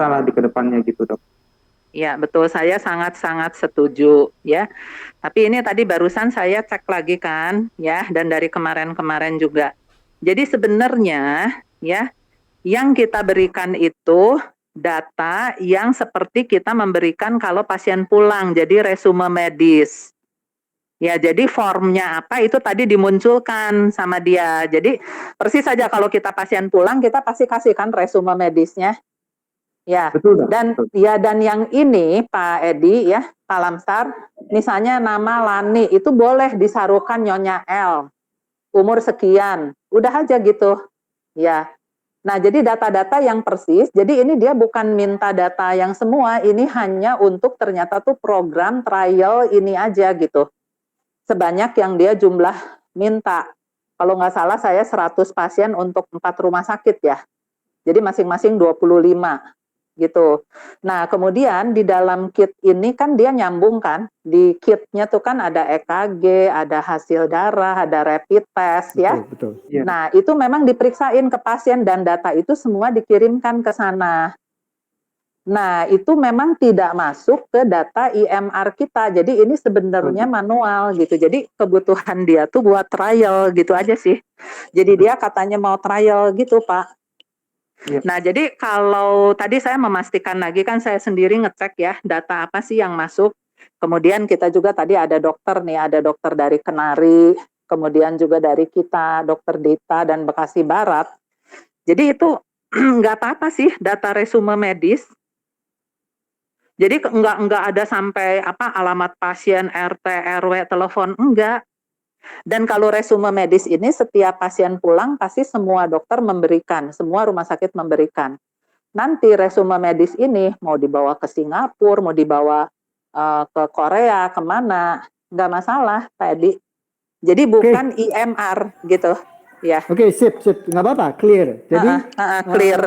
masalah di kedepannya gitu dok. Ya, betul. Saya sangat-sangat setuju ya. Tapi ini tadi barusan saya cek lagi kan ya, dan dari kemarin-kemarin juga. Jadi sebenarnya ya, yang kita berikan itu data yang seperti kita memberikan kalau pasien pulang, jadi resume medis. Ya, jadi formnya apa itu tadi dimunculkan sama dia. Jadi persis saja kalau kita pasien pulang, kita pasti kasihkan resume medisnya. Ya, Betul dok. dan Betul. ya dan yang ini Pak Edi ya, Pak Lamsar, misalnya nama Lani itu boleh disarukan Nyonya L, umur sekian, udah aja gitu. Ya. Nah, jadi data-data yang persis, jadi ini dia bukan minta data yang semua, ini hanya untuk ternyata tuh program trial ini aja gitu. Sebanyak yang dia jumlah minta. Kalau nggak salah saya 100 pasien untuk 4 rumah sakit ya. Jadi masing-masing 25 gitu. Nah, kemudian di dalam kit ini kan dia nyambung kan, di kitnya tuh kan ada EKG, ada hasil darah, ada rapid test ya. Betul. Iya. Nah, itu memang diperiksain ke pasien dan data itu semua dikirimkan ke sana. Nah, itu memang tidak masuk ke data IMR kita. Jadi ini sebenarnya manual gitu. Jadi kebutuhan dia tuh buat trial gitu aja sih. Jadi dia katanya mau trial gitu, Pak. Iya. Nah, jadi kalau tadi saya memastikan lagi kan saya sendiri ngecek ya data apa sih yang masuk. Kemudian kita juga tadi ada dokter nih, ada dokter dari Kenari, kemudian juga dari kita, dokter Dita dan Bekasi Barat. Jadi itu nggak apa-apa sih data resume medis. Jadi nggak ada sampai apa alamat pasien, RT, RW, telepon, enggak. Dan kalau resume medis ini setiap pasien pulang pasti semua dokter memberikan, semua rumah sakit memberikan. Nanti resume medis ini mau dibawa ke Singapura, mau dibawa ke Korea, kemana, nggak masalah, Pak Edi. Jadi bukan IMR gitu, ya. Oke, sip, nggak apa-apa, clear. Jadi clear.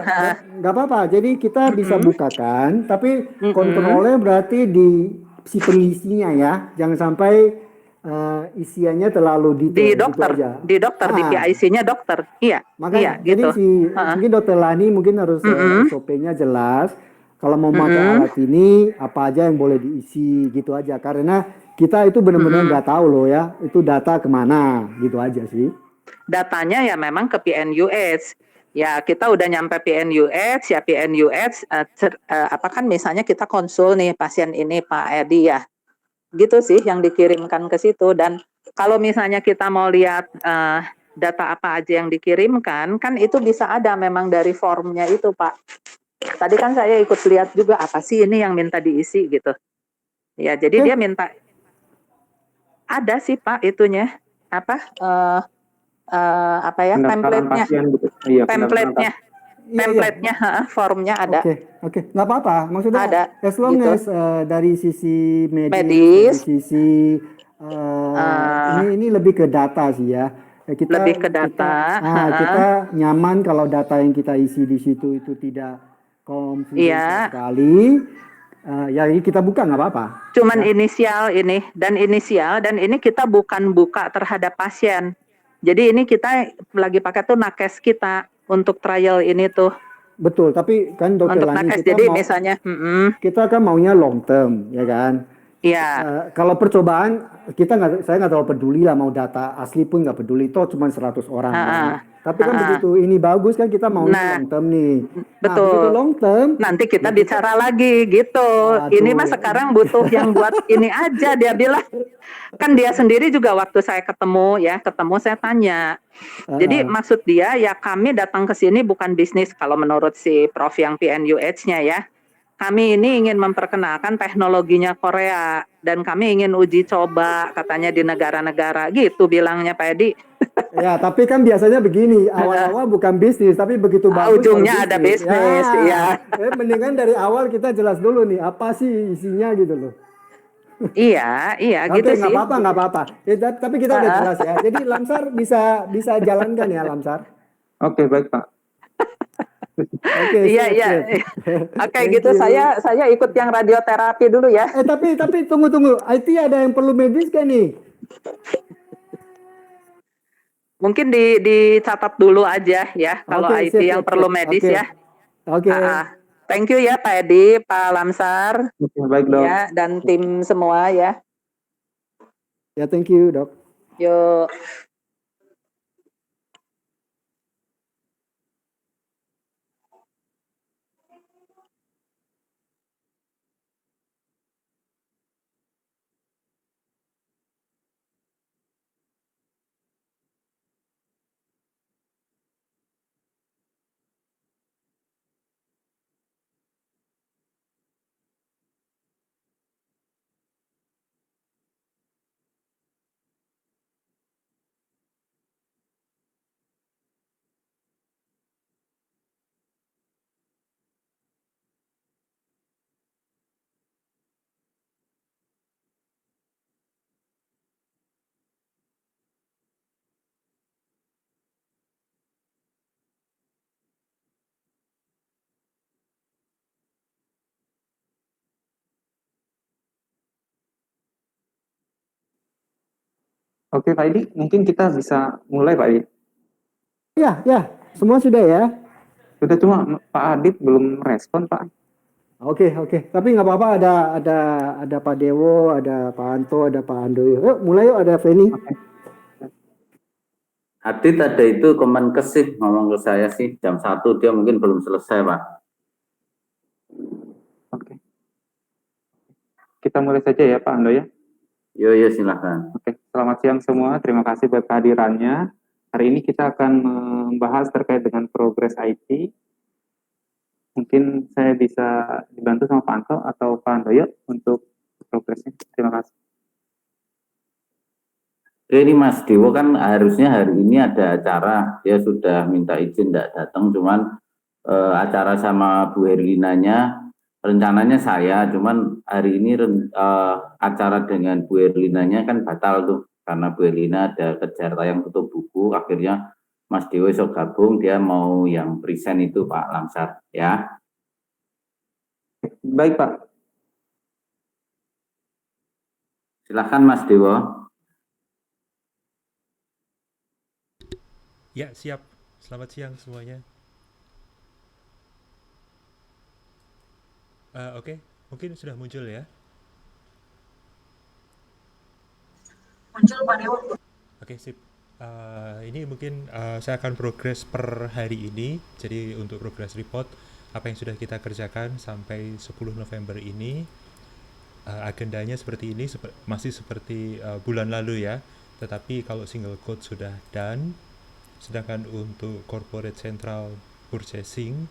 nggak apa-apa. Jadi kita bisa bukakan, tapi kontrolnya berarti di si pengisinya ya, jangan sampai isiannya terlalu detail. Di dokter, di PIC-nya dokter, iya. Makanya, iya, jadi gitu. mungkin dokter Lani mungkin harus SOP-nya jelas. Kalau mau pakai alat ini, apa aja yang boleh diisi gitu aja. Karena kita itu benar-benar nggak tahu loh ya, itu data kemana gitu aja sih. Datanya ya memang ke PNUH. Ya kita udah nyampe PNUH, ya PNUH apa kan misalnya kita konsul nih pasien ini Pak Edi ya. Gitu sih yang dikirimkan ke situ. Dan kalau misalnya kita mau lihat data apa aja yang dikirimkan, kan itu bisa ada memang dari formnya itu Pak. Tadi kan saya ikut lihat juga apa sih ini yang minta diisi gitu. Ya jadi dia minta, ada sih Pak itunya, apa ya, template-nya. Gitu. Iya, template-nya, formnya ada. Oke. Nggak apa-apa. Maksudnya ada, as long gitu. as dari sisi medis. Dari sisi ini lebih ke data sih ya. Lebih ke data. Kita nyaman kalau data yang kita isi di situ itu tidak confidential sekali. Ya ini kita buka nggak apa-apa. Cuman inisial ini dan ini kita bukan buka terhadap pasien. Jadi ini kita lagi pakai tuh nakes kita untuk trial ini tuh. Betul, tapi kan dokter Lani kita jadi misalnya kita kan maunya long term, ya kan? Iya. Kalau percobaan saya nggak terlalu peduli lah, mau data asli pun nggak peduli, toh cuma 100 orang. Tapi kan begitu ini bagus kan kita maunya long term nih. Betul. Begitu long term. Nanti kita bicara lagi gitu. Ini mah sekarang butuh yang buat ini aja, dia bilang. Kan dia sendiri juga waktu saya ketemu saya tanya. Jadi maksud dia ya kami datang ke sini bukan bisnis kalau menurut si Prof yang PNUH-nya ya. Kami ini ingin memperkenalkan teknologinya Korea dan kami ingin uji coba katanya di negara-negara gitu bilangnya Pak Edi. Ya, tapi kan biasanya begini, awal-awal bukan bisnis, tapi begitu bagus ujungnya ada bisnis, ya. Mendingan dari awal kita jelas dulu nih, apa sih isinya gitu loh. Iya, gitu sih. Oke, nggak apa-apa. Tapi kita udah jelas ya. Jadi Lamsar bisa jalankan ya Lamsar. Oke, baik Pak. Oke, iya. Oke, gitu saya ikut yang radioterapi dulu ya. Tapi tunggu. IT ada yang perlu medis kan nih? Mungkin dicatat dulu aja ya kalau IT yang perlu medis ya. Oke. Thank you ya Pak Edi, Pak Lamsar, Oke, baik dok. ya, dan tim semua ya. Ya, thank you, Dok. Yuk. Oke Pak Edi, mungkin kita bisa mulai Pak Edi. Ya, semua sudah ya. Sudah, cuma Pak Adit belum respon Pak. Oke. Tapi nggak apa-apa, ada Pak Dewo, ada Pak Anto, ada Pak Andoyo. Yuk, mulai yuk, ada Feni. Adit ada itu komen kesih ngomong ke saya sih jam 1 dia mungkin belum selesai Pak. Oke. Kita mulai saja ya Pak Ando ya. Yo silahkan. Oke, selamat siang semua. Terima kasih buat kehadirannya. Hari ini kita akan membahas terkait dengan progres IT. Mungkin saya bisa dibantu sama Pak Anto atau Pak Andoyo untuk progresnya. Terima kasih. Oke, ini Mas Dewo kan harusnya hari ini ada acara, dia sudah minta izin tidak datang, cuman acara sama Bu Herlinanya rencananya saya, cuman hari ini acara dengan Bu Herlinanya kan batal tuh, karena Bu Herlina ada kejar tayang tutup buku, akhirnya Mas Dewo esok gabung, dia mau yang present itu Pak Lamsar ya. Baik Pak. Silahkan Mas Dewo. Ya, siap. Selamat siang semuanya. Oke, mungkin sudah muncul ya. Muncul Pak Dewo. Oke, sip. Ini mungkin saya akan progres per hari ini. Jadi untuk progress report, apa yang sudah kita kerjakan sampai 10 November ini, agendanya seperti ini, masih seperti bulan lalu ya. Tetapi kalau single code sudah done, sedangkan untuk corporate central purchasing,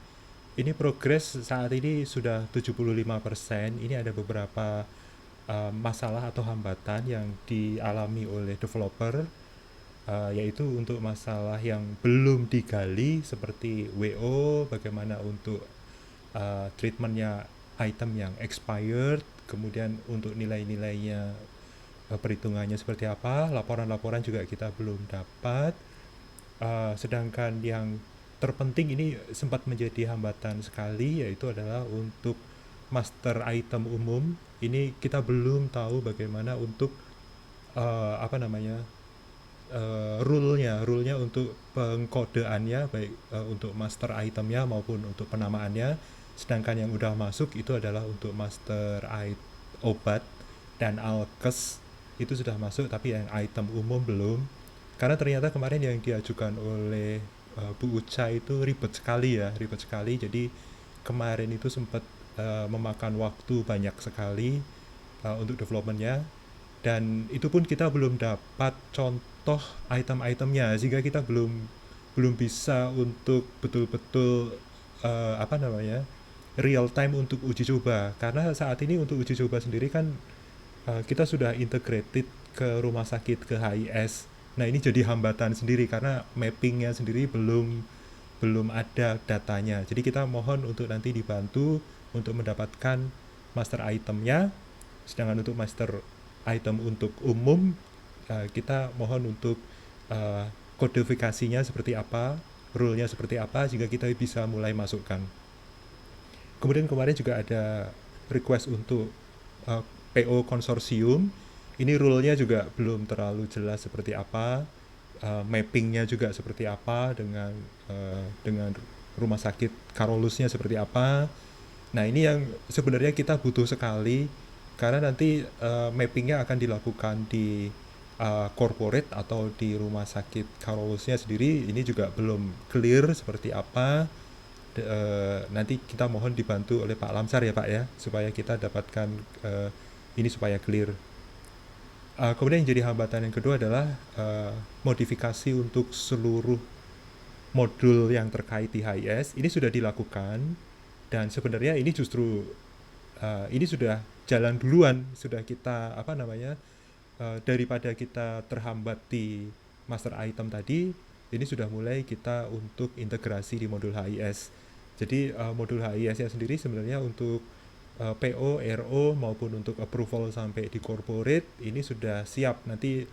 ini progres saat ini sudah 75%. Ini ada beberapa masalah atau hambatan yang dialami oleh developer, yaitu untuk masalah yang belum digali seperti WO, bagaimana untuk treatmentnya item yang expired, kemudian untuk nilai-nilainya perhitungannya seperti apa, laporan-laporan juga kita belum dapat. Sedangkan yang terpenting ini sempat menjadi hambatan sekali, yaitu adalah untuk master item umum. Ini kita belum tahu bagaimana untuk rule-nya untuk pengkodeannya, baik untuk master itemnya maupun untuk penamaannya. Sedangkan yang udah masuk itu adalah untuk master obat dan alkes, itu sudah masuk, tapi yang item umum belum. Karena ternyata kemarin yang diajukan oleh Bu Uca itu ribet sekali. Jadi kemarin itu sempat memakan waktu banyak sekali untuk developmentnya, dan itu pun kita belum dapat contoh item-itemnya, sehingga kita belum bisa untuk betul-betul real time untuk uji coba. Karena saat ini untuk uji coba sendiri kan kita sudah integrated ke rumah sakit, ke HIS. Nah, ini jadi hambatan sendiri karena mappingnya sendiri belum ada datanya. Jadi kita mohon untuk nanti dibantu untuk mendapatkan master itemnya. Sedangkan untuk master item untuk umum, kita mohon untuk kodifikasinya seperti apa, rule-nya seperti apa, sehingga kita bisa mulai masukkan. Kemudian kemarin juga ada request untuk PO konsorsium. Ini rule-nya juga belum terlalu jelas seperti apa, mappingnya juga seperti apa dengan rumah sakit Karolusnya seperti apa. Nah, ini yang sebenarnya kita butuh sekali karena nanti mappingnya akan dilakukan di corporate atau di rumah sakit Karolusnya sendiri. Ini juga belum clear seperti apa. Nanti kita mohon dibantu oleh Pak Lamsar ya Pak ya, supaya kita dapatkan ini supaya clear. Kemudian yang jadi hambatan yang kedua adalah modifikasi untuk seluruh modul yang terkait di HIS. Ini sudah dilakukan dan sebenarnya ini justru ini sudah jalan duluan, sudah kita apa namanya, daripada kita terhambat di master item tadi, ini sudah mulai kita untuk integrasi di modul HIS. Jadi modul HIS-nya sendiri sebenarnya untuk PO, RO maupun untuk approval sampai di corporate ini sudah siap. Nanti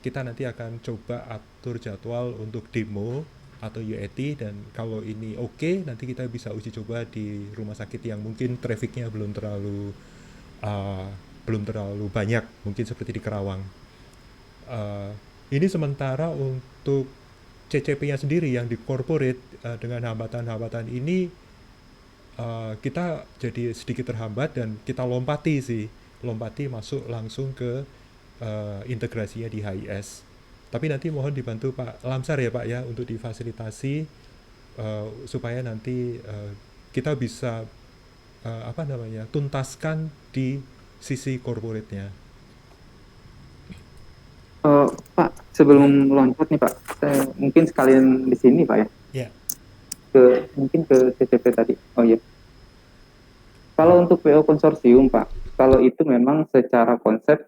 kita nanti akan coba atur jadwal untuk demo atau UAT, dan kalau ini oke, nanti kita bisa uji coba di rumah sakit yang mungkin trafficnya belum terlalu banyak, mungkin seperti di Kerawang. Ini sementara untuk CCP-nya sendiri yang di corporate dengan hambatan-hambatan ini kita jadi sedikit terhambat dan kita lompati masuk langsung ke integrasinya di HIS. Tapi nanti mohon dibantu Pak Lamsar ya Pak ya untuk difasilitasi supaya nanti kita bisa tuntaskan di sisi corporate-nya. Pak, sebelum loncat nih Pak, saya mungkin sekalian di sini Pak ya. Ya. Mungkin ke CCP tadi. Oh iya. Kalau untuk PO konsorsium Pak, kalau itu memang secara konsep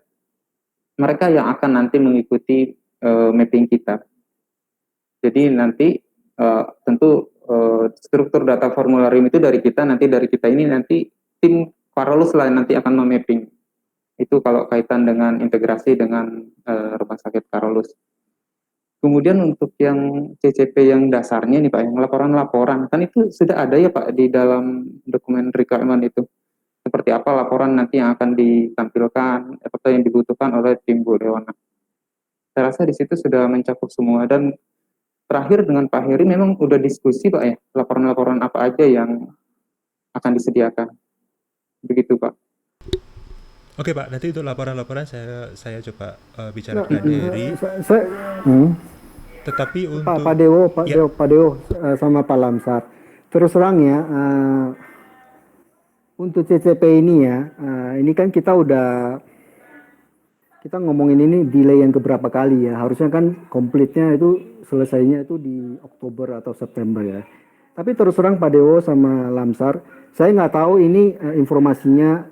mereka yang akan nanti mengikuti mapping kita. Jadi nanti tentu struktur data formularium itu dari kita ini nanti tim Karolus lah nanti akan memapping. Itu kalau kaitan dengan integrasi dengan rumah sakit Karolus. Kemudian untuk yang CCP yang dasarnya nih Pak, yang laporan-laporan, kan itu sudah ada ya Pak di dalam dokumen requirement itu. Seperti apa laporan nanti yang akan ditampilkan atau yang dibutuhkan oleh tim Bu Lewana. Saya rasa di situ sudah mencakup semua, dan terakhir dengan Pak Heri memang udah diskusi Pak ya, laporan-laporan apa aja yang akan disediakan. Begitu Pak. Oke Pak, nanti untuk laporan-laporan saya coba bicara dengan Heri. Tetapi untuk Pak Dewo sama Pak Lamsar, terus terang ya, untuk CCP ini ya, ini kan kita ngomongin ini delay yang keberapa kali ya. Harusnya kan komplitnya itu selesainya itu di Oktober atau September ya. Tapi terus terang Pak Dewo sama Lamsar, saya nggak tahu ini informasinya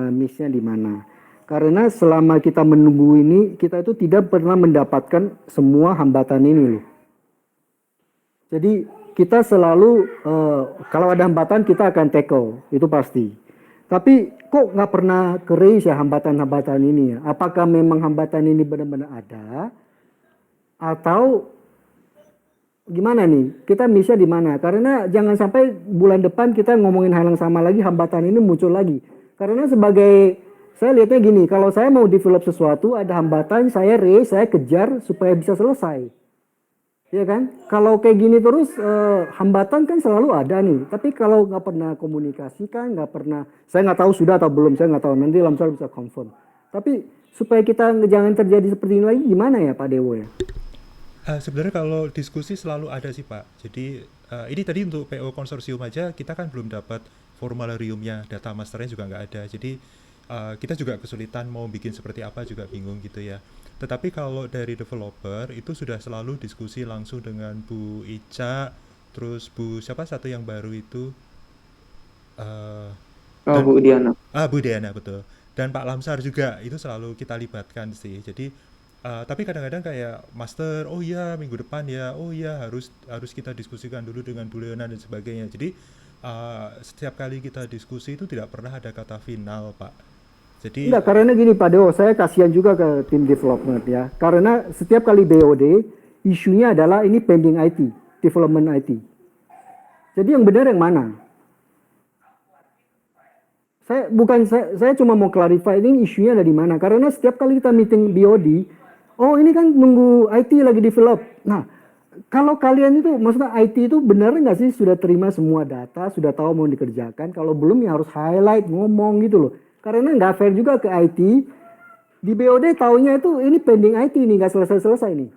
miss-nya di mana. Karena selama kita menunggu ini, kita itu tidak pernah mendapatkan semua hambatan ini loh. Jadi kita selalu kalau ada hambatan kita akan tackle, itu pasti. Tapi kok nggak pernah ke-raise ya hambatan-hambatan ini ya? Apakah memang hambatan ini benar-benar ada? Atau gimana nih? Kita miss-nya di mana? Karena jangan sampai bulan depan kita ngomongin hal yang sama lagi, hambatan ini muncul lagi. Karena saya lihatnya gini, kalau saya mau develop sesuatu, ada hambatan, saya raise, saya kejar supaya bisa selesai. Ya kan? Kalau kayak gini terus hambatan kan selalu ada nih. Tapi kalau nggak pernah komunikasi kan, saya nggak tahu sudah atau belum, saya nggak tahu. Nanti Lamsar bisa confirm. Tapi supaya kita jangan terjadi seperti ini lagi, gimana ya Pak Dewo ya? Sebenarnya kalau diskusi selalu ada sih Pak. Jadi ini tadi untuk PO konsorsium aja kita kan belum dapat formulariumnya, data masternya juga nggak ada. Jadi kita juga kesulitan mau bikin seperti apa juga bingung gitu ya. Tetapi kalau dari developer itu sudah selalu diskusi langsung dengan Bu Ica, terus Bu siapa satu yang baru itu? Bu Diana. Bu Diana betul. Dan Pak Lamsar juga itu selalu kita libatkan sih. Jadi tapi kadang-kadang kayak master, oh iya minggu depan ya, oh iya harus kita diskusikan dulu dengan Bu Leona dan sebagainya. Jadi setiap kali kita diskusi itu tidak pernah ada kata final Pak. Jadi enggak, karena gini Pak Dewo, saya kasihan juga ke tim development ya. Karena setiap kali BOD, isunya adalah ini pending IT, development IT. Jadi yang benar yang mana? Saya cuma mau clarify ini isunya ada di mana. Karena setiap kali kita meeting BOD, oh ini kan nunggu IT lagi develop. Nah, Kalau kalian itu, maksudnya IT itu benar nggak sih sudah terima semua data, sudah tahu mau dikerjakan? Kalau belum ya harus highlight, ngomong gitu loh. Karena nggak fair juga ke IT. Di BOD taunya itu ini pending IT nih, nggak selesai-selesai nih.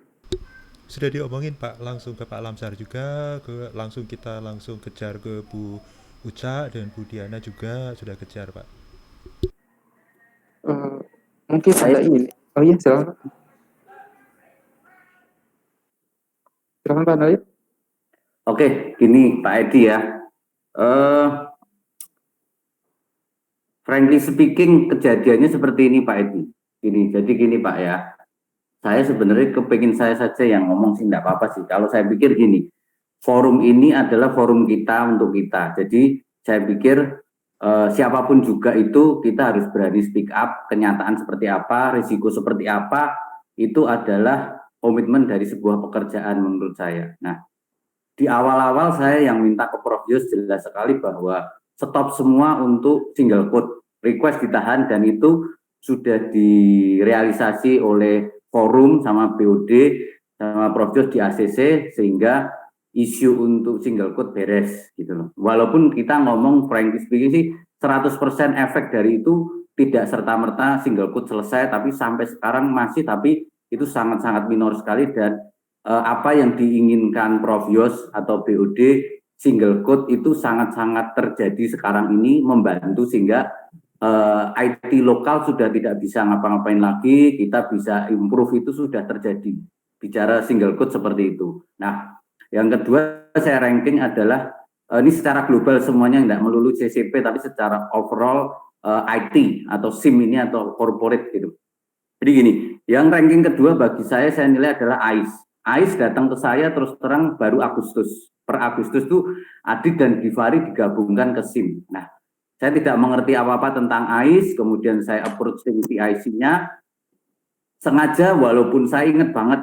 Sudah diomongin Pak, langsung ke Pak Lamsar juga, kita langsung kejar ke Bu Uca dan Bu Diana juga sudah kejar Pak. Mungkin ada ini. Oh iya, silakan Pak. Silakan Pak Nadir. Oke, gini Pak Edi ya. Frankly speaking, kejadiannya seperti ini Pak Edi. Jadi gini Pak ya. Saya sebenarnya kepingin saya saja yang ngomong sih enggak apa-apa sih. Kalau saya pikir gini, forum ini adalah forum kita untuk kita. Jadi saya pikir siapapun juga itu kita harus berani speak up, kenyataan seperti apa, risiko seperti apa, itu adalah komitmen dari sebuah pekerjaan menurut saya. Nah, di awal-awal saya yang minta ke Prof. Yus jelas sekali bahwa stop semua untuk single code, request ditahan dan itu sudah direalisasi oleh forum sama BOD sama Prof. Yus di ACC sehingga isu untuk single code beres gitu loh. Walaupun kita ngomong frankly speaking sih 100% efek dari itu tidak serta-merta single code selesai, tapi sampai sekarang masih, tapi itu sangat-sangat minor sekali dan apa yang diinginkan Prof. Yos atau BOD single code itu sangat-sangat terjadi sekarang ini, membantu sehingga IT lokal sudah tidak bisa ngapa-ngapain lagi, kita bisa improve, itu sudah terjadi bicara single code seperti itu. Nah, yang kedua saya ranking adalah ini secara global semuanya, tidak melulu CCP tapi secara overall IT atau SIM ini atau corporate gitu. Jadi gini, yang ranking kedua bagi saya nilai adalah AIS. AIS datang ke saya terus terang baru Agustus. Per Agustus tuh Adit dan Givari digabungkan ke SIM. Nah, saya tidak mengerti apa-apa tentang AIS, kemudian saya approaching PIC-nya. Sengaja walaupun saya ingat banget,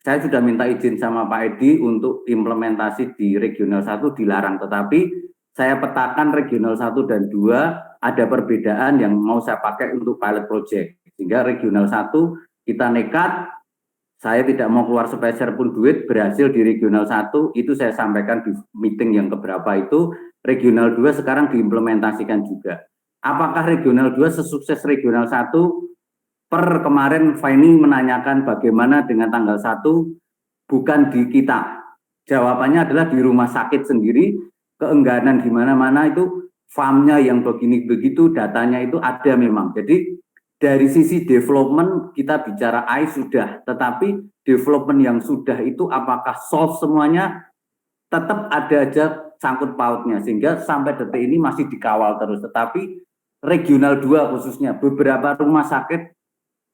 saya sudah minta izin sama Pak Edi untuk implementasi di Regional 1 dilarang. Tetapi saya petakan Regional 1 dan 2 ada perbedaan yang mau saya pakai untuk pilot project. Sehingga Regional 1 kita nekat, saya tidak mau keluar sepeser pun duit, berhasil di Regional 1, itu saya sampaikan di meeting yang keberapa itu, Regional 2 sekarang diimplementasikan juga. Apakah Regional 2 sesukses Regional 1? Per kemarin Faini menanyakan bagaimana dengan tanggal 1, bukan di kita. Jawabannya adalah di rumah sakit sendiri, keengganan di mana-mana itu, farmnya yang begini begitu, datanya itu ada memang. Jadi dari sisi development kita bicara AI sudah, tetapi development yang sudah itu apakah solve semuanya, tetap ada aja sangkut pautnya, sehingga sampai detik ini masih dikawal terus. Tetapi Regional 2 khususnya beberapa rumah sakit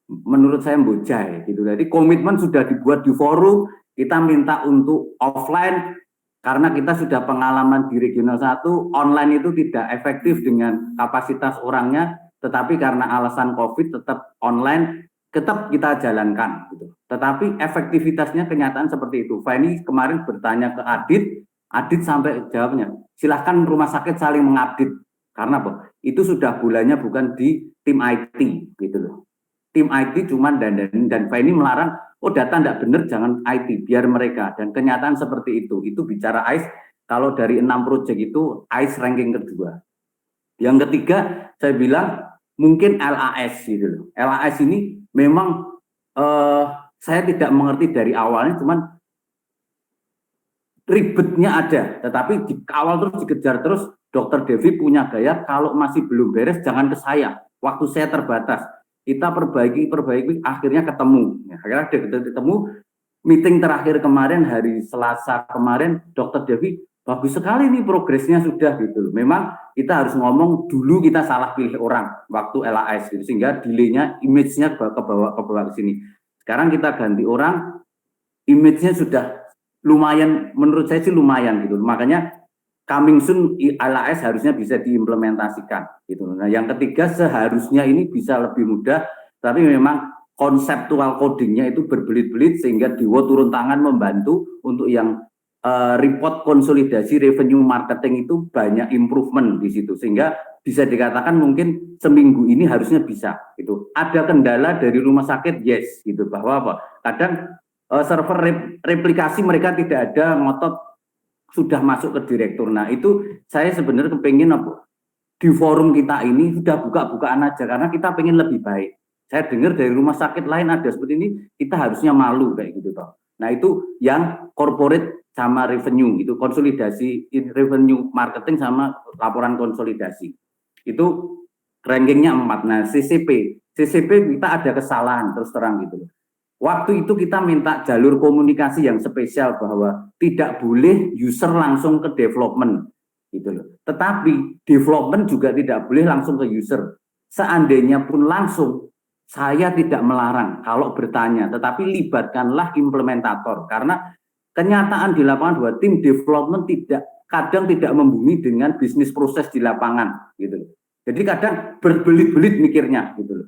menurut saya bojai gitu. Jadi komitmen sudah dibuat di forum, kita minta untuk offline karena kita sudah pengalaman di Regional 1, online itu tidak efektif dengan kapasitas orangnya, tetapi karena alasan COVID tetap online, tetap kita jalankan gitu. Tetapi efektivitasnya kenyataan seperti itu. Fani kemarin bertanya ke Adit sampai jawabnya, silahkan rumah sakit saling mengupdate. Karena apa? Itu sudah bulannya bukan di tim IT gitu loh. Tim IT cuman dan Fani melarang, oh data tidak benar jangan IT, biar mereka. Dan kenyataan seperti itu bicara AIS, kalau dari 6 proyek itu AIS ranking kedua. Yang ketiga saya bilang mungkin LAS gitu loh. LAS ini memang saya tidak mengerti dari awalnya, cuman ribetnya ada, tetapi di awal terus dikejar terus. Dokter Devi punya gaya, kalau masih belum beres jangan ke saya, waktu saya terbatas, kita perbaiki, akhirnya ketemu. Ya, akhirnya ketemu, meeting terakhir kemarin hari Selasa kemarin, Dokter Devi bagus sekali nih progresnya sudah gitu. Memang kita harus ngomong dulu kita salah pilih orang waktu LAS gitu, sehingga delay-nya, image-nya ke bawah ke sini. Sekarang kita ganti orang, image-nya sudah lumayan, menurut saya sih lumayan gitu. Makanya coming soon LAS harusnya bisa diimplementasikan gitu. Nah, yang ketiga seharusnya ini bisa lebih mudah, tapi memang konseptual codingnya itu berbelit-belit sehingga Diwo turun tangan membantu untuk yang report konsolidasi revenue marketing itu banyak improvement di situ, sehingga bisa dikatakan mungkin seminggu ini harusnya bisa gitu. Ada kendala dari rumah sakit, yes gitu, bahwa apa? Kadang server replikasi mereka tidak ada ngotot sudah masuk ke direktur. Nah itu saya sebenarnya kepengen di forum kita ini sudah buka-bukaan aja karena kita pengen lebih baik. Saya dengar dari rumah sakit lain ada seperti ini, kita harusnya malu kayak gitu toh. Nah itu yang corporate sama revenue, itu konsolidasi revenue marketing sama laporan konsolidasi. Itu rankingnya 4. Nah CCP kita ada kesalahan terus terang gitu. Waktu itu kita minta jalur komunikasi yang spesial bahwa tidak boleh user langsung ke development gitu loh. Tetapi development juga tidak boleh langsung ke user. Seandainya pun langsung, saya tidak melarang kalau bertanya, tetapi libatkanlah implementator karena kenyataan di lapangan bahwa tim development kadang tidak membumi dengan bisnis proses di lapangan gitu loh. Jadi kadang berbelit-belit mikirnya gitu loh.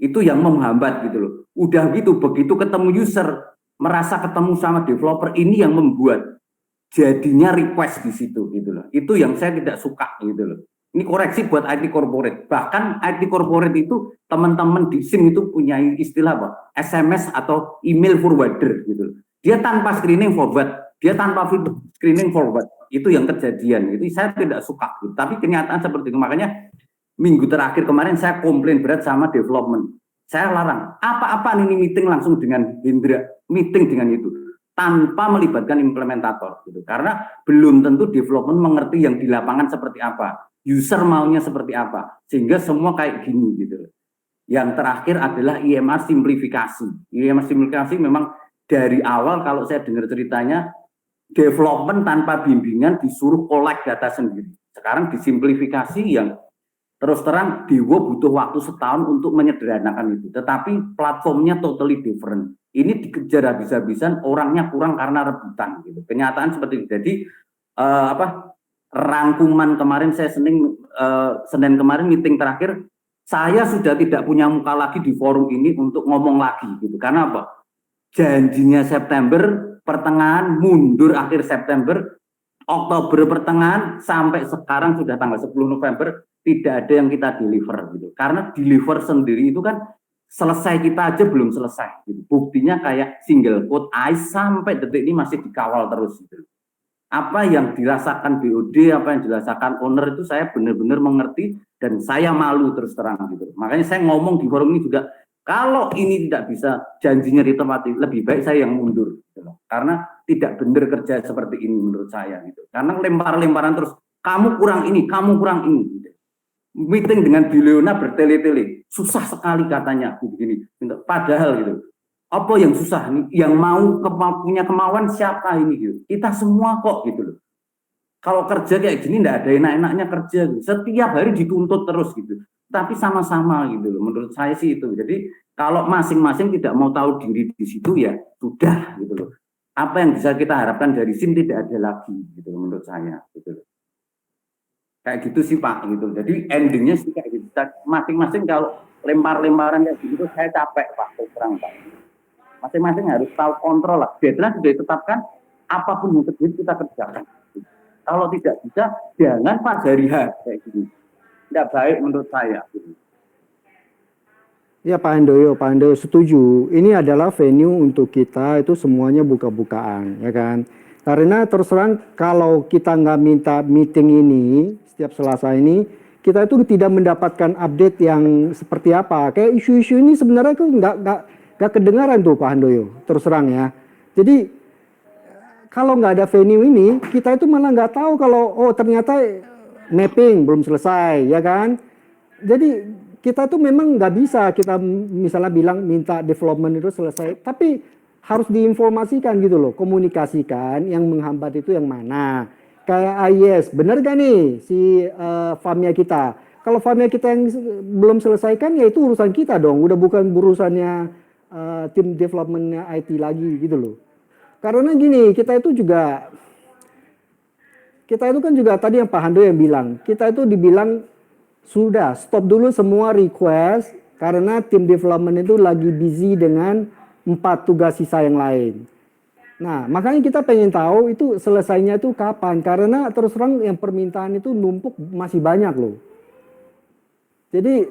Itu yang menghambat gitu loh. Udah gitu begitu ketemu user, merasa ketemu sama developer, ini yang membuat jadinya request di situ gitu loh. Itu yang saya tidak suka gitu loh. Ini koreksi buat IT corporate. Bahkan IT corporate itu teman-teman di SIM itu punya istilah apa? SMS atau email forwarder gitu loh. Dia tanpa screening forward, dia tanpa screening forward. Itu yang kejadian. Itu saya tidak suka. Gitu. Tapi kenyataan seperti itu. Makanya minggu terakhir kemarin saya komplain berat sama development. Saya larang. Apa-apa ini meeting langsung dengan Hendra, meeting dengan itu tanpa melibatkan implementator gitu. Karena belum tentu development mengerti yang di lapangan seperti apa, user maunya seperti apa, sehingga semua kayak gini gitu. Yang terakhir adalah IMR simplifikasi. IMR simplifikasi memang dari awal kalau saya dengar ceritanya development tanpa bimbingan disuruh collect data sendiri. Sekarang disimplifikasi yang terus terang Dewo butuh waktu setahun untuk menyederhanakan itu. Tetapi platformnya totally different. Ini dikejar habis-habisan, orangnya kurang karena rebutan. Gitu. Kenyataan seperti itu. Jadi rangkuman kemarin saya Senin kemarin meeting terakhir, saya sudah tidak punya muka lagi di forum ini untuk ngomong lagi. Gitu. Karena apa? Janjinya September pertengahan, mundur akhir September, Oktober pertengahan sampai sekarang sudah tanggal 10 November. Tidak ada yang kita deliver gitu. Karena deliver sendiri itu kan selesai kita aja belum selesai gitu. Buktinya kayak single code ICE sampai detik ini masih dikawal terus gitu. Apa yang dirasakan BOD, apa yang dirasakan owner itu saya benar-benar mengerti dan saya malu terus terang gitu. Makanya saya ngomong di forum ini juga kalau ini tidak bisa janjinya ditepati, lebih baik saya yang mundur gitu. Karena tidak benar kerja seperti ini menurut saya gitu. Karena lempar-lemparan terus kamu kurang ini gitu. Meeting dengan Bileona bertele-tele, susah sekali katanya begini. Padahal gitu, apa yang susah nih? Yang mau punya kemauan siapa ini gitu? Kita semua kok gitu loh. Kalau kerja kayak gini nggak ada enak-enaknya kerja, gitu. Setiap hari dituntut terus gitu. Tapi sama-sama gitu loh. Menurut saya sih itu. Jadi kalau masing-masing tidak mau tahu diri di situ ya sudah gitu loh. Apa yang bisa kita harapkan dari SIM tidak ada lagi gitu loh, menurut saya gitu loh. Kayak gitu sih Pak gitu. Jadi endingnya sih kayak gitu. Masing-masing kalau lempar-lemparan kayak gitu saya capek Pak, terang Pak. Masing-masing harus tahu kontrol lah. Deadline sudah ditetapkan, apapun yang terjadi kita kerjakan. Kalau tidak bisa, jangan pas hari H kayak gini. Tidak baik menurut saya. Gitu. Ya Pak Handoyo setuju. Ini adalah venue untuk kita itu semuanya buka-bukaan, ya kan? Karena terus terang kalau kita nggak minta meeting ini setiap Selasa ini, kita itu tidak mendapatkan update yang seperti apa. Kayak isu-isu ini sebenarnya itu nggak kedengaran tuh Pak Handoyo, terus terang ya. Jadi kalau nggak ada venue ini, kita itu malah nggak tahu kalau ternyata mapping belum selesai, ya kan? Jadi kita tuh memang nggak bisa kita misalnya bilang minta development itu selesai, tapi harus diinformasikan gitu loh, komunikasikan yang menghambat itu yang mana. Kayak AIS, benar gak nih si FAMIA kita? Kalau FAMIA kita yang belum selesaikan ya itu urusan kita dong, udah bukan urusannya tim developmentnya IT lagi gitu loh. Karena gini, kita itu kan juga tadi yang Pak Hando yang bilang, kita itu dibilang sudah stop dulu semua request karena tim development itu lagi busy dengan 4 tugas sisa yang lain. Nah, makanya kita pengen tahu itu selesainya itu kapan. Karena terus terang yang permintaan itu numpuk masih banyak loh. Jadi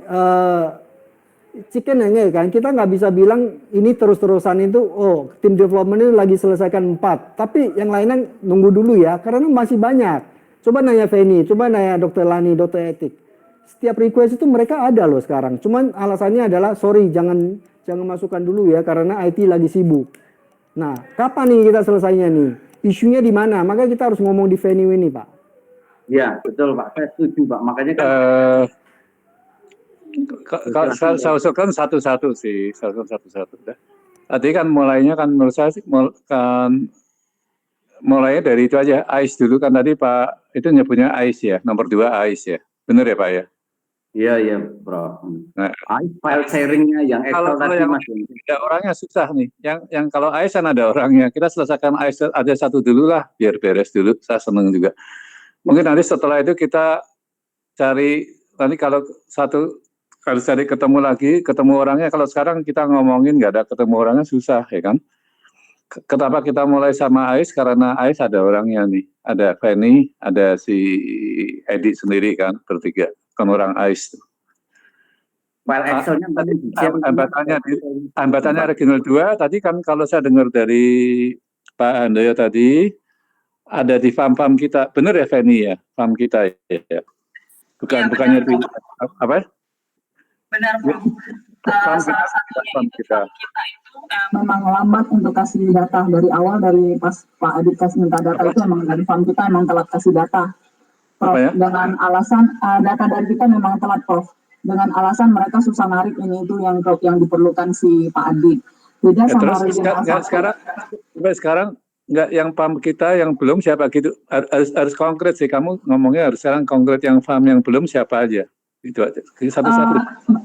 chicken and egg kan. Kita nggak bisa bilang ini terus-terusan itu, oh tim development ini lagi selesaikan 4. Tapi yang lainnya nunggu dulu ya, karena masih banyak. Coba nanya Feni, coba nanya Dr. Lani, Dr. Etik. Setiap request itu mereka ada loh sekarang. Cuman alasannya adalah, sorry jangan masukkan dulu ya, karena IT lagi sibuk. Nah, kapan nih kita selesainya nih? Isunya di mana? Maka kita harus ngomong di venue ini, Pak. Ya, betul Pak. Saya setuju Pak. Makanya kan saya usulkan satu-satu sih, satu-satu. Tadi kan mulainya kan menurut saya sih mulainya dari itu aja, AIS dulu kan tadi Pak itu nyebutnya AIS ya, nomor 2 AIS ya, benar ya Pak ya? Iya Bro. Nah, AIS file sharingnya yang Excel tadi yang Mas. ada orangnya susah nih, yang kalau AIS kan ada orangnya, kita selesaikan AIS ada satu dulu lah, biar beres dulu, saya seneng juga. Mungkin nanti setelah itu kita cari, nanti kalau cari ketemu lagi, ketemu orangnya, kalau sekarang kita ngomongin nggak ada ketemu orangnya susah ya kan. Kenapa kita mulai sama AIS, karena AIS ada orangnya nih, ada Feni, ada si Edi sendiri kan, bertiga, kan orang AIS. File Excelnya hambatannya regional 2, tadi kan kalau saya dengar dari Pak Handoyo tadi, ada di farm kita, benar ya Feni ya, farm kita ya, bukannya di apa? Benar Pak. Salah satunya kita itu memang lambat untuk kasih data dari awal, dari pas Pak Adit kasih minta data itu emang dari farm kita emang telat kasih data, Prof. Ya? Dengan alasan data dari kita memang telat, Prof. Dengan alasan mereka susah narik ini itu yang diperlukan si Pak Adit. Beda sama terus regional sekarang nggak, yang farm kita yang belum siapa gitu, harus konkret sih, kamu ngomongnya harus sekarang konkret, yang farm yang belum siapa aja. Itu aja. Satu-satu.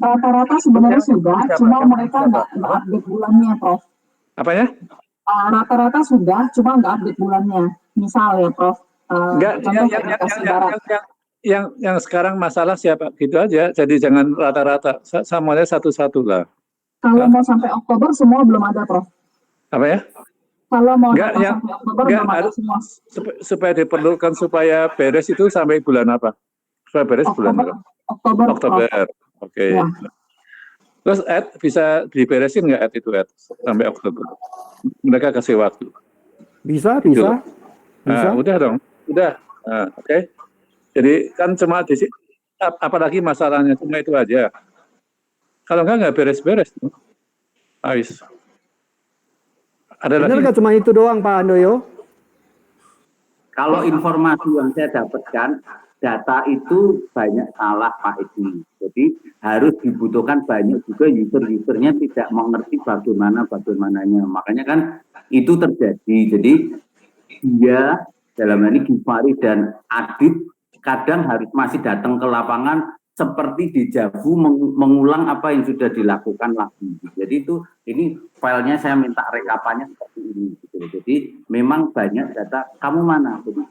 Rata-rata sebenarnya sudah, cuma mereka nggak update bulannya, Prof. Apanya? Rata-rata sudah, cuma nggak update bulannya. Misal ya, Prof. Yang sekarang masalah siapa gitu aja. Jadi jangan rata-rata. Semuanya satu-satu lah. Kalau mau sampai Oktober semua belum ada, Prof. Apa ya? Kalau mau sampai Oktober belum ada semua. Supaya diperlukan supaya beres itu sampai bulan apa? Supaya beres bulan apa? Oktober. Oke. Ya. Terus Ed bisa diberesin nggak Ed itu Ed sampai Oktober? Mereka kasih waktu. Bisa. Nah, udah dong. Udah. Nah, oke. Jadi kan cuma di sini, apalagi masalahnya cuma itu aja. Kalau nggak beres-beres. Ais. Ada benar lagi? nggak cuma itu doang Pak Handoyo? Kalau informasi yang saya dapatkan, data itu banyak salah Pak Edi. Jadi harus dibutuhkan banyak juga user-usernya tidak mengerti bagaimananya. Makanya kan itu terjadi. Jadi dia dalam hal ini Givari dan Adit kadang harus masih datang ke lapangan seperti dejavu mengulang apa yang sudah dilakukan lagi. Jadi ini filenya saya minta rekapannya seperti ini. Gitu. Jadi memang banyak data. Kamu mana? Jadi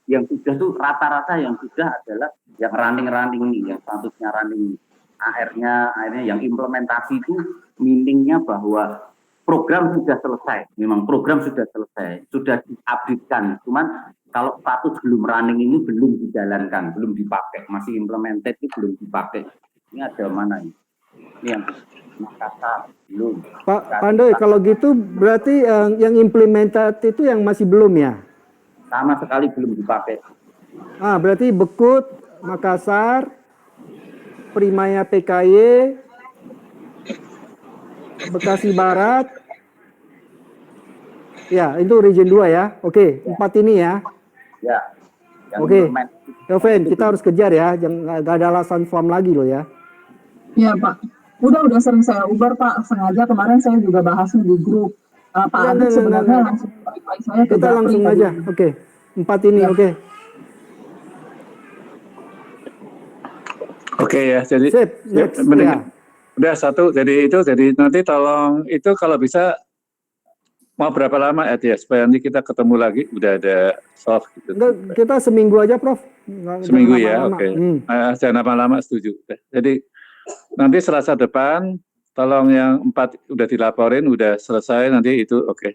yang sudah tuh rata-rata yang sudah adalah yang running nih, yang statusnya running. AR-nya yang implementasi itu meaningnya bahwa program sudah selesai. Memang program sudah selesai, sudah diupdatekan. Cuman kalau status belum running ini belum dijalankan, belum dipakai, masih implemented itu belum dipakai. Ini ada mana ini? Ini yang Makassar belum. Pak Pandoy, kalau gitu berarti yang implemented itu yang masih belum ya? Sama sekali belum dipakai. Berarti Bekut, Makassar, Primaya PKY, Bekasi Barat. Ya, itu region 2 ya. Oke, 4 ini ya. Ya. Oke. Elven, kita harus kejar ya. Jangan nggak ada alasan form lagi loh ya. Iya, Pak. Udah sering saya ubar, Pak. Sengaja kemarin saya juga bahasnya di grup. Pak Adit sebenarnya langsung reply saya ke kita langsung aja. Oke. 4 ini, ya. oke. Oke ya, jadi next, ya. Udah satu, jadi nanti tolong itu kalau bisa mau berapa lama ya, supaya nanti kita ketemu lagi udah ada soft gitu. Kita seminggu aja, Prof. Seminggu ya, oke. Jangan lama-lama, setuju. Jadi nanti Selasa depan tolong yang 4 udah dilaporin, udah selesai nanti itu oke.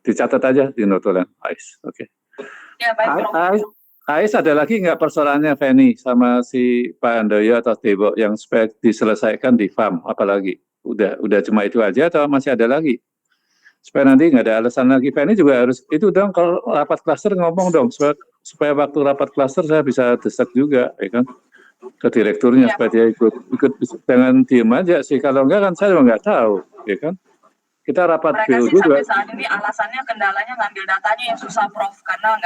Dicatat aja di notulen, Ais. Oke. Ya, baik, Prof. AIS ada lagi nggak persoalannya Feni sama si Pak Handoyo atau Dewo yang supaya diselesaikan di FAM, apalagi udah cuma itu aja atau masih ada lagi supaya nanti nggak ada alasan lagi. Feni juga harus itu dong, kalau rapat klaster ngomong dong supaya waktu rapat klaster saya bisa desak juga, ya kan, ke direkturnya supaya dia ikut jangan diem aja sih, kalau enggak kan saya nggak tahu, ya kan. Kita rapat Mereka sih juga. sampai saat ini alasannya kendalanya ngambil datanya yang susah, Prof, karena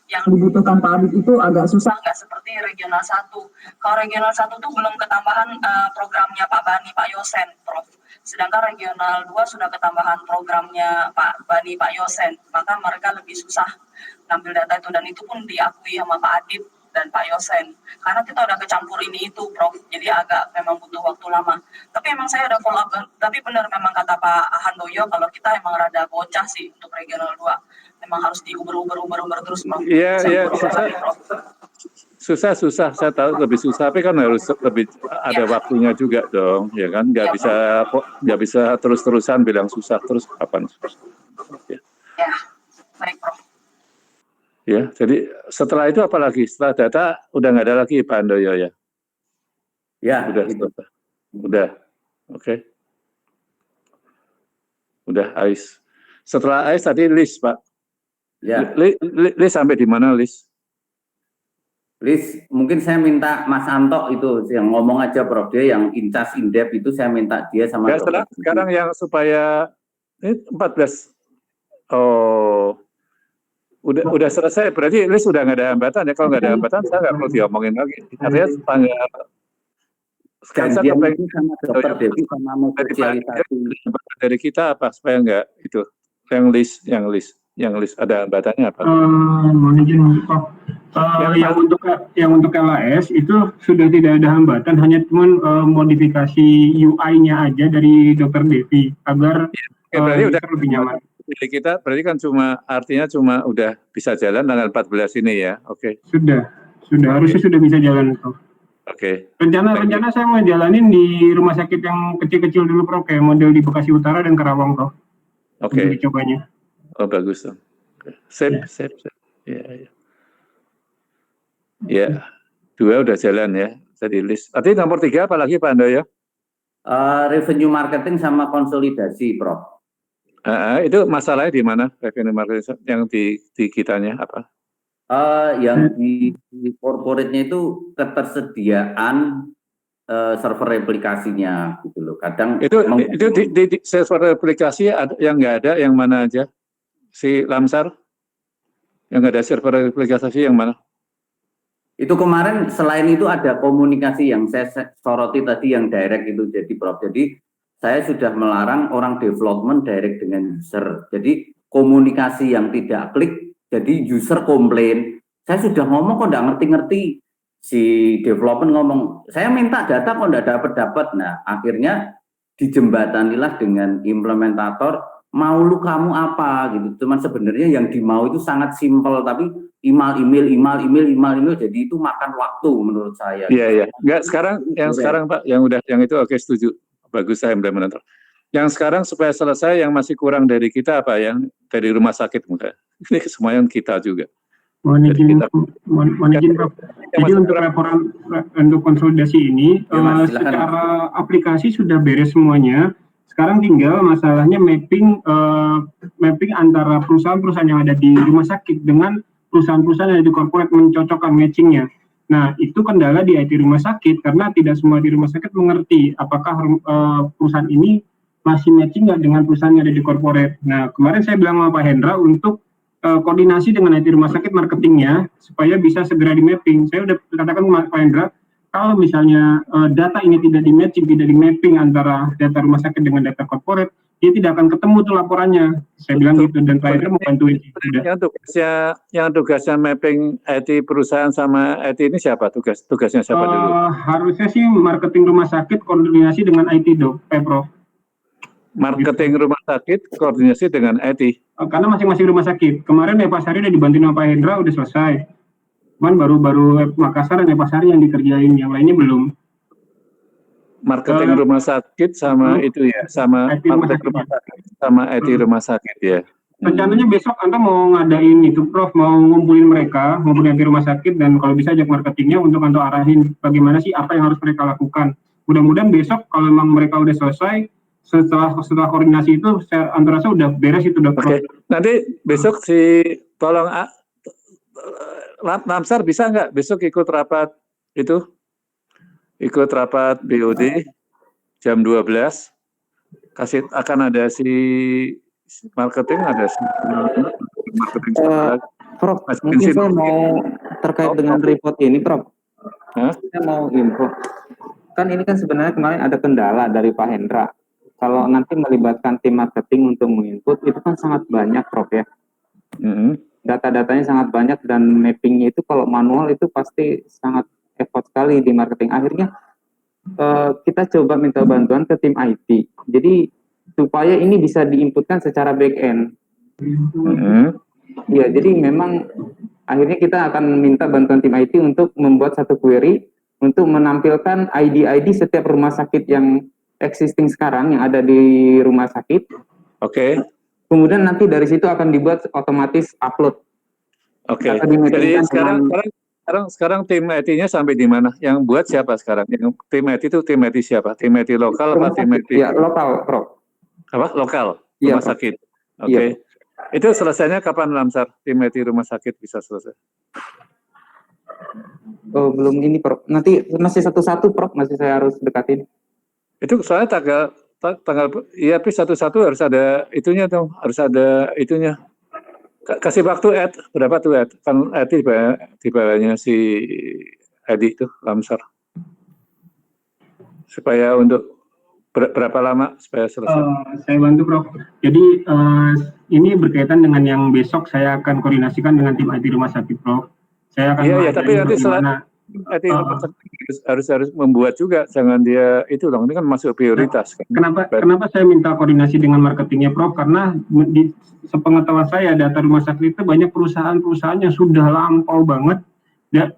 yang dibutuhkan Pak Adit itu agak susah, nggak seperti regional 1. Kalau regional 1 tuh belum ketambahan programnya Pak Bani, Pak Yosen, Prof. Sedangkan regional 2 sudah ketambahan programnya Pak Bani, Pak Yosen, maka mereka lebih susah ngambil data itu, dan itu pun diakui sama Pak Adit dan Pak Yosen, karena kita udah kecampur ini itu, Prof. Jadi agak memang butuh waktu lama. Tapi emang saya ada follow up, tapi benar memang kata Pak Handoyo kalau kita emang rada bocah sih untuk regional 2. Memang harus diuber terus, Prof. Iya, susah. Saya tahu lebih susah, tapi kan harus lebih ada waktunya juga dong, ya kan? Nggak bisa terus-terusan bilang susah terus, kapan susah? Ya, baik, Prof. Ya, jadi setelah itu apa lagi? Setelah data udah nggak ada lagi Pak Handoyo ya? Ya, udah, itu. Udah, oke. Udah AIS. Setelah AIS tadi list Pak. Ya. List sampai di mana list? List, mungkin saya minta Mas Anto itu yang ngomong aja Prof, dia yang incas indep itu saya minta dia sama. Ya, sekarang yang supaya ini 14. Oh. Udah selesai, berarti list sudah nggak ada hambatan ya. Kalau nggak ada hambatan, saya nggak perlu diomongin lagi. Artinya tanggal sekarang saya kepengen sama dokter Dewi sama mau sosialisasi dari kita apa supaya nggak itu yang list ada hambatannya apa? Mohon izin Prof. Yang untuk LAS itu sudah tidak ada hambatan, hanya cuman modifikasi UI-nya aja dari Dr. Devi agar udah lebih nyaman. Jadi kita berarti kan artinya udah bisa jalan tanggal 14 ini ya, oke? Sudah harusnya sudah bisa jalan Prof. Oke. Rencana saya mau jalanin di rumah sakit yang kecil-kecil dulu Prof, kayak model di Bekasi Utara dan Karawang Prof. Oke. Untuk dicobanya. Oh bagus dong. Sip. Ya, 2 udah jalan ya, jadi list. Tadi nomor 3 apalagi Pak Handoyo? Revenue marketing sama konsolidasi, Prof. Itu masalahnya di mana revenue marketing yang di kitanya apa? Yang di corporate-nya itu ketersediaan server replikasinya gitu loh. Kadang itu di server replikasi yang nggak ada, yang mana aja? Si Lamsar yang nggak ada server replikasi yang mana? Itu kemarin selain itu ada komunikasi yang saya soroti tadi yang direct itu, jadi Prof. Jadi saya sudah melarang orang development direct dengan user. Jadi komunikasi yang tidak klik, jadi user komplain. Saya sudah ngomong kok nggak ngerti-ngerti. Si development ngomong, saya minta data kok nggak dapat. Nah, akhirnya dijembatanilah dengan implementator, mau lu kamu apa gitu. Cuman sebenarnya yang dimau itu sangat simpel, tapi email, jadi itu makan waktu menurut saya. Iya. Enggak, sekarang Pak, yang itu oke, setuju. Bagus, saya implementator. Yang sekarang supaya selesai yang masih kurang dari kita apa, yang dari rumah sakit mungkin. Ini semuanya kita juga. Mohon izin Prof. Jadi untuk laporan untuk konsolidasi ini secara aplikasi sudah beres semuanya. Sekarang tinggal masalahnya mapping antara perusahaan-perusahaan yang ada di rumah sakit dengan perusahaan-perusahaan yang ada di corporate, mencocokkan matchingnya. Nah, itu kendala di IT rumah sakit karena tidak semua di rumah sakit mengerti apakah perusahaan ini masih matching nggak dengan perusahaan yang ada di corporate. Nah, kemarin saya bilang sama Pak Hendra untuk koordinasi dengan IT rumah sakit marketingnya supaya bisa segera di mapping. Saya udah katakan ke Pak Hendra, kalau misalnya data ini tidak di matching, tidak di mapping antara data rumah sakit dengan data corporate, dia tidak akan ketemu tuh laporannya. Saya bilang gitu, dan Pak Hendra mau bantuin. Yang tugasnya mapping IT perusahaan sama IT ini siapa? Tugasnya siapa dulu? Harusnya sih marketing rumah sakit koordinasi dengan IT Prof. Marketing rumah sakit koordinasi dengan IT. Karena masing-masing rumah sakit. Kemarin Epasari udah dibantuin sama Pak Hendra, udah selesai. Cuman baru Makassar dan Epasari yang dikerjain, yang lainnya belum. Marketing rumah sakit sama itu ya, sama marketing rumah sakit sama IT rumah sakit ya. rencananya besok Anda mau ngadain itu Prof, mau ngumpulin di rumah sakit, dan kalau bisa ajak marketingnya untuk Anda arahin bagaimana sih apa yang harus mereka lakukan. Mudah-mudahan besok kalau memang mereka udah selesai, setelah koordinasi itu saya rasa udah beres itu udah Prof. Oke. Nanti besok tolong Lamsar bisa nggak besok ikut rapat itu? Ikut rapat BOD jam 12. Akan ada marketing, ada marketing. Prof, mungkin saya mau terkait dengan report ini, Prof. Saya mau info. Kan ini kan sebenarnya kemarin ada kendala dari Pak Hendra. Kalau nanti melibatkan tim marketing untuk menginput, itu kan sangat banyak, Prof ya. Data-datanya sangat banyak, dan mappingnya itu kalau manual itu pasti sangat effort sekali di marketing. Akhirnya kita coba minta bantuan ke tim IT. Jadi supaya ini bisa diinputkan secara back end. Ya, jadi memang akhirnya kita akan minta bantuan tim IT untuk membuat satu query untuk menampilkan ID-ID setiap rumah sakit yang existing sekarang yang ada di rumah sakit. Oke. Kemudian nanti dari situ akan dibuat otomatis upload. Oke. Jadi sekarang tim IT-nya sampai di mana? Yang buat siapa sekarang? Yang tim IT itu tim IT siapa? Tim IT lokal atau tim IT? Ya, lokal, Prof. Apa? Lokal? Rumah sakit. Oke. Itu selesainya kapan, Lamsar? Tim IT rumah sakit bisa selesai? Oh, belum ini, Prof. Nanti masih satu-satu, Prof. Masih saya harus dekatin. Itu soalnya tanggal IAP 1.1 harus ada itunya dong, harus ada itunya. Kasih waktu berapa tuh kan di bawahnya si Edi itu Lamsar. Supaya untuk berapa lama supaya selesai? Saya bantu Prof. Jadi ini berkaitan dengan yang besok saya akan koordinasikan dengan tim IT rumah sakit Prof. Saya akan tapi nanti harus membuat juga, jangan dia itu dong, ini kan masuk prioritas. Kenapa saya minta koordinasi dengan marketingnya Prof? Karena di sepengetahuan saya data rumah sakit itu banyak perusahaan-perusahaan yang sudah lampau banget.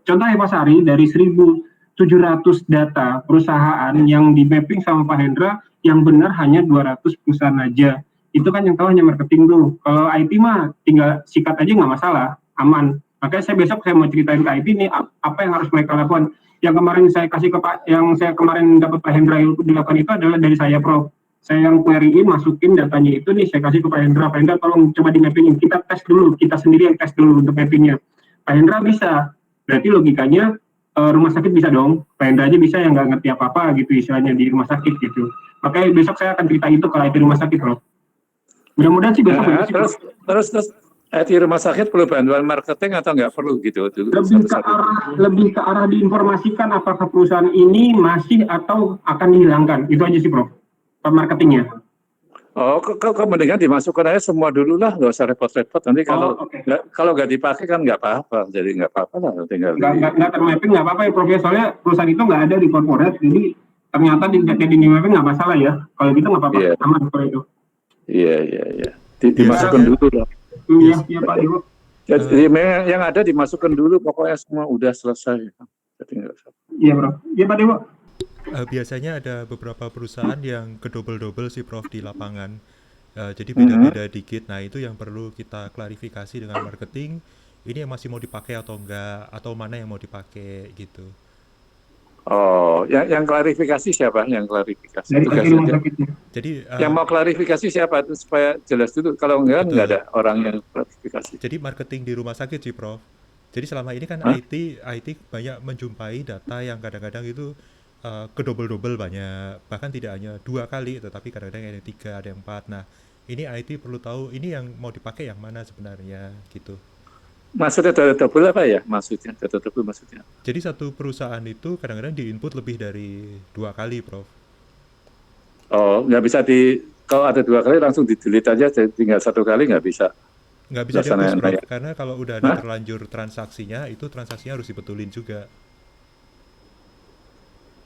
Contohnya Pak Sari, dari 1.700 data perusahaan yang di mapping sama Pak Hendra, yang benar hanya 200 perusahaan aja. Itu kan yang tahu hanya marketing tuh. Kalau IT mah tinggal sikat aja nggak masalah, aman. Makanya besok saya mau ceritain ke IT ini apa yang harus mereka lakukan. Yang kemarin saya kasih ke Pak, yang saya kemarin dapat Pak Hendra dilakukan itu adalah dari saya Prof. Saya yang query masukin datanya itu nih, saya kasih ke Pak Hendra. Pak Hendra tolong coba di mappingin, kita tes dulu, kita sendiri yang tes dulu untuk mappingnya. Pak Hendra bisa, berarti logikanya rumah sakit bisa dong. Pak Hendra aja bisa yang nggak ngerti apa-apa gitu istilahnya di rumah sakit gitu. Makanya besok saya akan cerita itu kalau IT rumah sakit Prof. Mudah-mudahan sih besok. Terus IT rumah sakit perlu bantuan marketing atau nggak perlu gitu dulu? Lebih ke arah diinformasikan apakah perusahaan ini masih atau akan dihilangkan. Itu aja sih Prof. Marketingnya. Oh, kok mendingan dimasukkan aja semua dulu lah, nggak usah repot-repot. Nanti kalau nggak dipakai kan nggak apa-apa, jadi nggak apa-apa lah. Tinggal nggak termapping nggak apa-apa ya Prof. Soalnya perusahaan itu nggak ada di corporate, jadi ternyata di mapping nggak masalah ya. Kalau gitu nggak apa-apa, aman kalau itu. Iya. Dimasukkan dulu lah. Iya Pak Dewo. Jadi yang ada dimasukkan dulu, pokoknya semua udah selesai. Jadi nggak usah. Iya Bro. Iya Pak Dewo. Biasanya ada beberapa perusahaan yang kedouble-double sih Prof di lapangan. Jadi beda-beda dikit. Nah itu yang perlu kita klarifikasi dengan marketing. Ini yang masih mau dipakai atau enggak, atau mana yang mau dipakai gitu. Oh, yang klarifikasi siapa? Yang klarifikasi? Jadi yang mau klarifikasi siapa itu supaya jelas dulu. Kalau enggak ada orang yang klarifikasi. Jadi marketing di rumah sakit sih Prof. Jadi selama ini kan IT banyak menjumpai data yang kadang-kadang itu kedouble-double banyak, bahkan tidak hanya 2 kali, tetapi kadang-kadang ada 3, ada 4. Nah ini IT perlu tahu ini yang mau dipakai yang mana sebenarnya gitu. Maksudnya data double apa ya? Maksudnya data double maksudnya? Jadi satu perusahaan itu kadang-kadang di-input lebih dari 2 kali, Prof. Oh, nggak bisa kalau ada 2 kali langsung di-delete aja, tinggal 1 kali nggak bisa? Nggak bisa dihapus, Prof. Karena kalau udah ada terlanjur transaksinya, itu transaksinya harus dibetulin juga.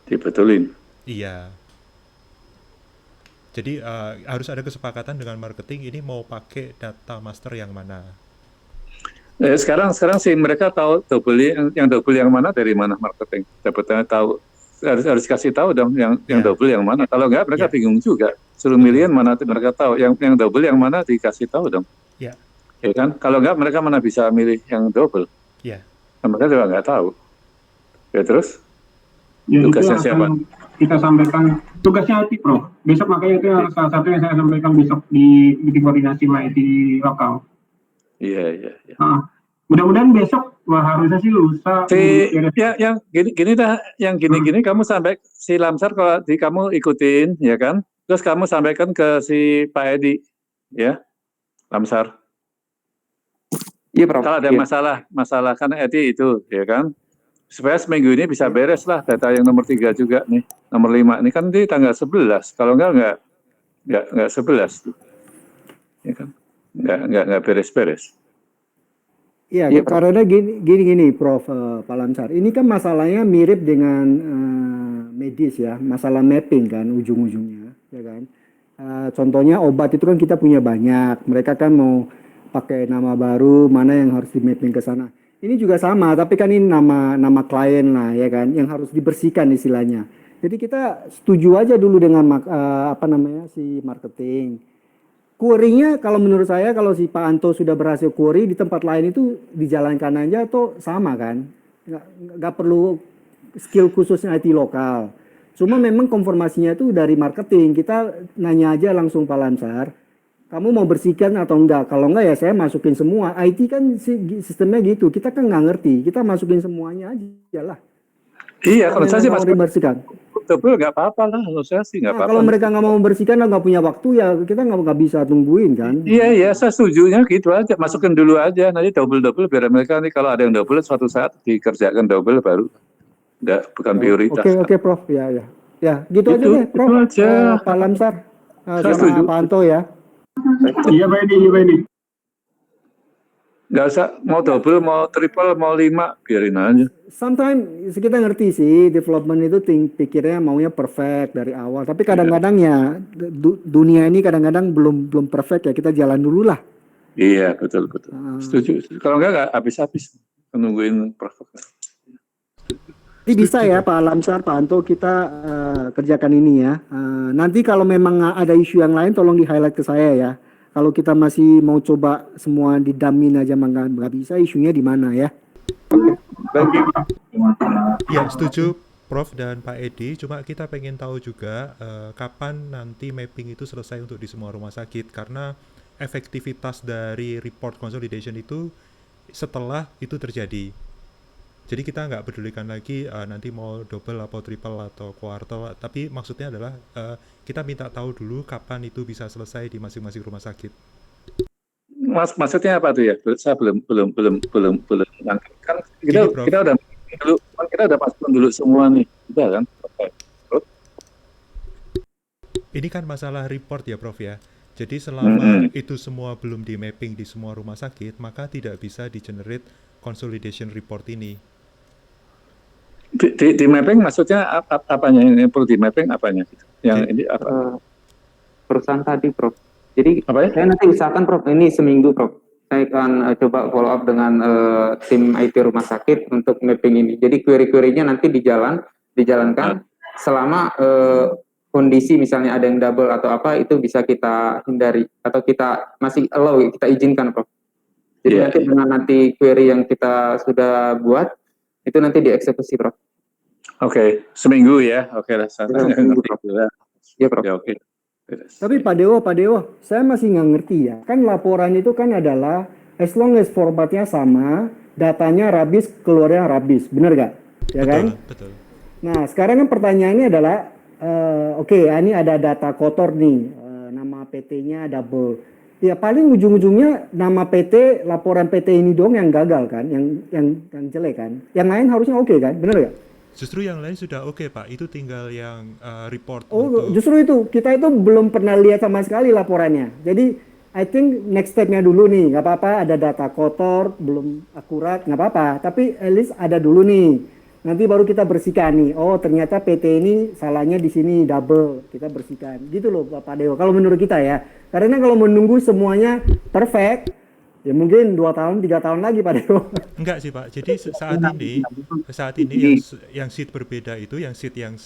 Dibetulin? Iya. Jadi harus ada kesepakatan dengan marketing ini mau pakai data master yang mana. Sekarang sih mereka tahu yang double yang mana dari mana marketing. Dapatnya tahu, harus kasih tahu dong yang double yang mana. Kalau enggak mereka bingung juga. Suruh milihan mana mereka tahu. Yang double yang mana dikasih tahu dong. Ya. Ya kan? Kalau enggak mereka mana bisa milih yang double? Ya. Mereka juga nggak tahu. Ya terus? Ya itu Tugasnya yang siapa? akan kita sampaikan. Tugasnya IT Prof. Besok makanya itu yang salah satu yang saya sampaikan besok di meeting koordinasi sama IT lokal. Iya. Nah, mudah-mudahan besok, wah harusnya sih lusa. Yang gini dah, yang gini kamu sampai si Lamsar kalau kamu ikutin, ya kan? Terus kamu sampaikan ke si Pak Edi, ya, Lamsar. Iya, Prof. Kalau ada masalah kan Edi itu, ya kan? Supaya seminggu ini bisa beres lah data yang nomor 3 juga nih, nomor 5 ini kan di tanggal 11. Kalau enggak 11, ya kan? Enggak beres-beres. Iya, karena gini, Prof. Pak Lamsar. Ini kan masalahnya mirip dengan medis ya, masalah mapping kan ujung-ujungnya, ya kan. Contohnya obat itu kan kita punya banyak. Mereka kan mau pakai nama baru, mana yang harus di mapping ke sana. Ini juga sama, tapi kan ini nama klien lah, ya kan, yang harus dibersihkan istilahnya. Jadi kita setuju aja dulu dengan si marketing. Query-nya kalau menurut saya kalau si Pak Anto sudah berhasil query di tempat lain itu dijalankan aja atau sama kan, nggak perlu skill khususnya IT lokal. Cuma memang konfirmasinya itu dari marketing, kita nanya aja langsung Pak Lamsar, kamu mau bersihkan atau enggak? Kalau enggak ya saya masukin semua. IT kan sistemnya gitu, kita kan nggak ngerti, kita masukin semuanya aja lah. Iya, kalau saya sih dibersihkan. Betul, nggak apa-apa lah, kalau saya sih nggak apa-apa. Kalau mereka nggak mau membersihkan dan nggak punya waktu ya kita nggak bisa tungguin kan. Iya, saya setujunya gitu aja, masukin dulu aja, nanti double biar mereka nih kalau ada yang double suatu saat dikerjakan double baru, bukan prioritas. Oke, Prof, ya, gitu aja deh, Prof. Pak Lamsar, sama Pak Anto ya. Iya, Pak Edi. Nggak usah, mau double, mau triple, mau 5, biarin aja. Sometimes kita ngerti sih, development itu pikirnya maunya perfect dari awal. Tapi kadang-kadang ya, dunia ini kadang-kadang belum perfect ya, kita jalan dulu lah. Iya, betul. Setuju. Kalau nggak habis-habis, menungguin perfect. Jadi bisa ya Pak Lamsar, Pak Anto, kita kerjakan ini ya. Nanti kalau memang ada isu yang lain, tolong di-highlight ke saya ya. Kalau kita masih mau coba semua didamin aja nggak bisa, isunya di mana ya? Ya, setuju Prof dan Pak Edi. Cuma kita pengen tahu juga kapan nanti mapping itu selesai untuk di semua rumah sakit, karena efektivitas dari report consolidation itu setelah itu terjadi. Jadi kita nggak pedulikan lagi nanti mau double atau triple atau quartal, tapi maksudnya adalah kita minta tahu dulu kapan itu bisa selesai di masing-masing rumah sakit. Maksudnya apa tuh ya? Saya belum kan kita udah masukin dulu semua nih, udah kan? Ini kan masalah report ya Prof ya. Jadi selama itu semua belum di mapping di semua rumah sakit, maka tidak bisa di generate consolidation report ini. Di mapping maksudnya apanya yang perlu di mapping apanya? Yang ini apa? Perusahaan tadi, Prof. Jadi apa ya? Saya nanti usahakan Prof ini seminggu, Prof. Saya akan coba follow up dengan tim IT rumah sakit untuk mapping ini. Jadi query-query-nya nanti dijalankan selama kondisi misalnya ada yang double atau apa itu bisa kita hindari atau kita masih allow, kita izinkan, Prof. Jadi nanti dengan query yang kita sudah buat itu nanti dieksekusi, Prof. Oke, seminggu ya. Oke lah, seminggu, Prof. Iya, Prof. Ya, oke. Tapi Pak Dewo, saya masih nggak ngerti ya. Kan laporan itu kan adalah as long as formatnya sama, datanya rabis, keluarnya rabis, benar nggak? Ya kan? Betul. Nah, sekarang kan pertanyaannya adalah, ini ada data kotor nih, nama PT-nya double. Ya paling ujung-ujungnya nama PT, laporan PT ini dong yang gagal kan, yang jelek kan. Yang lain harusnya oke kan, benar nggak? Justru yang lain sudah oke Pak, itu tinggal yang report. Justru itu, kita itu belum pernah lihat sama sekali laporannya. Jadi, I think next step-nya dulu nih, nggak apa-apa ada data kotor, belum akurat, nggak apa-apa. Tapi at least ada dulu nih. Nanti baru kita bersihkan nih. Oh, ternyata PT ini salahnya di sini double, kita bersihkan. Gitu loh Pak Dewo, kalau menurut kita ya. Karena kalau menunggu semuanya perfect, ya mungkin 2 tahun, 3 tahun lagi Pak Dewo. Enggak sih Pak, jadi saat ini yang sheet berbeda itu, yang sheet yang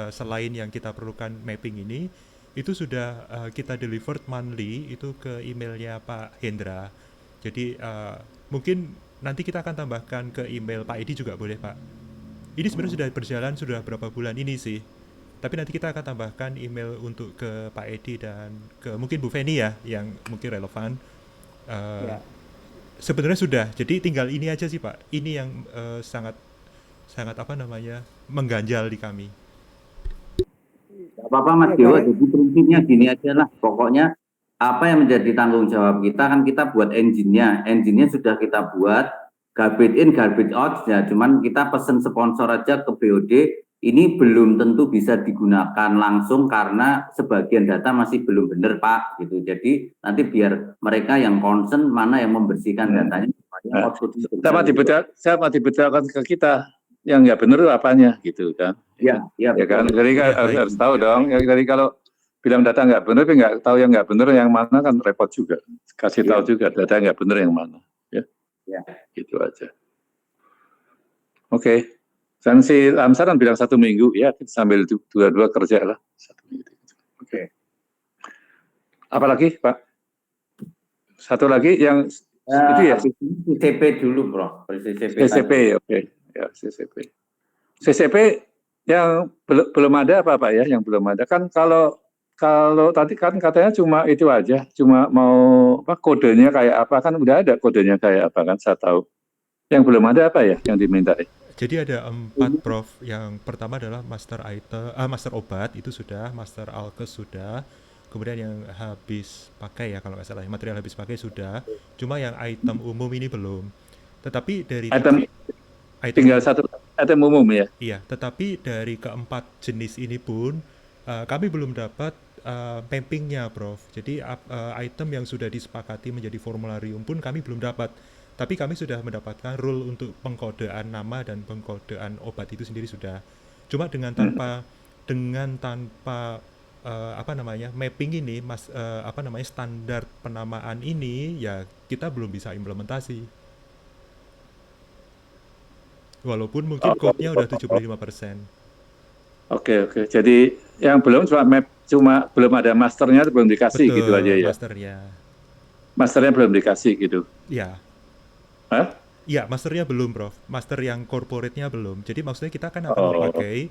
selain yang kita perlukan mapping ini, itu sudah kita delivered monthly itu ke emailnya Pak Hendra. Jadi mungkin nanti kita akan tambahkan ke email Pak Edi juga boleh Pak. Ini sebenarnya sudah berjalan sudah berapa bulan ini sih. Tapi nanti kita akan tambahkan email untuk ke Pak Edi dan ke mungkin Bu Feni ya yang mungkin relevan. Sebenarnya sudah. Jadi tinggal ini aja sih Pak. Ini yang sangat mengganjal di kami. Gak apa-apa Mas Dewa, jadi prinsipnya gini aja lah. Pokoknya apa yang menjadi tanggung jawab kita kan kita buat engine-nya sudah kita buat, garbage in, garbage out ya. Cuman kita pesen sponsor aja ke BOD, ini belum tentu bisa digunakan langsung karena sebagian data masih belum benar Pak gitu. Jadi nanti biar mereka yang concern mana yang membersihkan datanya. Sama dibedakan ke kita yang nggak benar itu apanya gitu kan. Ya kan. Jadi harus tahu dong. Ya, jadi kalau bilang data nggak benar, tapi nggak tahu yang nggak benar yang mana kan repot juga. Kasih tahu juga data nggak benar yang mana. Ya. Gitu aja. Oke. Sanksi Lamsar kan bilang 1 minggu, ya kita sambil dua kerja lah 1 minggu. Oke. Apalagi Pak? Satu lagi yang itu ya. CCP dulu Bro. CCP oke. Ya CCP yang belum ada apa Pak ya? Yang belum ada kan kalau tadi kan katanya cuma itu aja, cuma mau kodenya kayak apa kan udah ada kodenya kayak apa kan saya tahu. Yang belum ada apa ya yang diminta? Jadi ada 4 Prof. Yang pertama adalah master item, master obat itu sudah, master alkes sudah, kemudian yang habis pakai ya kalau nggak salah, material habis pakai sudah. Cuma yang item umum ini belum. Tetapi dari item tinggal 1 item umum ya. Iya, tetapi dari keempat jenis ini pun kami belum dapat mappingnya, Prof. Jadi item yang sudah disepakati menjadi formularium pun kami belum dapat. Tapi kami sudah mendapatkan rule untuk pengkodean nama dan pengkodean obat itu sendiri sudah. Cuma dengan tanpa mapping ini, standar penamaan ini ya kita belum bisa implementasi. Walaupun mungkin code-nya udah 75%. Oke. Jadi yang belum cuma belum ada masternya, belum dikasih. Betul, gitu aja ya. Masternya belum dikasih gitu. Iya. Hah? Iya, masternya belum, Prof. Master yang corporate-nya belum. Jadi maksudnya kita kan akan memakai.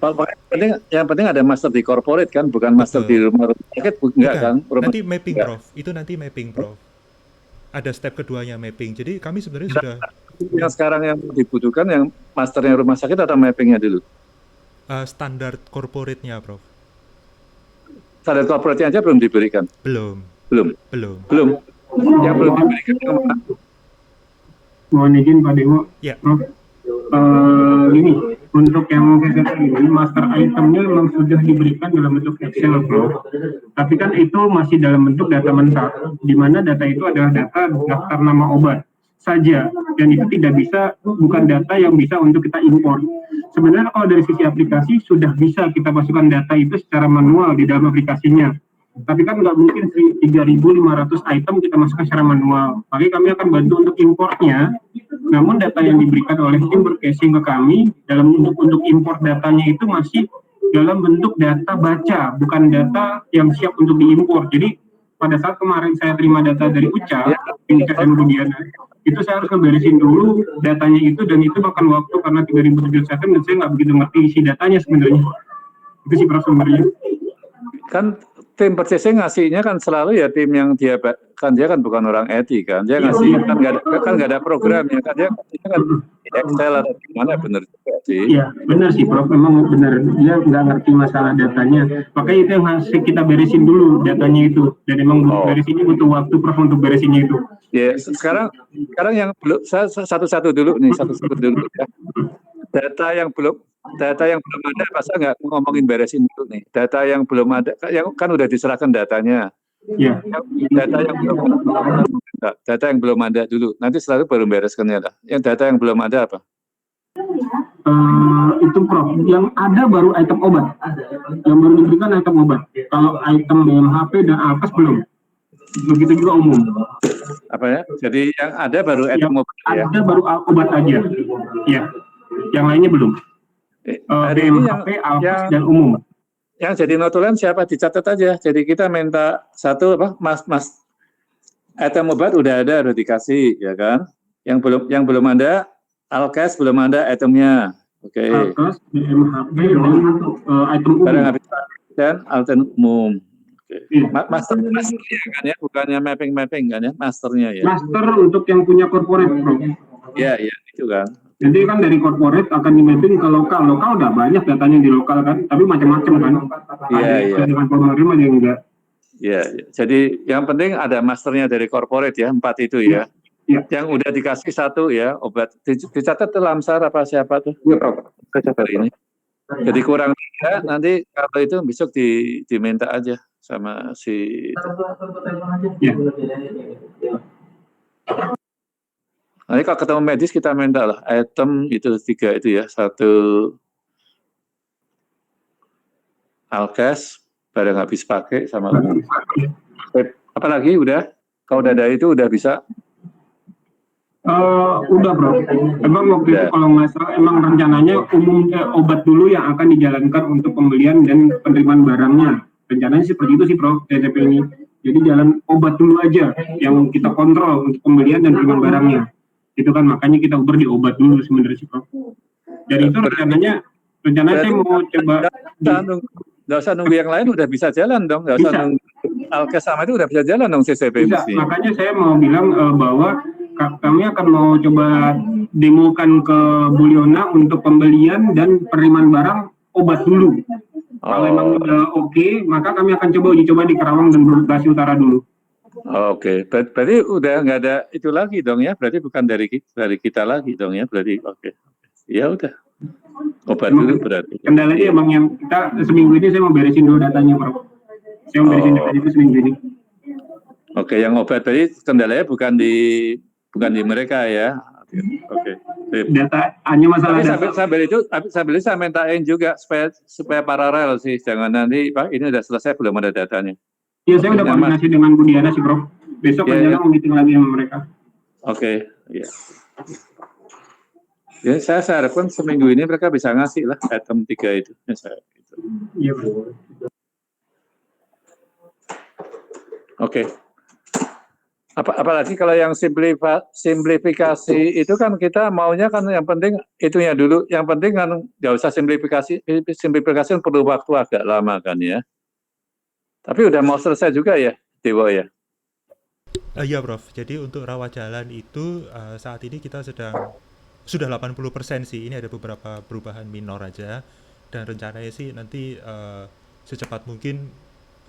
Yang penting ada master di corporate kan, bukan master di rumah sakit, enggak kan? Nanti mapping, enggak. Prof. Itu nanti mapping, Prof. Ada step keduanya mapping. Jadi kami sebenarnya sudah. Yang sekarang yang dibutuhkan yang masternya rumah sakit atau mappingnya dulu? Standar corporate-nya, Prof. Standar corporate-nya aja belum diberikan? Belum. Yang belum diberikan kemana? Mohon izin Pak Dewo. Ya. Prof. Ini untuk yang ini master itemnya memang sudah diberikan dalam bentuk Excel, Prof. Tapi kan itu masih dalam bentuk data mentah, di mana data itu adalah data daftar nama obat saja, dan itu bukan data yang bisa untuk kita import. Sebenarnya kalau dari sisi aplikasi sudah bisa kita masukkan data itu secara manual di dalam aplikasinya. Tapi kan nggak mungkin 3.500 item kita masukkan secara manual. Makanya kami akan bantu untuk importnya. Namun data yang diberikan oleh tim bercaching ke kami dalam untuk import datanya itu masih dalam bentuk data baca, bukan data yang siap untuk diimpor. Jadi pada saat kemarin saya terima data dari UCA, dan Budiana, itu saya harus ngeberesin dulu datanya itu, dan itu makan waktu karena 3.007 item dan saya nggak begitu ngerti isi datanya sebenarnya. Itu sih Prof sumbernya. Kan tim purchasing ngasihnya kan selalu ya tim yang dia kan bukan orang IT kan, dia ngasih kan nggak ada programnya kan, dia kan Excel atau gimana, benar juga sih. Iya benar sih Prof, memang benar, dia nggak ngerti masalah datanya, makanya itu yang harus kita beresin dulu datanya itu, dan emang beresinnya butuh waktu Prof untuk beresinnya itu. Ya sekarang yang belum, saya satu-satu dulu ya. Data yang belum ada, masa nggak ngomongin beresin dulu nih. Data yang belum ada, yang kan udah diserahkan datanya. Iya. Data yang belum ada dulu. Nanti setelah itu baru bereskannya lah. Yang data yang belum ada apa? Itu Prof. Yang ada baru item obat. Yang baru diberikan item obat. Kalau item BMHP dan alkes belum. Begitu juga umum. Apa ya? Jadi yang ada baru item obat ya? Ada baru obat aja. Iya. Yang lainnya belum. BMHP, alkes dan umum. yang jadi notulen siapa dicatat aja. Jadi kita minta satu mas item obat udah dikasih ya kan. Yang belum ada alkes belum ada itemnya. Oke. Alkes, BMHB dan item umum. Barang habis dan item umum. Oke. Master ya kan ya, bukannya mapping kan ya, masternya ya. Master untuk yang punya corporate, bro. Iya itu kan. Jadi kan dari corporate akan di mapping ke lokal. Lokal udah banyak datanya di lokal kan, tapi macam-macam kan. Iya. Dengan penerima yang enggak. Iya. Jadi yang penting ada masternya dari corporate ya, 4 itu ya. Iya. Yang udah dikasih 1 ya obat. Dicatat tuh Lamsar apa siapa tuh? Iya, Prof. Catat ini. Jadi kurang 3, nanti kalau itu besok diminta aja sama si itu. Ya. Nanti kalau ketemu medis kita minta lah item itu 3 itu ya, 1 alkes barang habis pakai sama apalagi udah kalau udah ada itu udah bisa. Udah bro, emang waktu itu kalau nggak salah emang rencananya obat dulu yang akan dijalankan untuk pembelian dan penerimaan barangnya. Rencananya seperti itu sih bro, DTP ini. Jadi jalan obat dulu aja yang kita kontrol untuk pembelian dan penerimaan barangnya. Itu kan makanya kita uber di obat dulu sebenarnya sih bro. Dan itu rencananya saya mau coba. Nggak usah nunggu yang lain, udah bisa jalan dong. Nggak usah nunggu alkes sama itu udah bisa jalan dong CCP. Bisa, makanya saya mau bilang bahwa kami akan mau coba demokan ke Buliona untuk pembelian dan penerimaan barang obat dulu. Kalau emang udah oke, maka kami akan coba uji coba di Karawang dan Bekasi Utara dulu. Oke. Berarti udah nggak ada itu lagi dong ya? Berarti bukan dari kita lagi dong ya? Berarti oke. Ya udah. Obat dulu berarti. Kendalanya emang yang kita seminggu ini saya mau beresin dulu datanya, Bro. Saya mau beresin datanya itu seminggu ini. Oke, yang obat tadi kendalanya bukan di mereka ya. Oke. Data hanya masalah tapi sambil itu saya mintain juga supaya paralel sih, jangan nanti Pak ini udah selesai belum ada datanya. Iya, saya udah koordinasi dengan Budiana sih, Bro. Besok rencana mau meeting lagi sama mereka. Oke, iya. Ya, saya harapkan seminggu ini mereka bisa ngasih lah item 3 itu. Iya, Bro. Oke. Apalagi kalau yang simplifikasi itu kan kita maunya kan yang penting itunya dulu. Yang penting kan nggak usah simplifikasi kan perlu waktu agak lama kan ya. Tapi udah mau selesai juga ya, Dewo ya? Iya Prof, jadi untuk rawat jalan itu saat ini kita sudah 80% sih, ini ada beberapa perubahan minor aja. Dan rencananya sih nanti secepat mungkin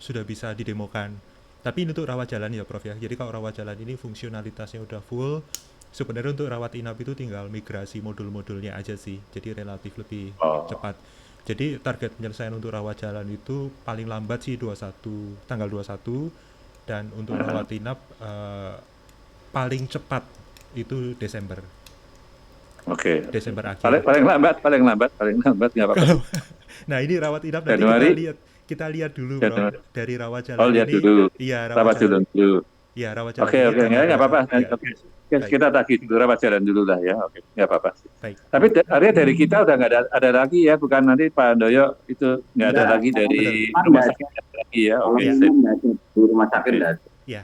sudah bisa didemokan. Tapi ini untuk rawat jalan ya Prof ya. Jadi kalau rawat jalan ini fungsionalitasnya udah full. Sebenarnya untuk rawat inap itu tinggal migrasi modul-modulnya aja sih. Jadi relatif lebih cepat. Jadi target penyelesaian untuk rawat jalan itu paling lambat sih tanggal 21. Dan untuk rawat inap paling cepat itu Desember. Oke. Desember akhir. Paling lambat nggak apa-apa. Nah ini rawat inap nanti kita lihat dulu bro, dari rawat jalan lihat ini. Dulu. Iya, rawat jalan dulu. Iya, rawat jalan. Oke, nggak apa-apa. Oke. Kita tagih dulu rawat jalan dulu lah ya. Oke, nggak apa-apa. Baik. Tapi area dari kita udah nggak ada lagi ya, bukan nanti Pak Handoyo itu nggak ada lagi dari rumah sakit lagi ya. Oke. Di rumah sakit ya.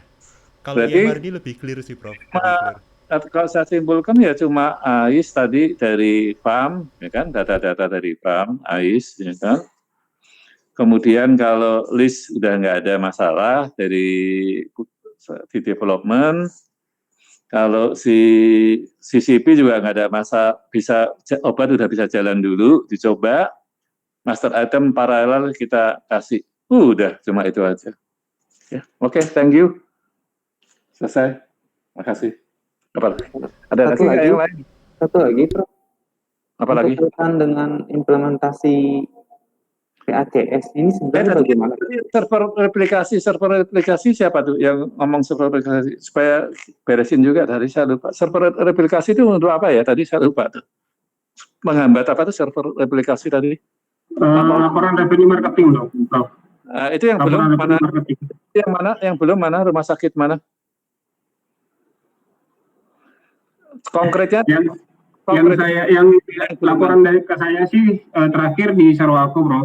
Kalau IMR ini lebih clear sih Prof. Kalau saya simpulkan ya cuma AIS tadi dari PAM, ya kan, data-data dari PAM, AIS, ya kan. Kemudian kalau list udah nggak ada masalah di development, kalau si CCP juga nggak ada masalah, obat udah bisa jalan dulu, dicoba, master item paralel kita kasih, udah cuma itu aja. Ya, oke, thank you, selesai, makasih. Apa? Ada lagi yang lain? Satu lagi, Prof. Apa lagi? Berkaitan dengan implementasi PACS ini sebenarnya bagaimana? Server replikasi siapa tuh yang ngomong server replikasi supaya beresin juga tadi saya lupa. Server replikasi itu untuk apa ya? Tadi saya lupa tuh. Menghambat apa tuh server replikasi tadi? Laporan revenue marketing dong, Prof. Itu yang belum mana? Yang belum mana? Rumah sakit mana? Konkretnya? Yang laporan dari ke saya sih terakhir di Sarwako, Bro.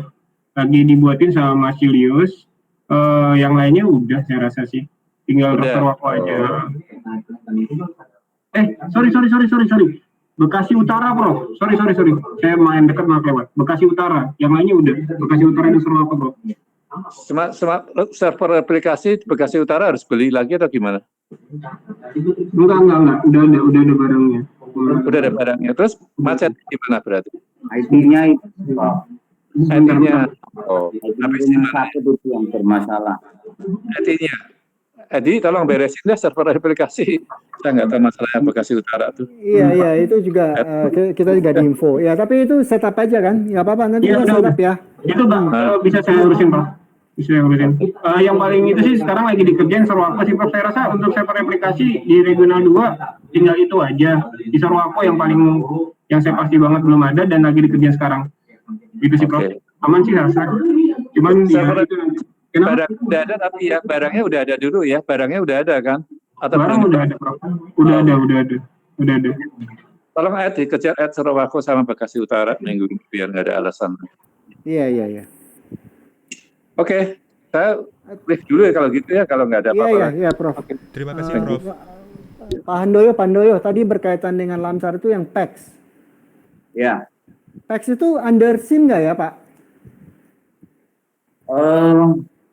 lagi dibuatin sama Mas Julius. Yang lainnya udah saya rasa sih, tinggal Dr. Wako aja. Sorry. Bekasi Utara, Bro. Sorry. Saya main dekat maaf lewat. Bekasi Utara. Yang lainnya udah. Bekasi Utara dan Surabaya, Bro. Cuma server aplikasi Bekasi Utara harus beli lagi atau gimana? Enggak. Udah ada barangnya. Udah ada barangnya. Terus macet gimana berarti? IT-nya itu, IT-nya. satu itu yang bermasalah. IT-nya. Edi, tolong beresin deh server aplikasi. Saya nggak tahu masalahnya Bekasi Utara tuh. Iya, itu juga kita juga di info. Ya, tapi itu setup aja kan? Nggak apa-apa, nanti kita setup ya. Itu Bang, bisa saya urusin, Pak. Yang paling itu sih sekarang lagi dikerjain Sarwako sih, Pak. Saya rasa untuk server aplikasi di regional 2 tinggal itu aja. Di Sarwako yang saya pasti banget belum ada dan lagi dikerjain sekarang. Gitu sih, Prof. Aman sih rasa. Cuman ya itu nanti. Barang udah ada, tapi ya barangnya udah ada dulu ya. Barangnya udah ada kan? Atau barang udah ada, Prof. Udah ada. Tolong dikejar Sarwako sama Bekasi Utara minggu ini biar nggak ada alasan. Iya. Oke, saya brief dulu ya kalau gitu ya, kalau nggak ada apa-apa. Iya, Prof. Terima kasih, Prof. Pak Handoyo, tadi berkaitan dengan Lamsar itu yang PEX. Ya. PEX itu under SIM nggak ya, Pak?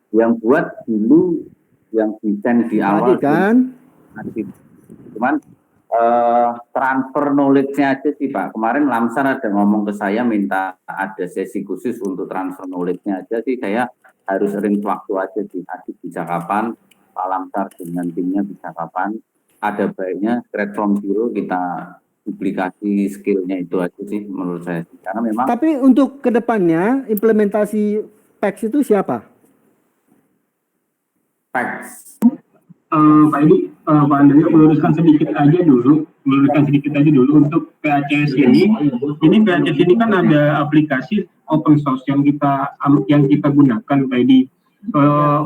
Yang buat dulu yang desain di awal tadi kan? Cuman transfer knowledge-nya aja sih Pak. Kemarin Lamsar ada ngomong ke saya minta ada sesi khusus untuk transfer knowledge-nya aja sih. Saya harus ring waktu aja sih. Tadi bisa kapan, Pak Lamsar dengan timnya bisa kapan. Ada baiknya straight from zero kita duplikasi skill-nya itu aja sih menurut saya. Karena memang. Tapi untuk kedepannya implementasi PEX itu siapa? PEX. Pak Edi, Pak Andrea meluruskan sedikit aja dulu untuk PACS ini. Ini PACS ini kan ada aplikasi open source yang kita gunakan, Pak Edi.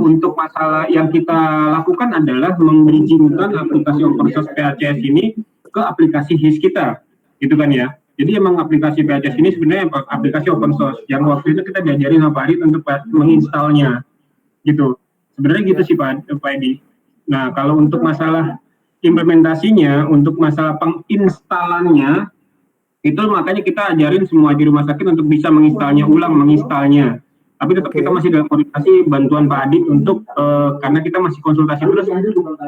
Untuk masalah yang kita lakukan adalah membridgingkan aplikasi open source PACS ini ke aplikasi HIS kita, gitu kan ya. Jadi emang aplikasi PACS ini sebenarnya aplikasi open source yang waktu itu kita diajarin sama Pak Adit untuk menginstalnya, gitu. Sebenarnya gitu sih Pak Edi. Nah, kalau untuk masalah implementasinya, untuk masalah penginstalannya, itu makanya kita ajarin semua di rumah sakit untuk bisa menginstalnya. Tapi tetap kita masih dalam koordinasi bantuan Pak Adit untuk, karena kita masih konsultasi terus,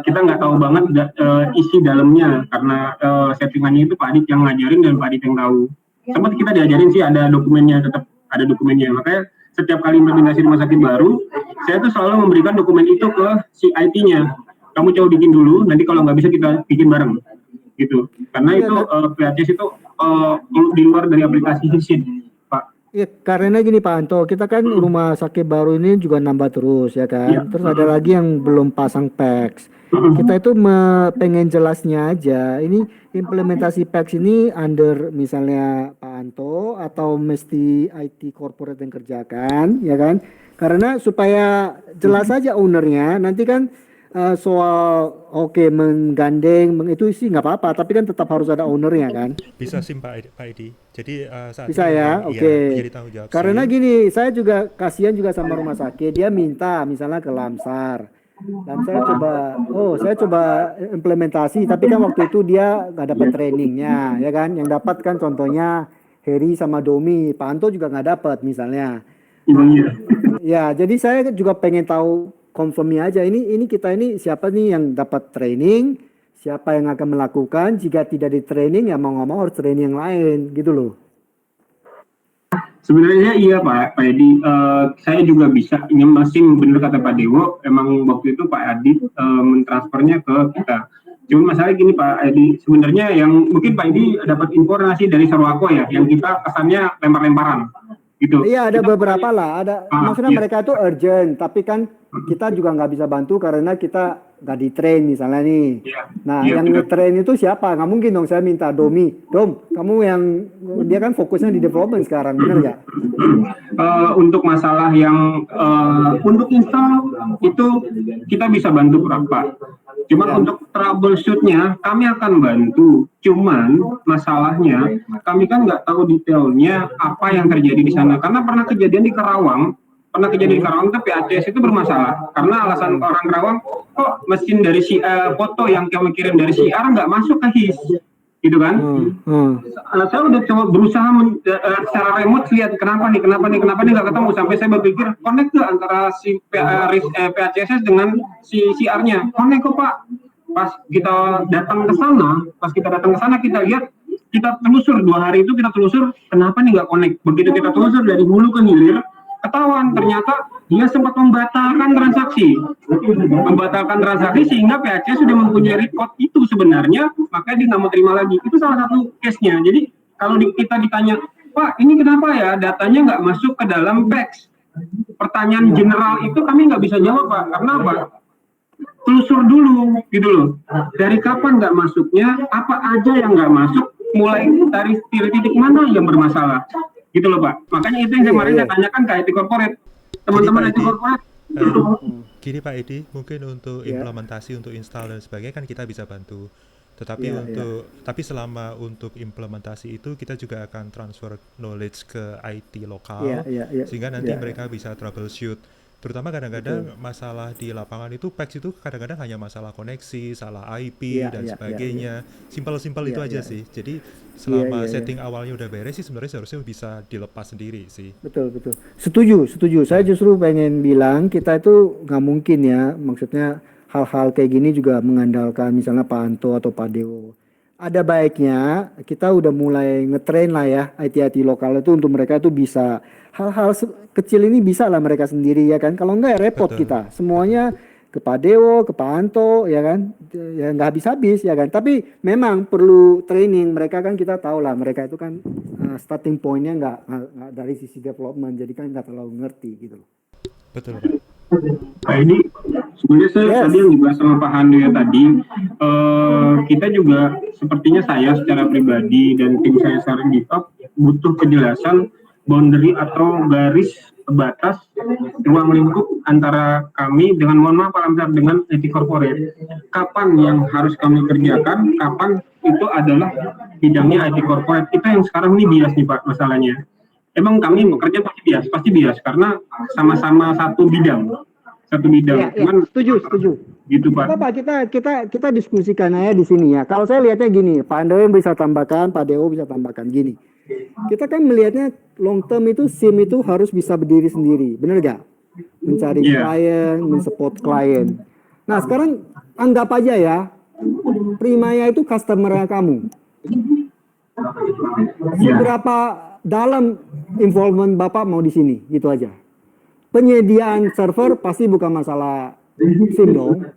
kita nggak tahu banget isi dalamnya, karena settingannya itu Pak Adit yang ngajarin dan Pak Adit yang tahu. Sempat kita diajarin sih ada dokumennya, tetap ada dokumennya. Makanya setiap kali implementasi rumah sakit baru, saya tuh selalu memberikan dokumen itu ke si IT-nya. Kamu coba bikin dulu, nanti kalau nggak bisa kita bikin bareng, gitu. Karena itu PACS itu di luar dari aplikasi HIS, Pak. Ya, karena gini Pak Anto, kita kan rumah sakit baru ini juga nambah terus ya kan. Ya. Terus ada lagi yang belum pasang PEX. Kita itu pengen jelasnya aja. Ini implementasi PEX ini under misalnya Pak Anto atau mesti IT corporate yang kerjakan, ya kan? Karena supaya jelas aja ownernya. Nanti kan soal menggandeng itu sih nggak apa-apa, tapi kan tetap harus ada ownernya kan. Bisa sih Pak Edi. Jadi saat bisa ini ya, menjadi tanggung jawab. Karena gini, saya juga kasihan juga sama rumah sakit. Dia minta misalnya ke Lamsar. Dan saya coba implementasi, tapi kan waktu itu dia nggak dapat trainingnya, ya kan? Yang dapat kan contohnya Heri sama Domi, Pak Anto juga nggak dapat misalnya. Ya, jadi saya juga pengen tahu confirmnya aja. Ini kita ini siapa nih yang dapat training, siapa yang akan melakukan. Jika tidak di training ya mau nggak mau harus training yang lain, gitu loh. Sebenarnya iya Pak Edi, saya juga bisa, ini masih benar kata Pak Dewo, emang waktu itu Pak Adit mentransfernya ke kita. Cuma masalahnya gini Pak Edi, sebenarnya yang mungkin Pak Edi dapat informasi dari Sarwako ya, yang kita kesannya lempar-lemparan. Gitu. Iya ada beberapa lah, maksudnya mereka itu urgent, tapi kan kita juga nggak bisa bantu karena kita nggak di train misalnya nih. Nah yang nge-train itu siapa? Nggak mungkin dong saya minta Dom, kamu yang dia kan fokusnya di development sekarang, benar nggak? Untuk masalah yang untuk install itu kita bisa bantu berapa? Cuman untuk troubleshoot-nya kami akan bantu. Cuman masalahnya kami kan nggak tahu detailnya apa yang terjadi di sana. Karena pernah kejadian di Karawang itu PACS itu bermasalah. Karena alasan orang Karawang, kok mesin dari foto yang kami kirim dari CR nggak masuk ke HIS, gitu kan? Saya udah coba berusaha secara remote lihat kenapa nih nggak ketemu, sampai saya berpikir connect ke antara si PACS dengan si CR-nya. Connect kok Pak. Pas kita datang ke sana kita lihat, kita telusur 2 hari itu kita telusur kenapa nih nggak connect. Begitu kita telusur dari hulu ke hilir, ketahuan ternyata dia sempat membatalkan transaksi sehingga PACS sudah mempunyai record itu sebenarnya, makanya dia nggak mau terima lagi. Itu salah satu case-nya. Jadi kalau kita ditanya, Pak ini kenapa ya datanya nggak masuk ke dalam PACS, pertanyaan general itu kami nggak bisa jawab Pak. Karena apa? Telusur dulu gitu loh, dari kapan nggak masuknya, apa aja yang nggak masuk, mulai dari titik mana yang bermasalah gitu loh Pak. Makanya itu yang kemarin saya tanyakan ke IT Corporate, teman-teman IT Corporate. Gini Pak Edi, mungkin untuk implementasi, untuk install dan sebagainya kan kita bisa bantu. Tetapi tapi selama untuk implementasi itu kita juga akan transfer knowledge ke IT lokal, sehingga nanti mereka bisa troubleshoot. Terutama kadang-kadang masalah di lapangan itu PACS itu kadang-kadang hanya masalah koneksi, salah IP dan sebagainya. Simpel-simpel itu aja sih. Jadi selama setting awalnya udah beres sih sebenarnya seharusnya bisa dilepas sendiri sih. Betul. Setuju. Saya justru pengen bilang kita itu nggak mungkin ya, maksudnya hal-hal kayak gini juga mengandalkan misalnya Pak Anto atau Pak Dewo. Ada baiknya kita udah mulai ngetrain lah ya IT lokal itu untuk mereka itu bisa hal-hal kecil ini bisa lah mereka sendiri ya kan. Kalau enggak ya repot kita semuanya ke Pak Dewo, ke Pak Anto ya kan, ya nggak habis-habis ya kan. Tapi memang perlu training mereka kan, kita tahu lah mereka itu kan starting pointnya nggak dari sisi development, jadi kan nggak terlalu ngerti gitu loh. Betul. Pak Edi, sebenarnya saya tadi yang dibahas sama Pak Hando ya tadi, kita juga sepertinya saya secara pribadi dan tim saya sekarang di top butuh kejelasan boundary atau garis batas ruang lingkup antara kami dengan, mohon maaf Pak Lamsar, dengan IT Corporate. Kapan yang harus kami kerjakan, kapan itu adalah bidangnya IT Corporate. Kita yang sekarang ini bias nih Pak masalahnya. Emang kami bekerja pasti bias karena sama-sama satu bidang. Cuman setuju. Gitu Pak. Kita diskusikan aja di sini ya. Kalau saya lihatnya gini, Pak Ando bisa tambahkan, Pak Dewo bisa tambahkan gini. Kita kan melihatnya long term itu SIM itu harus bisa berdiri sendiri, benar gak? Mencari klien, mensupport klien. Nah sekarang anggap aja ya, Primaya itu customer kamu. Seberapa dalam involvement Bapak mau di sini, gitu aja. Penyediaan server pasti bukan masalah SIM dong.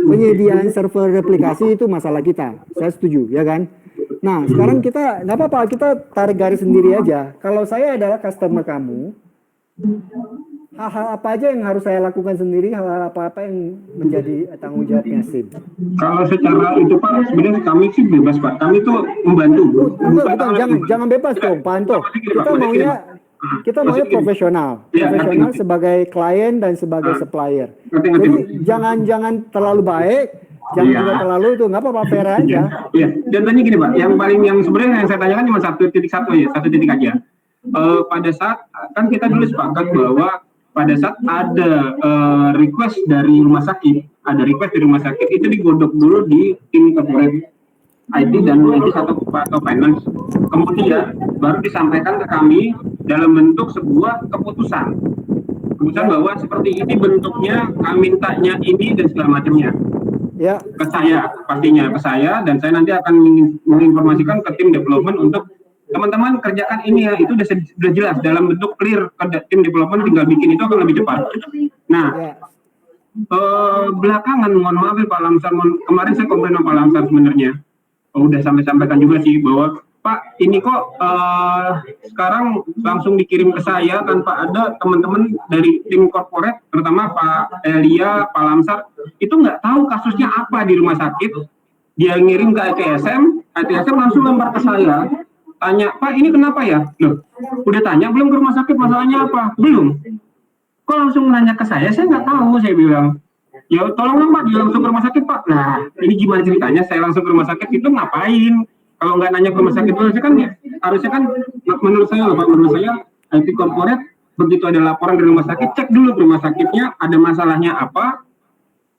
Penyediaan server replikasi itu masalah kita. Saya setuju, ya kan? Nah, sekarang kita nggak apa-apa, kita tarik garis sendiri aja. Kalau saya adalah customer kamu, hal-hal apa aja yang harus saya lakukan sendiri, hal-hal apa yang menjadi tanggung jawabnya SIM? Kalau secara itu Pak, sebenarnya kami sih bebas Pak. Kami tuh membantu. Jangan bebas dong, Pak Anto. Kita maunya profesional sebagai klien dan sebagai supplier. Jadi jangan terlalu baik, jangan juga terlalu itu, nggak apa-apa, fair aja. Iya. Dan tanya gini Pak, yang sebenarnya yang saya tanyakan cuma satu titik aja. Pada saat kan kita dulu sepakat bahwa pada saat ada request dari rumah sakit, itu digodok dulu di tim corporate IT dan IT atau finance. Kemudian baru disampaikan ke kami dalam bentuk sebuah keputusan bahwa seperti ini bentuknya, mintanya ini dan segala macamnya. Ya. Ke saya, dan saya nanti akan menginformasikan ke tim development untuk teman-teman kerjakan ini ya, itu sudah jelas dalam bentuk clear ke tim development, tinggal bikin itu akan lebih cepat. Nah, belakangan mohon maaf ya Pak Lamsar, kemarin saya komplain sama Pak Lamsar sebenarnya. Udah sampaikan juga sih bahwa Pak ini kok sekarang langsung dikirim ke saya tanpa ada teman-teman dari tim corporate, terutama Pak Elia, Pak Lamsar, itu nggak tahu kasusnya apa di rumah sakit. Dia ngirim ke ITSM langsung lempar ke saya, tanya Pak ini kenapa ya? Loh, udah tanya belum ke rumah sakit masalahnya apa? Belum. Kok langsung nanya ke saya nggak tahu, saya bilang. Ya tolong Pak, dia langsung ke rumah sakit Pak. Nah, ini gimana ceritanya? Saya langsung ke rumah sakit itu ngapain? Kalau nggak nanya ke rumah sakit dulu, harusnya kan menurut saya loh Pak, menurut saya IT corporate begitu ada laporan dari rumah sakit, cek dulu ke rumah sakitnya ada masalahnya apa,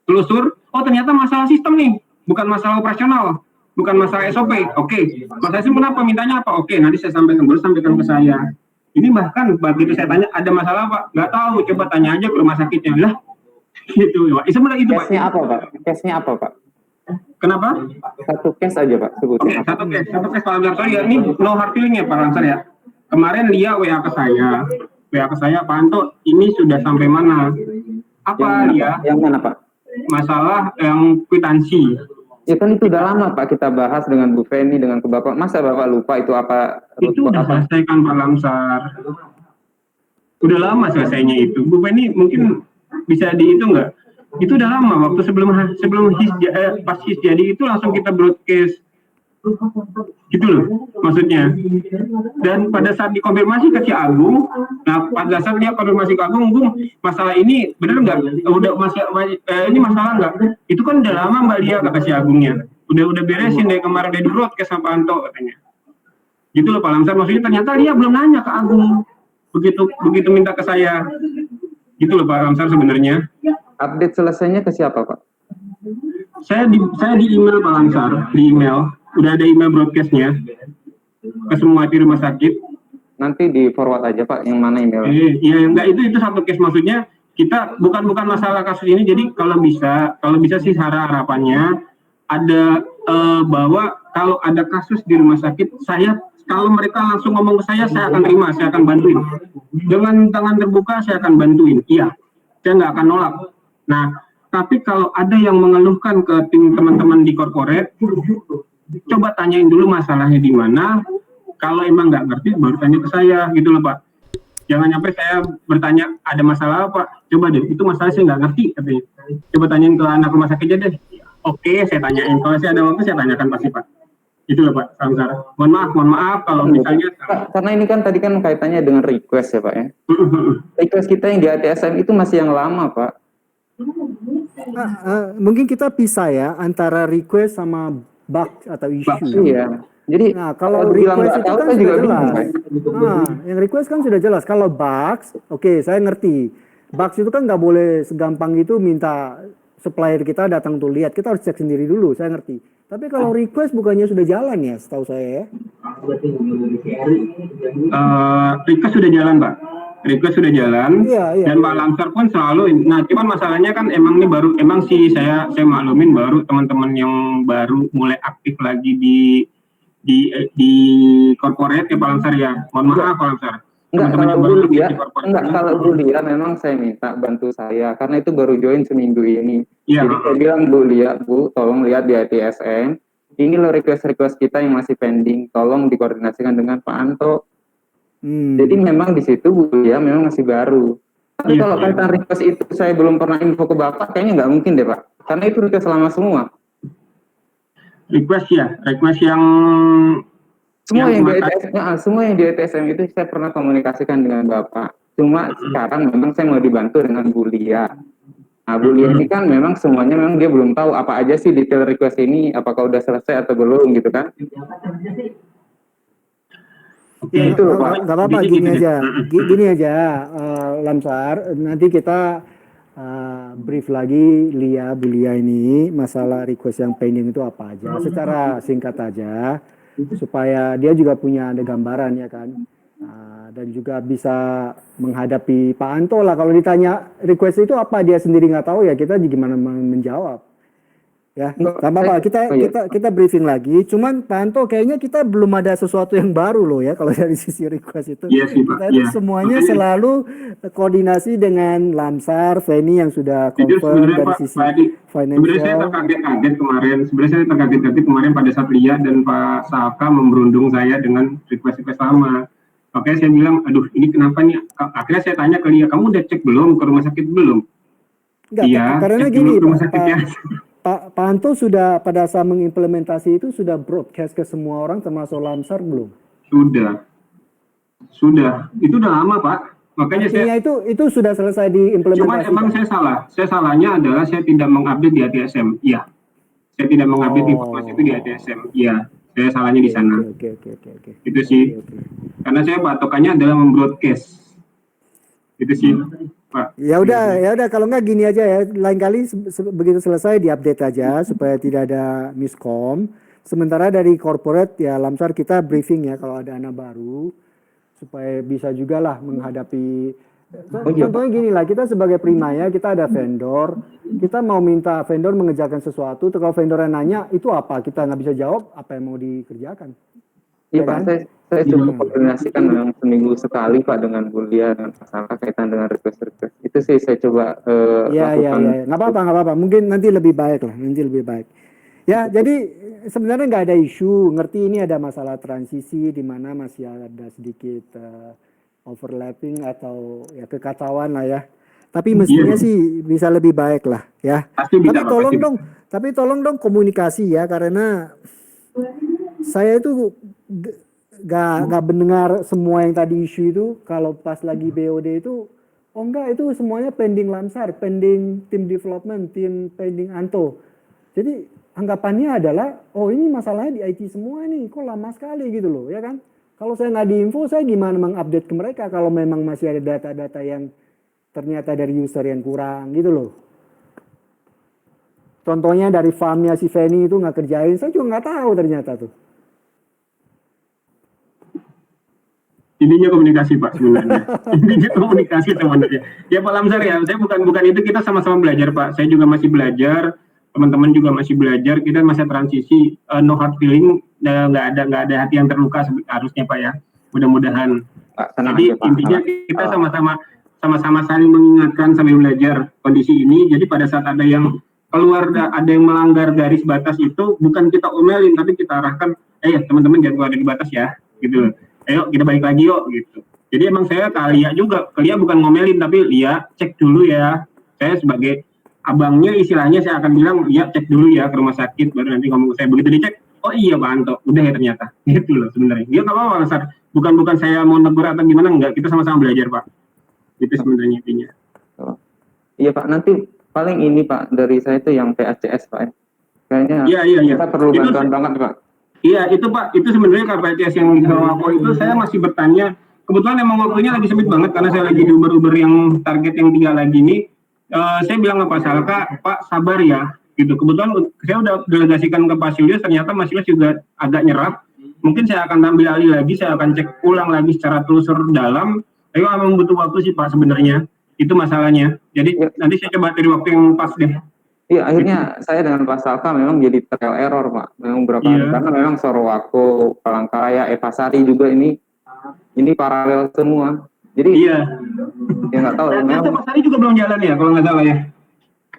telusur. Oh ternyata masalah sistem nih, bukan masalah operasional, bukan masalah SOP. Oke, masalah sistem kenapa? Mintanya apa? Oke, nanti saya sampaikan ke saya. Ini bahkan begitu saya tanya ada masalah Pak, nggak tahu, coba tanya aja ke rumah sakitnya lah. Gitu Pak. Sebenarnya itu Pak. Case-nya apa Pak? Case-nya apa Pak? Kenapa? Satu case aja Pak, sebutin. Oke, satu case Pak Lamsar. Sorry ya, ini no hard feeling ya Pak Lamsar ya. Kemarin dia WA ke saya, Pak Anto, ini sudah sampai mana? Apa dia? Yang mana Pak? Masalah yang kwitansi. Ya kan itu udah lama Pak kita bahas dengan Bu Feni, dengan ke Bapak. Masa Bapak lupa itu apa? Itu udah selesaikan Pak Lamsar. Udah lama selesainya itu. Bu Feni mungkin bisa dihitung nggak? Itu udah lama, waktu sebelum pas his jadi itu langsung kita broadcast. Gitu loh maksudnya. Dan pada saat dikonfirmasi ke si Agung, nah pada saat dia konfirmasi ke Agung, Bung, masalah ini benar nggak? Udah ini masalah nggak? Itu kan udah lama Mbak Lia kata si Agungnya. Udah beresin dari kemarin dari broadcast sama Anto katanya. Gitu loh Pak Lamsar, maksudnya ternyata dia belum nanya ke Agung. Begitu minta ke saya. Gitu loh Pak Lamsar sebenarnya. Update selesainya ke siapa Pak? Saya di email Pak Lamsar, di email. Udah ada email broadcastnya ke semua di rumah sakit. Nanti di forward aja Pak, yang mana email? Iya enggak, itu satu case, maksudnya kita bukan masalah kasus ini. Jadi kalau bisa sih harapannya ada bahwa kalau ada kasus di rumah sakit, kalau mereka langsung ngomong ke saya akan terima, saya akan bantuin. Dengan tangan terbuka saya akan bantuin. Iya, saya nggak akan nolak. Nah, tapi kalau ada yang mengeluhkan ke tim teman-teman di corporate, coba tanyain dulu masalahnya di mana. Kalau emang nggak ngerti, baru tanya ke saya, gitu loh Pak. Jangan sampai saya bertanya ada masalah apa. Coba deh, itu masalah saya nggak ngerti, katanya. Coba tanyain ke anak rumah sakit aja deh. Oke, saya tanyain. Kalau saya ada waktu, saya tanyakan pasti Pak. Itu loh Pak, Samsara. Mohon maaf kalau misalnya. Karena ini kan tadi kan kaitannya dengan request ya Pak ya. Request kita yang di ATSM itu masih yang lama Pak. Mungkin kita pisah ya antara request sama bug atau issue. Iya. Jadi kalau request itu kan sudah jelas. Yang request kan sudah jelas. Kalau bugs, oke, saya ngerti. Bugs itu kan nggak boleh segampang itu minta supplier kita datang tuh lihat. Kita harus cek sendiri dulu. Saya ngerti. Tapi kalau request bukannya sudah jalan ya, setahu saya ya. Request sudah jalan Pak. Request sudah jalan. Iya. Dan Pak Lamsar pun selalu. Nah, cuman masalahnya kan emang sih saya maklumin baru teman-teman yang baru mulai aktif lagi di corporate ya Pak Lamsar ya. Mohon maaf Pak Lamsar. Kalau Bu Lia memang saya minta bantu saya karena itu baru join seminggu ini. Ya. Jadi saya bilang Bu, tolong lihat di ITSM. Ini loh request kita yang masih pending. Tolong dikoordinasikan dengan Pak Anto. Jadi memang di situ Bu Lia memang masih baru. Tapi kalau kaitan request itu saya belum pernah info ke Bapak, kayaknya nggak mungkin deh Pak. Karena itu request lama semua. Request yang semua yang di ETSM itu saya pernah komunikasikan dengan Bapak. Cuma sekarang memang saya mau dibantu dengan Bu Lia. Nah, Bu Lia ini kan memang semuanya memang dia belum tahu apa aja sih detail request ini, apakah udah selesai atau belum gitu kan. Ya, itu loh Pak. Gak apa-apa, gini aja Lamsar, nanti kita brief lagi Bu Lia ini masalah request yang pending itu apa aja, secara singkat aja supaya dia juga punya ada gambaran ya kan, dan juga bisa menghadapi Pak Anto lah. Kalau ditanya request itu apa dia sendiri nggak tahu ya kita gimana menjawab ya. Nggak apa-apa, kita briefing lagi. Cuman Pak Anto kayaknya kita belum ada sesuatu yang baru loh ya kalau dari sisi request itu. Kita itu semuanya selalu koordinasi dengan Lamsar, Feni yang sudah confirm dari sisi financial. Sebenarnya saya terkaget kemarin pada saat Lia dan Pak Saka memberundung saya dengan request lama. Oke, saya bilang, aduh ini kenapa nih? Akhirnya saya tanya ke Lia, kamu udah cek belum ke rumah sakit belum? Iya, karena gini Pak Anto sudah pada saat mengimplementasi itu sudah broadcast ke semua orang termasuk Lamsar belum? Sudah. Itu udah lama Pak. Makanya artinya itu sudah selesai diimplementasikan. Cuman emang saya salah. Saya salahnya adalah saya tidak mengupdate di ATSM. Iya. Saya tidak mengupdate informasi itu di ATSM. Iya. Saya salahnya di sana. Oke. Itu sih. Karena saya patokannya adalah membroadcast. Itu sih, Pak. Ya udah kalau nggak gini aja ya. Lain kali begitu selesai diupdate aja supaya tidak ada miskom. Sementara dari corporate ya Lamsar kita briefing ya kalau ada anak baru supaya bisa juga lah menghadapi. Contohnya gini lah, kita sebagai Primaya kita ada vendor, kita mau minta vendor mengerjakan sesuatu, kalau vendornya nanya itu apa, kita nggak bisa jawab, apa yang mau dikerjakan. Iya Pak, saya coba koordinasikan memang seminggu sekali Pak dengan Bulia dan Pak Salka kaitan dengan request. Itu sih saya coba Iya. Nggak apa-apa. Mungkin nanti lebih baik lah, Ya, jadi sebenarnya nggak ada isu, ngerti ini ada masalah transisi di mana masih ada sedikit overlapping atau ya kekacauan lah ya. Tapi mestinya sih bisa lebih baik lah ya. Tapi tolong dong komunikasi ya, karena saya itu gak mendengar semua yang tadi isu itu. Kalau pas lagi BOD itu, oh enggak, itu semuanya pending Lamsar, pending tim development, pending Anto. Jadi anggapannya adalah, oh ini masalahnya di IT semua nih, kok lama sekali gitu loh, ya kan? Kalau saya nggak diinfo, saya gimana mengupdate ke mereka kalau memang masih ada data-data yang ternyata dari user yang kurang gitu loh. Contohnya dari farmnya si Feni itu nggak kerjain, saya juga nggak tahu ternyata tuh. Intinya komunikasi Pak sebenarnya. Intinya komunikasi sebenarnya. Ya Pak Lamsar ya, saya bukan itu, kita sama-sama belajar Pak. Saya juga masih belajar, teman-teman juga masih belajar, kita masih transisi, no hard feeling, nggak ada hati yang terluka harusnya Pak ya. Mudah-mudahan. Jadi intinya kita sama-sama saling mengingatkan sambil belajar kondisi ini. Jadi pada saat ada yang keluar, ada yang melanggar garis batas itu, bukan kita omelin, tapi kita arahkan, teman-teman jangan keluar dari batas ya, gitu. Ayo kita balik lagi yuk, gitu. Jadi emang saya ke Lia juga, ke Lia bukan ngomelin, tapi Lia cek dulu ya. Saya sebagai abangnya istilahnya saya akan bilang, Lia cek dulu ya ke rumah sakit, baru nanti ngomong ke saya. Begitu dicek, oh iya Pak Anto, udah ya ternyata. Gitu loh sebenarnya. Dia nggak apa-apa Lamsar. Bukan saya mau negur atau gimana, enggak. Kita sama-sama belajar Pak. Itu sebenarnya intinya. Iya Pak, nanti paling ini Pak, dari saya itu yang PACS Pak. Kayaknya kita perlu bantuan banget Pak. Iya itu Pak, itu sebenarnya KPCS yang di Bawako itu saya masih bertanya, kebetulan emang waktunya lagi sempit banget karena saya lagi di Uber yang target yang 3 lagi ini. Saya bilang ke Pak Salka, Pak sabar ya, gitu. Kebetulan saya udah delegasikan ke Pak Julius, ternyata Mas Julius juga agak nyerap. Mungkin saya akan ambil alih lagi, saya akan cek ulang lagi secara telusur dalam. Tapi emang butuh waktu sih Pak sebenarnya, itu masalahnya. Jadi nanti saya coba cari waktu yang pas deh. Iya, akhirnya saya dengan Pak Salka memang jadi trial error Pak. Memang beberapa hari, karena memang Sorowako, Palangkaraya, Evasari juga ini paralel semua. Jadi ya nggak tahu. Evasari juga belum jalan ya, kalau nggak salah ya.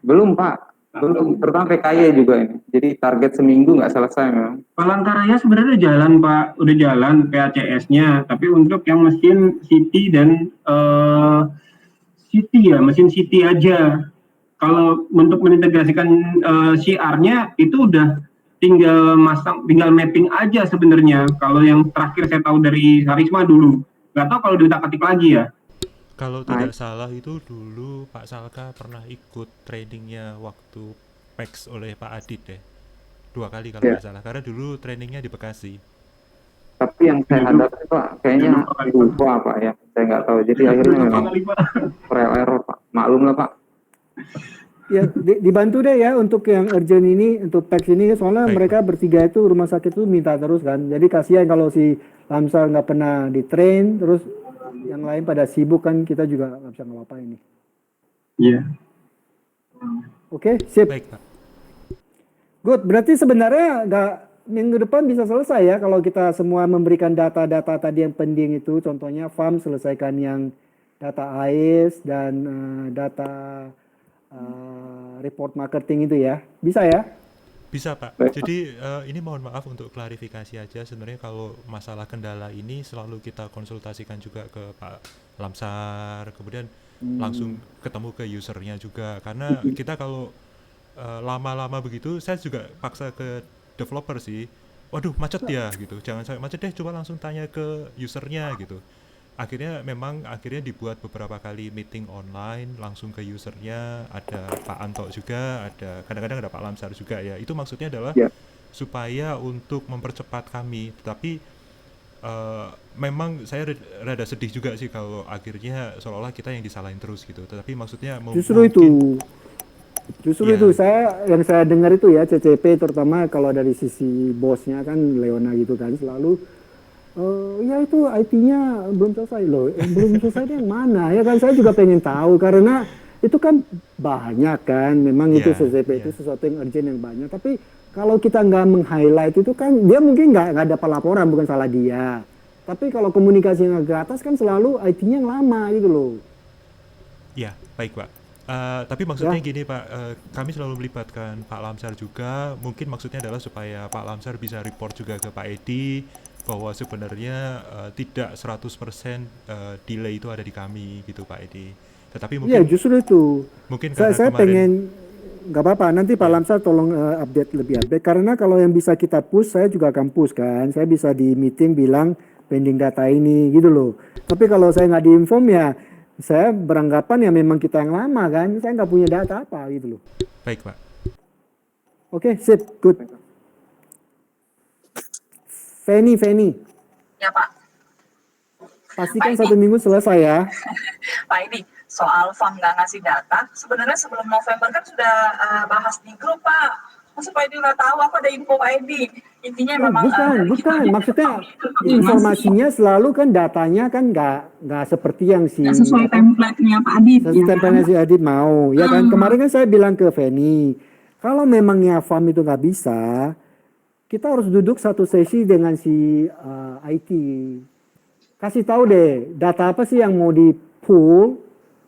Belum Pak, belum. Terutama PKY juga ini. Jadi target seminggu nggak selesai memang. Palangkaraya sebenarnya udah jalan Pak, udah jalan PACS-nya. Tapi untuk yang mesin City dan mesin City aja. Kalau untuk mengintegrasikan CR-nya itu udah tinggal mapping aja sebenarnya. Kalau yang terakhir saya tahu dari Harisma dulu, nggak tahu kalau diutak-atik lagi ya. Kalau tidak salah itu dulu Pak Salka pernah ikut trainingnya waktu PEX oleh Pak Adit deh, 2 kali kalau nggak salah. Karena dulu trainingnya di Bekasi. Tapi yang saya hadapi Pak, kayaknya lupa Pak ya, saya nggak tahu. Jadi akhirnya memang trial error Pak. Maklum lah Pak. Ya dibantu deh ya untuk yang urgent ini, untuk PEX ini, soalnya mereka bertiga itu rumah sakit itu minta terus kan. Jadi kasihan kalau si Lamsar nggak pernah di train, terus yang lain pada sibuk kan, kita juga nggak bisa ngapa-ngapain ini. Iya. Oke, sip. Baik Pak. Good, berarti sebenarnya minggu depan bisa selesai ya kalau kita semua memberikan data-data tadi yang pending itu, contohnya farm selesaikan yang data AIS dan data report marketing itu ya, bisa ya? Bisa Pak. Jadi ini mohon maaf untuk klarifikasi aja, sebenarnya kalau masalah kendala ini selalu kita konsultasikan juga ke Pak Lamsar, kemudian langsung ketemu ke usernya juga, karena kita kalau lama-lama begitu saya juga paksa ke developer sih, waduh macet ya gitu, jangan sampai macet deh, coba langsung tanya ke usernya gitu. akhirnya dibuat beberapa kali meeting online langsung ke usernya, ada Pak Anto juga, ada kadang-kadang ada Pak Lamsar juga ya. Itu maksudnya adalah supaya untuk mempercepat kami, tetapi memang saya rada sedih juga sih kalau akhirnya seolah-olah kita yang disalahin terus gitu. Tetapi maksudnya Justru itu yang saya dengar itu ya, CCP terutama kalau dari sisi bosnya kan Leona gitu kan selalu ya itu IT-nya belum selesai loh. Belum selesai yang mana ya kan, saya juga pengen tahu karena itu kan banyak kan, memang itu CCP itu sesuatu yang urgent yang banyak, tapi kalau kita nggak meng-highlight itu kan dia mungkin nggak ada pelaporan, bukan salah dia, tapi kalau komunikasi yang ke atas kan selalu IT-nya yang lama gitu loh. Ya, baik Pak. Tapi maksudnya gini Pak, kami selalu melibatkan Pak Lamsar juga, mungkin maksudnya adalah supaya Pak Lamsar bisa report juga ke Pak Edi bahwa sebenarnya tidak 100% delay itu ada di kami gitu Pak Edi. Tetapi mungkin justru itu. Mungkin saya pengen nggak apa-apa nanti Pak Lamsar tolong lebih update, karena kalau yang bisa kita push saya juga akan push kan, saya bisa di meeting bilang pending data ini gitu loh. Tapi kalau saya nggak diinform ya saya beranggapan ya memang kita yang lama kan, saya nggak punya data apa gitu loh. Baik Pak. Oke, sip, good. Feni. Ya Pak. Pastikan 1 minggu selesai ya. Pak ini soal FAM nggak ngasih data, sebenarnya sebelum November kan sudah bahas di grup Pak. Masa Pak Edi udah tahu apa ada info Pak Edi? Intinya memang bukan. Maksudnya informasinya selalu kan datanya kan nggak seperti yang sesuai template-nya Pak Adit. Template-nya si Adit mau, ya kan. Kemarin kan saya bilang ke Feni, kalau memangnya FAM itu nggak bisa, kita harus duduk satu sesi dengan si IT. Kasih tahu deh, data apa sih yang mau di pull,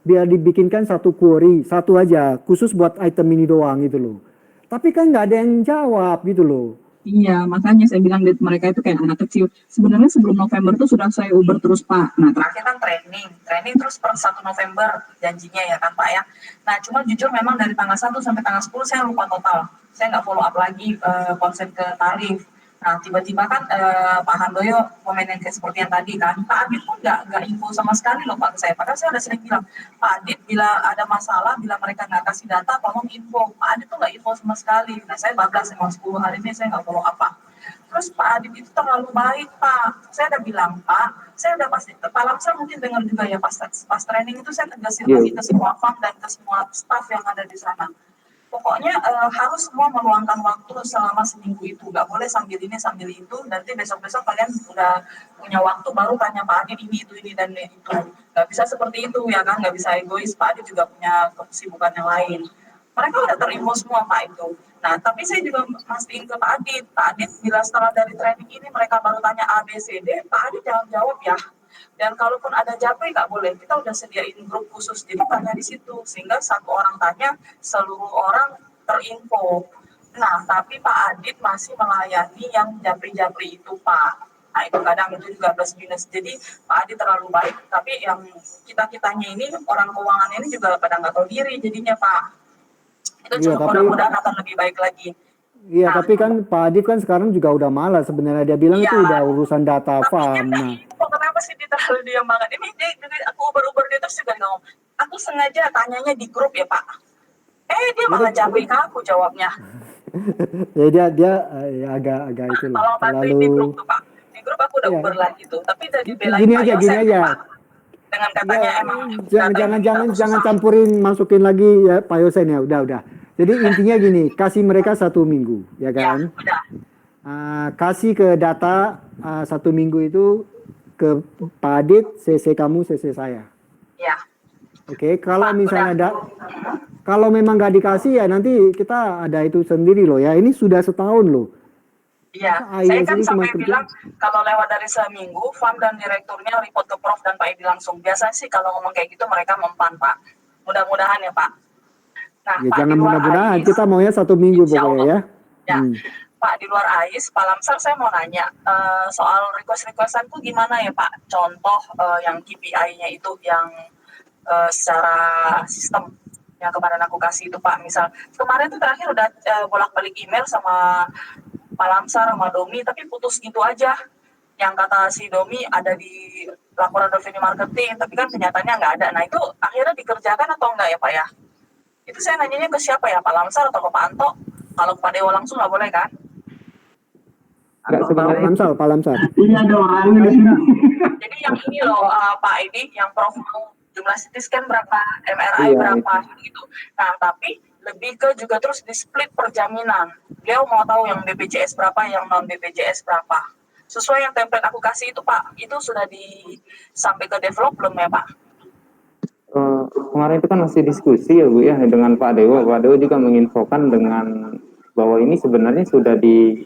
biar dibikinkan satu query, satu aja, khusus buat item ini doang gitu loh. Tapi kan nggak ada yang jawab gitu loh. Iya, makanya saya bilang mereka itu kayak anak kecil. Sebenarnya sebelum November itu sudah saya uber terus Pak. Nah terakhir kan training terus per 1 November janjinya ya kan Pak ya. Nah cuma jujur memang dari tanggal 1 sampai tanggal 10 saya lupa total. Saya nggak follow up lagi konsen ke tarif. Nah tiba-tiba kan Pak Handoyo komen yang kayak seperti yang tadi kan, Pak Adit pun nggak info sama sekali loh Pak ke saya. Padahal saya udah sering bilang, Pak Adit bila ada masalah, bila mereka nggak kasih data, tolong info. Pak Adit tuh nggak info sama sekali. Nah saya bablas emang 10 hari ini saya nggak follow apa. Terus Pak Adit itu terlalu baik Pak. Saya udah bilang Pak, saya udah pasti, Pak Lamsar mungkin dengar juga ya pas training itu saya tegasin lagi ke semua FAM dan ke semua staff yang ada di sana. Pokoknya harus semua meluangkan waktu selama seminggu itu, nggak boleh sambil ini sambil itu, nanti besok-besok kalian udah punya waktu baru tanya Pak Adit ini dan itu. Nggak bisa seperti itu ya kan, nggak bisa egois, Pak Adit juga punya kesibukan yang lain. Mereka udah terinfo semua Pak itu. Nah tapi saya juga mastiin ke Pak Adit bila setelah dari training ini mereka baru tanya A, B, C, D, Pak Adit jangan jawab ya. Dan kalaupun ada japri nggak boleh, kita udah sediain grup khusus, jadi tanya di situ, sehingga satu orang tanya, seluruh orang terinfo. Nah, tapi Pak Adit masih melayani yang japri-japri itu, Pak. Nah, itu kadang itu juga plus minus. Jadi Pak Adit terlalu baik, tapi yang kita-kitanya ini, orang keuangan ini juga pada nggak tahu diri jadinya, Pak. Itu cuma mudah-mudahan akan lebih baik lagi. Iya, tapi kan Pak Adit kan sekarang juga udah malas sebenarnya, dia bilang itu udah urusan data FAM. Nah, kenapa sih dia terlalu diam banget? Ini aku uber dia terus juga ngomong, aku sengaja tanyanya di grup ya Pak. Dia malah japri ke aku jawabnya. Ya dia agak itu loh. Tolong bantuin di grup tuh Pak. Di grup aku udah uber lagi tuh, tapi dari belain gini aja. Dengan katanya emang jangan campurin, masukin lagi ya Pak Yosen ya, udah. Jadi intinya gini, kasih mereka 1 minggu, ya kan? Ya, kasih ke data 1 minggu itu ke Pak Adit, CC kamu, CC saya. Ya. Oke, kalau misalnya kalau memang nggak dikasih ya nanti kita ada itu sendiri loh ya. Ini sudah setahun loh. Iya, saya kan sampai bilang kalau lewat dari seminggu, FAM dan direkturnya report ke Prof dan Pak Edi langsung. Biasanya sih kalau ngomong kayak gitu mereka mempan Pak. Mudah-mudahan ya Pak. Nah, ya, Pak, jangan mudah-mudahan, kita maunya 1 minggu pokoknya ya. Ya, Pak di luar AIS, Pak Lamsar saya mau nanya soal request-requestanku gimana ya Pak? Contoh yang KPI-nya itu yang secara sistem yang kemarin aku kasih itu Pak. Misal kemarin tuh terakhir udah bolak-balik email sama Pak Lamsar sama Domi, tapi putus gitu aja. yang kata si Domi ada di laporan revenue marketing, tapi kan kenyataannya nggak ada. Nah itu akhirnya dikerjakan atau enggak ya Pak ya? Itu saya nanyanya ke siapa ya, Pak Lamsar atau ke Pak Anto? Kalau ke Pak Dewo langsung nggak boleh kan? Enggak, sebenarnya Pak Lamsar. Iya ada orangnya di sini. Jadi yang ini loh Pak Edi, yang Prof mau jumlah CT scan berapa, MRI Iya, berapa gitu. Nah tapi lebih ke juga terus di split per jaminan. Beliau mau tahu yang BPJS berapa, yang non BPJS berapa. Sesuai yang template aku kasih itu Pak, itu sudah sampai ke develop belum ya Pak? Kemarin itu kan masih diskusi ya Bu ya dengan Pak Dewo. Pak Dewo juga menginfokan dengan bahwa ini sebenarnya sudah di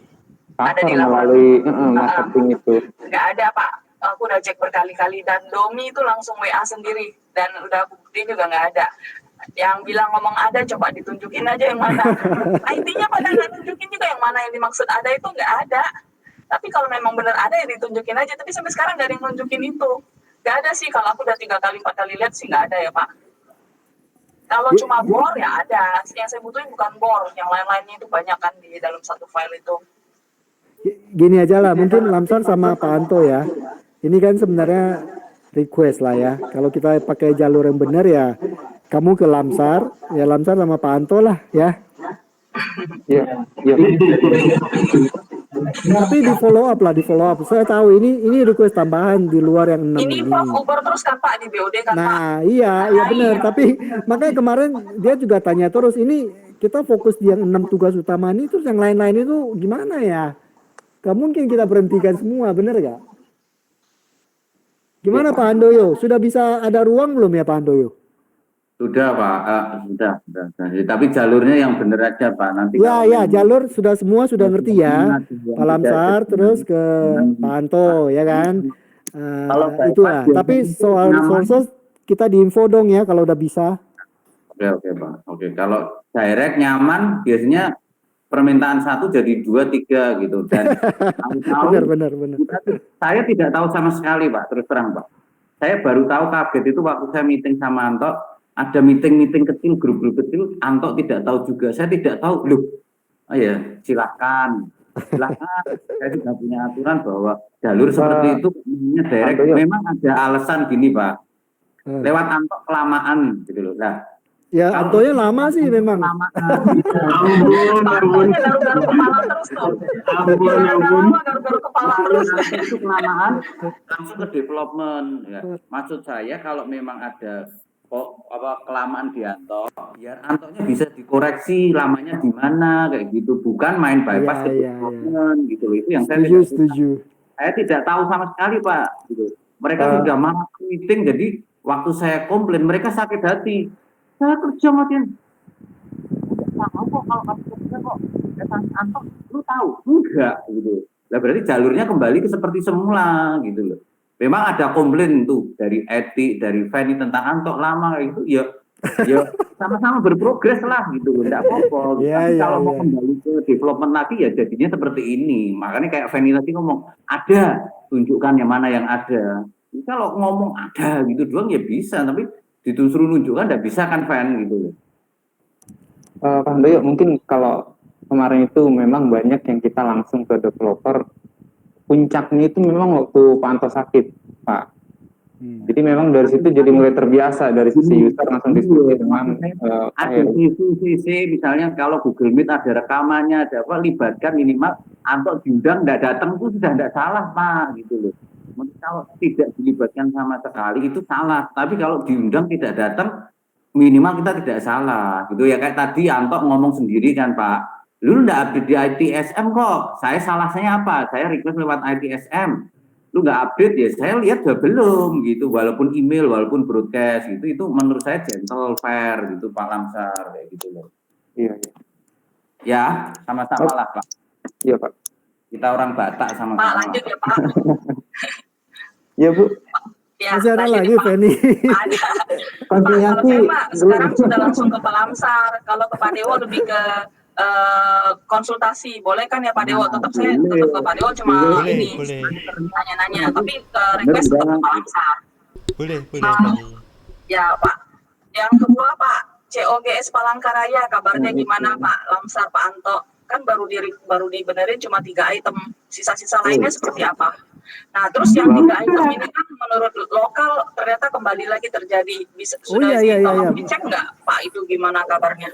cover melalui marketing itu. Nggak ada Pak, aku udah cek berkali-kali dan Domi itu langsung WA sendiri dan udah bukti juga nggak ada. Yang bilang ngomong ada coba ditunjukin aja yang mana. IT-nya pada nggak tunjukin juga yang mana yang dimaksud ada itu nggak ada. Tapi kalau memang benar ada ya ditunjukin aja. Tapi sampai sekarang nggak ada yang nunjukin itu. Nggak ada sih, kalau aku udah 3 kali 4 kali lihat sih nggak ada ya Pak. Kalau cuma bor ya ada. Yang saya butuhin bukan bor, yang lain-lainnya itu banyak kan di dalam satu file itu. Gini aja lah, mungkin Lamsar sama Pak Anto ya. Ini kan sebenarnya request lah ya. Kalau kita pakai jalur yang benar ya, kamu ke Lamsar, ya Lamsar sama Pak Anto lah ya. Iya. Tapi di follow up. Saya tahu ini request tambahan di luar yang 6 ini. Prof Uber terus kan Pak di BOD kan Pak. Nah iya benar. Tapi makanya kemarin dia juga tanya terus, ini kita fokus di yang 6 tugas utama ini, terus yang lain-lain itu gimana ya? Gak mungkin kita berhentikan semua, bener gak? Gimana Pak Handoyo? Sudah bisa ada ruang belum ya Pak Handoyo? Sudah Pak, sudah. Tapi jalurnya yang benar aja Pak. Nanti jalur sudah semua sudah ngerti ya. Pak Lamsar terus ke Pak Anto ya kan. Itu lah. Tapi soal sources kita diinfo dong ya kalau udah bisa. Oke Pak. Oke, kalau direct nyaman biasanya permintaan 1 jadi 2, 3 gitu, dan benar. Saya tidak tahu sama sekali Pak, terus terang Pak. Saya baru tahu kaget itu waktu saya meeting sama Anto, ada meeting kecil, grup kecil, Anto tidak tahu juga, saya tidak tahu. Loh, oh ya silakan. Saya juga punya aturan bahwa jalur seperti itu direct. Memang ada alasan gini Pak, lewat Anto kelamaan gitu loh. Nah, ya Antonya lama sih memang. Ampun kepala terus. Itu kelamaan langsung ke development. Ya. Maksud saya kalau memang ada kelamaan di Anto, biar Antonya bisa dikoreksi lamanya di mana kayak gitu, bukan main bypass ke development gitu loh. Itu yang saya setuju. Saya tidak tahu sama sekali Pak. Gitu. Mereka sudah malah meeting, jadi waktu saya komplain mereka sakit hati. Saya kerja matiin. Enggak tahu kok kalau kamu kerja kok. Anto, lu tahu? Enggak gitu. Nah, berarti jalurnya kembali ke seperti semula gitu loh. Memang ada komplain tuh dari Etik, dari Fanny tentang Anto lama kayak gitu. Ya sama-sama berprogres lah gitu loh. Enggak apa-apa. Tapi kalau mau kembali ke development lagi ya jadinya seperti ini. Makanya kayak Fanny tadi ngomong, ada, tunjukkan yang mana yang ada. Kalau ngomong ada gitu doang ya bisa, tapi disuruh nunjukkan tidak bisa kan fan gitu. Pak Handoyo, mungkin kalau kemarin itu memang banyak yang kita langsung ke developer, puncaknya itu memang waktu Pak Anto sakit Pak. Jadi memang dari situ jadi mulai terbiasa dari sisi user langsung diskusi dengan ada sisi misalnya kalau Google Meet ada rekamannya, ada apa, libatkan minimal Anto diundang tidak datang itu sudah tidak salah Pak gitu loh. Kalau tidak dilibatkan sama sekali itu salah, tapi kalau diundang tidak datang minimal kita tidak salah gitu ya. Kayak tadi Anto ngomong sendiri kan Pak, lu nggak update di ITSM kok, saya salahnya apa, saya request lewat ITSM, lu nggak update ya, saya lihat udah belum gitu, walaupun email, walaupun broadcast gitu, itu menurut saya gentle, fair gitu Pak Lamsar kayak gitu loh. Iya. Ya sama-sama lah Pak. Iya Pak. Kita orang Batak sama-sama. Pak lanjut ya Pak. Ya Bu. Ya, masih ada lagi Fanny. Ada. Kalau saya sekarang sudah langsung ke Pak Lamsar. Kalau ke Pak Dewo lebih ke konsultasi. Boleh kan ya Pak Dewo? Tetap saya tetap ke Pak Dewo cuma ini nanya-nanya. Tapi request tetap ke Pak Lamsar. Boleh. Ya Pak. Yang kedua Pak, COGS Palangkaraya kabarnya gimana Pak Lamsar, Pak Anto? Kan baru dibenerin cuma 3 item. Sisa-sisa lainnya seperti apa? Nah, terus yang 3 item ini kan menurut lokal ternyata kembali lagi terjadi. Sudah tolong dicek nggak Pak itu gimana kabarnya?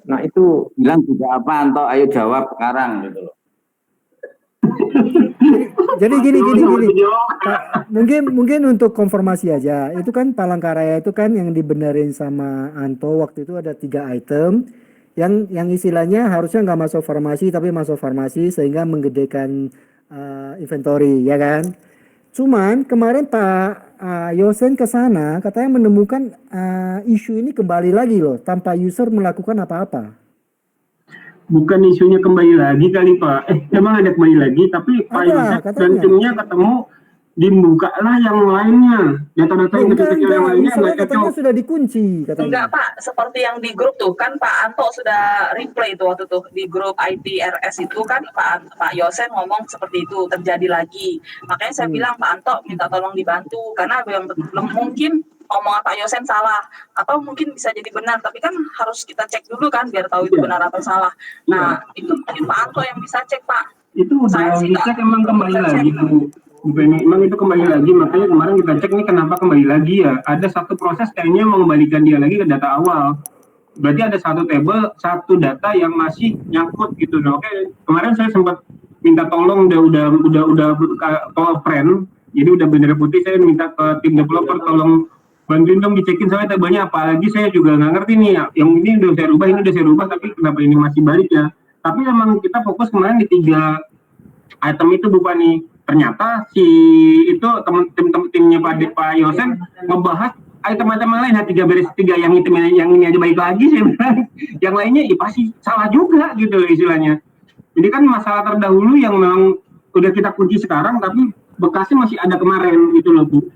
Nah itu bilang juga apa Anto, ayo jawab sekarang gitu loh. Jadi gini. Mungkin untuk konfirmasi aja. Itu kan Palangkaraya itu kan yang dibenerin sama Anto waktu itu ada 3 item yang istilahnya harusnya nggak masuk farmasi tapi masuk farmasi sehingga menggedekan inventory, ya kan? Cuman kemarin Pak Yosen ke sana katanya menemukan isu ini kembali lagi loh tanpa user melakukan apa-apa. Bukan isunya kembali lagi kali Pak. Memang ada kembali lagi, tapi Pak Yosef dan timnya ketemu dibukalah yang lainnya. Data-data yang kecil-kecil yang lainnya katanya sudah dikunci katanya. Enggak Pak, seperti yang di grup tuh kan Pak Anto sudah replay tuh waktu tuh di grup ITRS itu kan Pak Yosen ngomong seperti itu terjadi lagi. Makanya saya bilang Pak Anto minta tolong dibantu karena belum mungkin omongan Pak Yosen salah atau mungkin bisa jadi benar, tapi kan harus kita cek dulu kan biar tahu itu benar atau salah. Nah itu mungkin Pak Anto yang bisa cek Pak. Itu udah dicek emang kembali lagi Bu Penny, emang itu kembali lagi, makanya kemarin kita cek nih kenapa kembali lagi ya. Ada satu proses kayaknya mengembalikan dia lagi ke data awal. Berarti ada satu table, satu data yang masih nyangkut gitu. Nah, oke, kemarin saya sempat minta tolong udah call friend, jadi udah bendera putih, saya minta ke tim developer tolong bantuin dong dicekin soalnya tabelnya apa lagi, saya juga nggak ngerti nih ya. Yang ini udah saya rubah, ini udah saya rubah, tapi kenapa ini masih balik ya? Tapi emang kita fokus kemarin di 3 item itu Bu Pani. Ternyata si itu timnya Pak Yosen ngebahas item-item yang lain, 3 yang itu yang ini aja baik lagi saya bilang. Yang lainnya ya pasti salah juga gitu istilahnya. Jadi kan masalah terdahulu yang memang udah kita kunci sekarang tapi bekasnya masih ada kemarin gitu loh Bu.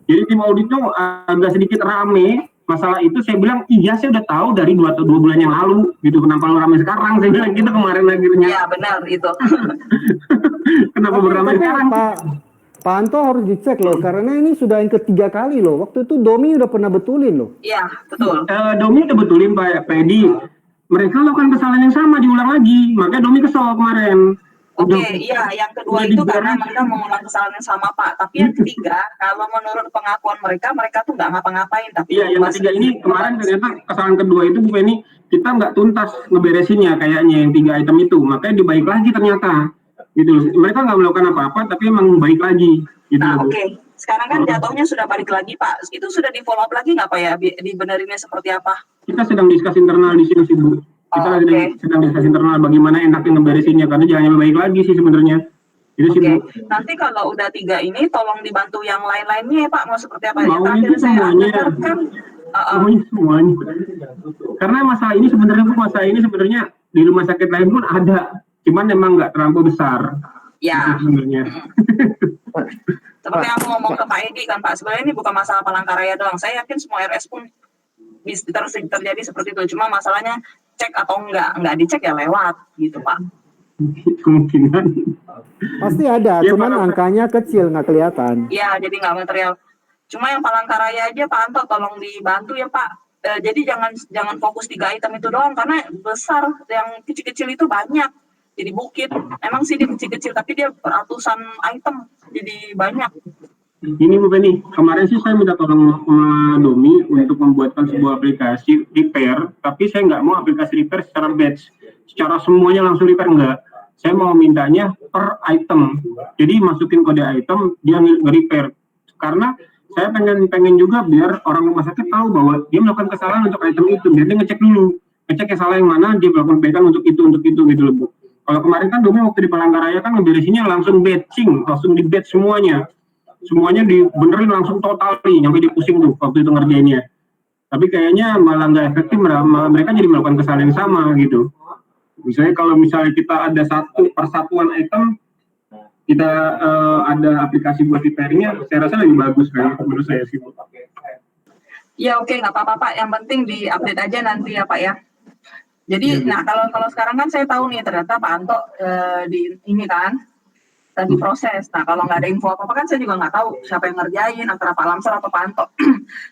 Jadi tim audit tuh agak sedikit rame masalah itu. Saya bilang iya saya udah tahu dari 2 bulan yang lalu gitu, kenapa lu rame sekarang, saya bilang gitu kemarin akhirnya. Iya benar itu. Kenapa beramai sekarang Pak Anto harus dicek loh karena ini sudah yang ketiga kali loh. Waktu itu Domi udah pernah betulin loh. Iya betul. Domi udah betulin Pak Pedi, mereka lakukan kesalahan yang sama diulang lagi, makanya Domi kesel kemarin. Oke, iya, yang kedua itu karena mereka mengulang kesalahan yang sama Pak. Tapi yang ketiga, kalau menurut pengakuan mereka tuh nggak ngapa-ngapain. Tapi iya, yang ketiga ini kemarin ternyata kesalahan kedua itu Bu Penny, kita nggak tuntas ngeberesinnya kayaknya yang 3 item itu, makanya dibaik lagi ternyata. Gitu, mereka nggak melakukan apa-apa, tapi emang baik lagi. Gitu. Nah, oke. Sekarang kan jatuhnya sudah balik lagi Pak. Itu sudah di follow up lagi nggak Pak ya? Dibenerinnya seperti apa? Kita sedang diskusi internal di sini sih Bu. Kita sedang diskusi internal bagaimana enaknya ngeberesinnya, karena jangan lebih baik lagi sih sebenarnya. Oke. Nanti kalau udah 3 ini tolong dibantu yang lain-lainnya ya Pak, mau seperti apa ya? Maunya semuanya. Semuanya. Karena masalah ini sebenarnya di rumah sakit lain pun ada, cuman memang nggak terlalu besar. Ya. Sebenarnya. Seperti aku ngomong ke Pak Edi kan Pak, sebenarnya ini bukan masalah Palangkaraya doang. Saya yakin semua RS pun bisa terjadi seperti itu. Cuma masalahnya cek atau enggak dicek ya lewat gitu Pak. Kemungkinan pasti ada, ya, cuman angkanya kecil nggak kelihatan. Iya, jadi nggak material. Cuma yang Palangkaraya aja Pak Anto tolong dibantu ya Pak. Jadi jangan fokus 3 item itu doang karena besar, yang kecil-kecil itu banyak. Jadi bukit. Emang sih dia kecil-kecil tapi dia ratusan item, jadi banyak. Ini Bu Penny, kemarin sih saya minta tolong sama Domi untuk membuatkan sebuah aplikasi repair, tapi saya nggak mau aplikasi repair secara batch, secara semuanya langsung repair, enggak. Saya mau mintanya per item, jadi masukin kode item, dia nge-repair. Karena saya pengen juga biar orang rumah sakit tahu bahwa dia melakukan kesalahan untuk item itu, biar dia ngecek dulu, ngecek yang salah yang mana, dia melakukan perbaikan untuk itu gitu loh Bu. Kalau kemarin kan Domi waktu di Palangkaraya kan ngeberesinnya langsung batching, langsung di batch semuanya dibenerin langsung total nih, sampai dipusing tuh waktu itu ngerjainnya. Tapi kayaknya malah nggak efektif, mereka jadi melakukan kesalahan yang sama gitu. Misalnya kita ada satu persatuan item, kita ada aplikasi buat repairnya, saya rasa lebih bagus kan menurut saya sih. Ya oke, nggak apa-apa Pak, yang penting di-update aja nanti ya Pak ya. Jadi, nah kalau sekarang kan saya tahu nih ternyata Pak Anto di ini kan lagi proses. Nah kalau nggak ada info apa-apa kan saya juga nggak tahu siapa yang ngerjain antara Pak Lamsar atau Pak Anto.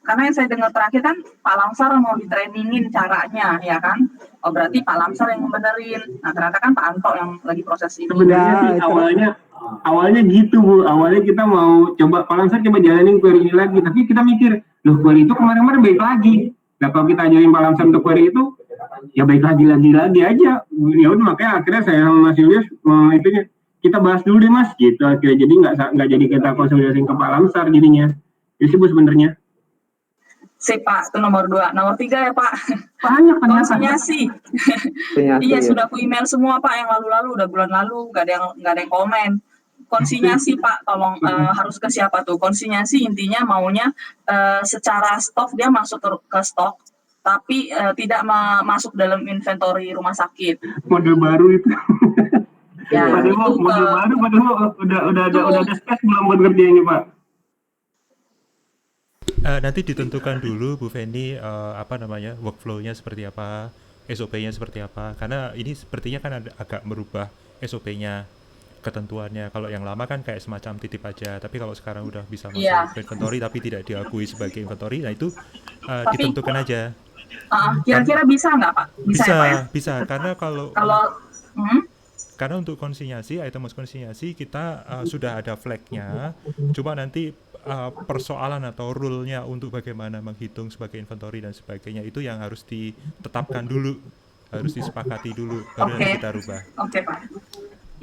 Karena yang saya dengar terakhir kan Pak Lamsar mau ditrainingin caranya, ya kan? Oh berarti Pak Lamsar yang benerin. Nah ternyata kan Pak Anto yang lagi proses ini. Sebenarnya sih Awalnya gitu Bu, awalnya kita mau coba Pak Lamsar coba jalanin query ini lagi, tapi kita mikir, loh query itu kemarin-kemarin baik lagi. Nah kalau kita ajarin Pak Lamsar untuk query itu, ya baik lagi aja. Ya udah makanya akhirnya saya sama Mas Julius itunya kita bahas dulu deh Mas, gitu akhirnya. Jadi nggak jadi kita konsolidasi ke Pak Lamsar jadinya. Itu sih Bu sebenarnya. Sip Pak, itu nomor 2. Nomor 3 ya Pak. Banyak konsinyasi. Iya sudah aku email semua Pak yang lalu-lalu, udah bulan lalu nggak ada yang komen. Konsinyasi Pak, tolong harus ke siapa tuh? Konsinyasi intinya maunya secara stok dia masuk ke stok, tapi tidak masuk dalam inventory rumah sakit. Mode baru itu. Ya, padahal mode baru, padahal udah ada space belum buat kerja ini Pak. Nanti ditentukan dulu Bu Feni workflow-nya seperti apa, SOP-nya seperti apa, karena ini sepertinya kan agak merubah SOP-nya, ketentuannya. Kalau yang lama kan kayak semacam titip aja, tapi kalau sekarang udah bisa masuk inventory tapi tidak diakui sebagai inventory, nah itu ditentukan aja. Kira-kira bisa nggak Pak? Bisa, karena karena untuk konsinyasi, item konsinyasi kita sudah ada flag-nya, cuma nanti persoalan atau rule-nya untuk bagaimana menghitung sebagai inventory dan sebagainya itu yang harus ditetapkan dulu, harus disepakati dulu, baru nanti kita rubah. Oke Pak.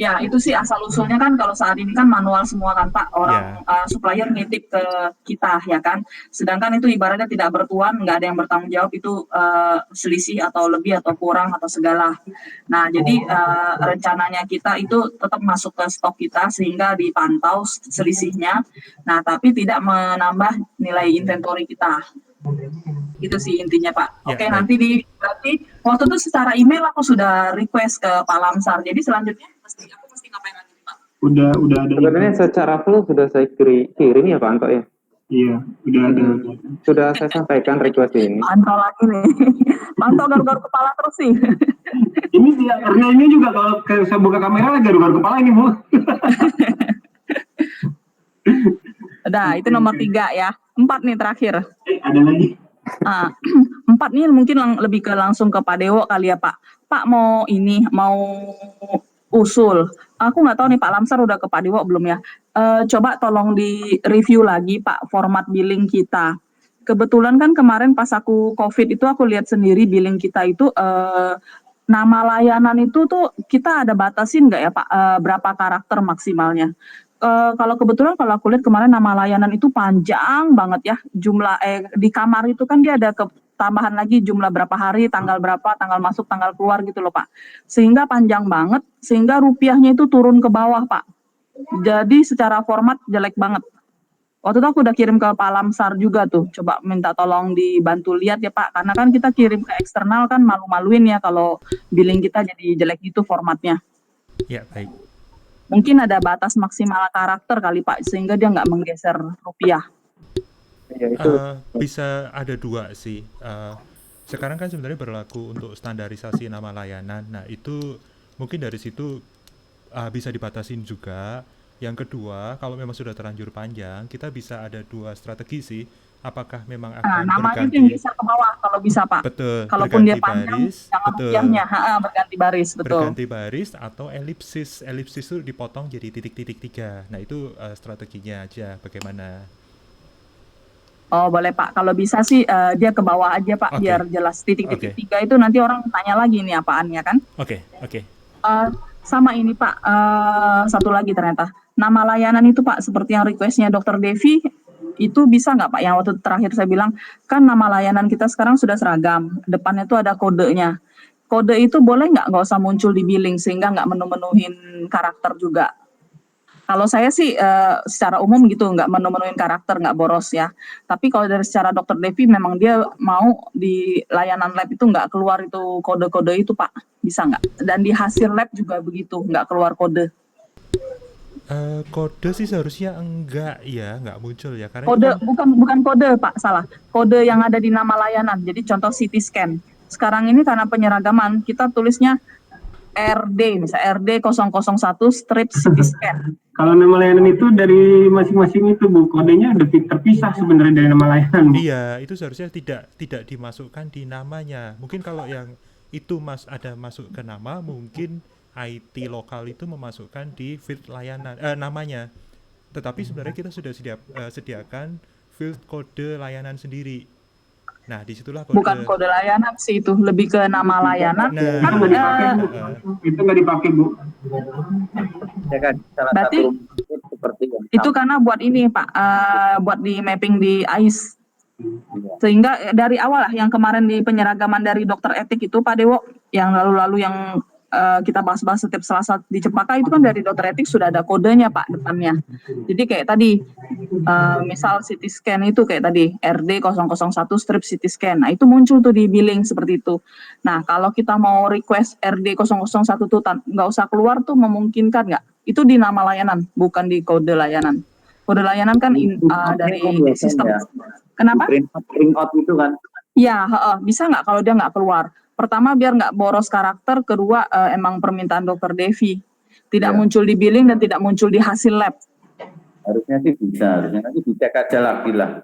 Ya itu sih asal usulnya kan kalau saat ini kan manual semua kan Pak, orang supplier nitip ke kita ya kan, sedangkan itu ibaratnya tidak bertuan, nggak ada yang bertanggung jawab itu selisih atau lebih atau kurang atau segala. Nah jadi rencananya kita itu tetap masuk ke stok kita sehingga dipantau selisihnya, nah tapi tidak menambah nilai inventory kita. Itu sih intinya Pak. Oke, nanti berarti waktu itu secara email aku sudah request ke Pak Lamsar. Jadi selanjutnya aku mesti ngapain lagi Pak? Udah ada. Sebenarnya secara flow sudah saya kirim ya Pak Anto ya. Iya, udah ada. Sudah saya sampaikan request ini. Anto lagi nih. Anto garuk-garuk kepala terus sih. Ini dia karena ini juga kalau saya buka kamera lagi garuk-garuk kepala ini Bu. Udah, itu nomor 3 ya. 4 nih terakhir. Ada lagi. 4 nih mungkin lebih ke langsung ke Pak Dewo kali ya Pak. Pak mau usul. Aku nggak tahu nih Pak Lamsar udah ke Pak Dewo belum ya. Coba tolong di review lagi Pak format billing kita. Kebetulan kan kemarin pas aku COVID itu aku lihat sendiri billing kita itu nama layanan itu tuh kita ada batasin nggak ya Pak berapa karakter maksimalnya? Kalau kebetulan kalau aku lihat kemarin nama layanan itu panjang banget ya, jumlah di kamar itu kan dia ada tambahan lagi jumlah berapa hari, tanggal berapa, tanggal masuk, tanggal keluar gitu loh Pak. Sehingga panjang banget, sehingga rupiahnya itu turun ke bawah Pak. Jadi secara format jelek banget. Waktu itu aku udah kirim ke Pak Lamsar juga tuh, coba minta tolong dibantu lihat ya Pak, karena kan kita kirim ke eksternal kan malu-maluin ya kalau billing kita jadi jelek gitu formatnya. Ya, baik. Mungkin ada batas maksimal karakter kali Pak, sehingga dia nggak menggeser rupiah. Ya, itu bisa ada 2 sih. Sekarang kan sebenarnya berlaku untuk standarisasi nama layanan. Nah itu mungkin dari situ bisa dibatasin juga. Yang kedua, kalau memang sudah terlanjur panjang, kita bisa ada 2 strategi sih. Apakah memang akan namanya berganti? yang bisa ke bawah kalau bisa Pak. Betul. Kalaupun dia panjang, baris, jangan rupiahnya, berganti baris, betul. Berganti baris atau elipsis. Elipsis itu dipotong jadi titik-titik 3. Nah itu strateginya aja. Bagaimana? Oh boleh Pak. Kalau bisa sih dia ke bawah aja Pak, biar jelas titik-titik 3 itu nanti orang tanya lagi ini apaan ya kan? Oke. Sama ini Pak. Satu lagi ternyata nama layanan itu Pak seperti yang requestnya Dr. Devi. Itu bisa nggak Pak, yang waktu terakhir saya bilang, kan nama layanan kita sekarang sudah seragam, depannya itu ada kodenya. Kode itu boleh nggak usah muncul di billing, sehingga nggak menu-menuhin karakter juga. Kalau saya sih secara umum gitu, nggak menu-menuhin karakter, nggak boros ya. Tapi kalau dari secara Dr. Devi, memang dia mau di layanan lab itu nggak keluar itu kode-kode itu Pak, bisa nggak? Dan di hasil lab juga begitu, nggak keluar kode. Kode sih seharusnya enggak muncul ya karena kode bukan kode Pak, salah. Kode yang ada di nama layanan. Jadi contoh CT scan. Sekarang ini karena penyeragaman kita tulisnya RD misalnya RD001 strip CT scan. Kalau nama layanan itu dari masing-masing itu Bu, kodenya udah terpisah sebenarnya dari nama layanan. Iya, itu seharusnya tidak dimasukkan di namanya. Mungkin kalau yang itu ada masuk ke nama mungkin IT lokal itu memasukkan di field layanan namanya. Tetapi sebenarnya kita sudah sediakan field kode layanan sendiri. Nah, disitulah kode. Bukan kode layanan sih, itu lebih ke nama layanan. Nah, Itu nggak dipakai, Bu. Itu nggak dipakai, Bu. Ya kan, salah Berarti satu seperti yang itu karena buat ini Pak, buat di mapping di AIS. Sehingga dari awal lah yang kemarin di penyeragaman dari dokter etik itu Pak Dewo, yang lalu-lalu yang kita bahas-bahas setiap Selasa di Cempaka itu kan dari dokter etik sudah ada kodenya Pak depannya. Jadi kayak tadi misal CT scan itu kayak tadi RD 001 strip CT scan. Nah, itu muncul tuh di billing seperti itu. Nah, kalau kita mau request RD 001 tuh nggak usah keluar tuh, memungkinkan nggak? Itu di nama layanan, bukan di kode layanan. Kode layanan kan dari sistem. ya. Kenapa? Print out itu kan. Ya, bisa nggak kalau dia nggak keluar? Pertama, biar nggak boros karakter. Kedua, emang permintaan dokter Devi. Tidak muncul di billing dan tidak muncul di hasil lab. Harusnya sih bisa, harusnya nanti dicek aja lagi lah.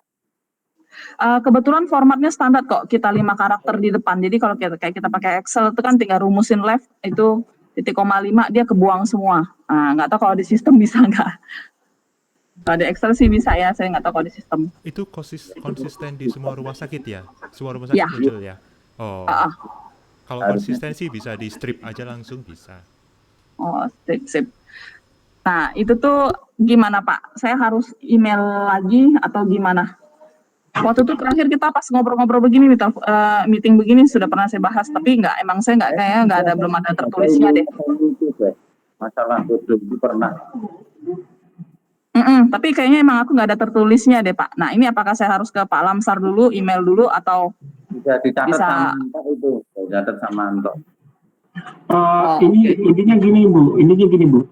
Kebetulan formatnya standar kok, kita 5 karakter di depan. Jadi kalau kayak kita pakai Excel itu kan tinggal rumusin left, itu 0,5 dia kebuang semua. Nggak tahu kalau di sistem bisa nggak. Kalau di Excel sih bisa ya, saya nggak tahu kalau di sistem. Itu konsisten di semua rumah sakit ya? Semua rumah sakit muncul ya? Oh. Kalau konsistensi bisa di strip aja langsung bisa. Oh, sip. Nah, itu tuh gimana Pak? Saya harus email lagi atau gimana? Waktu itu terakhir kita pas ngobrol-ngobrol begini, meeting begini sudah pernah saya bahas, tapi emang saya belum ada tertulisnya deh. Masalah bodoh itu pernah. Tapi kayaknya emang aku nggak ada tertulisnya deh Pak. Nah, ini apakah saya harus ke Pak Lamsar dulu, email dulu, atau Bisa dicatat sama Anto itu, dicatat sama Anto. Intinya gini Bu.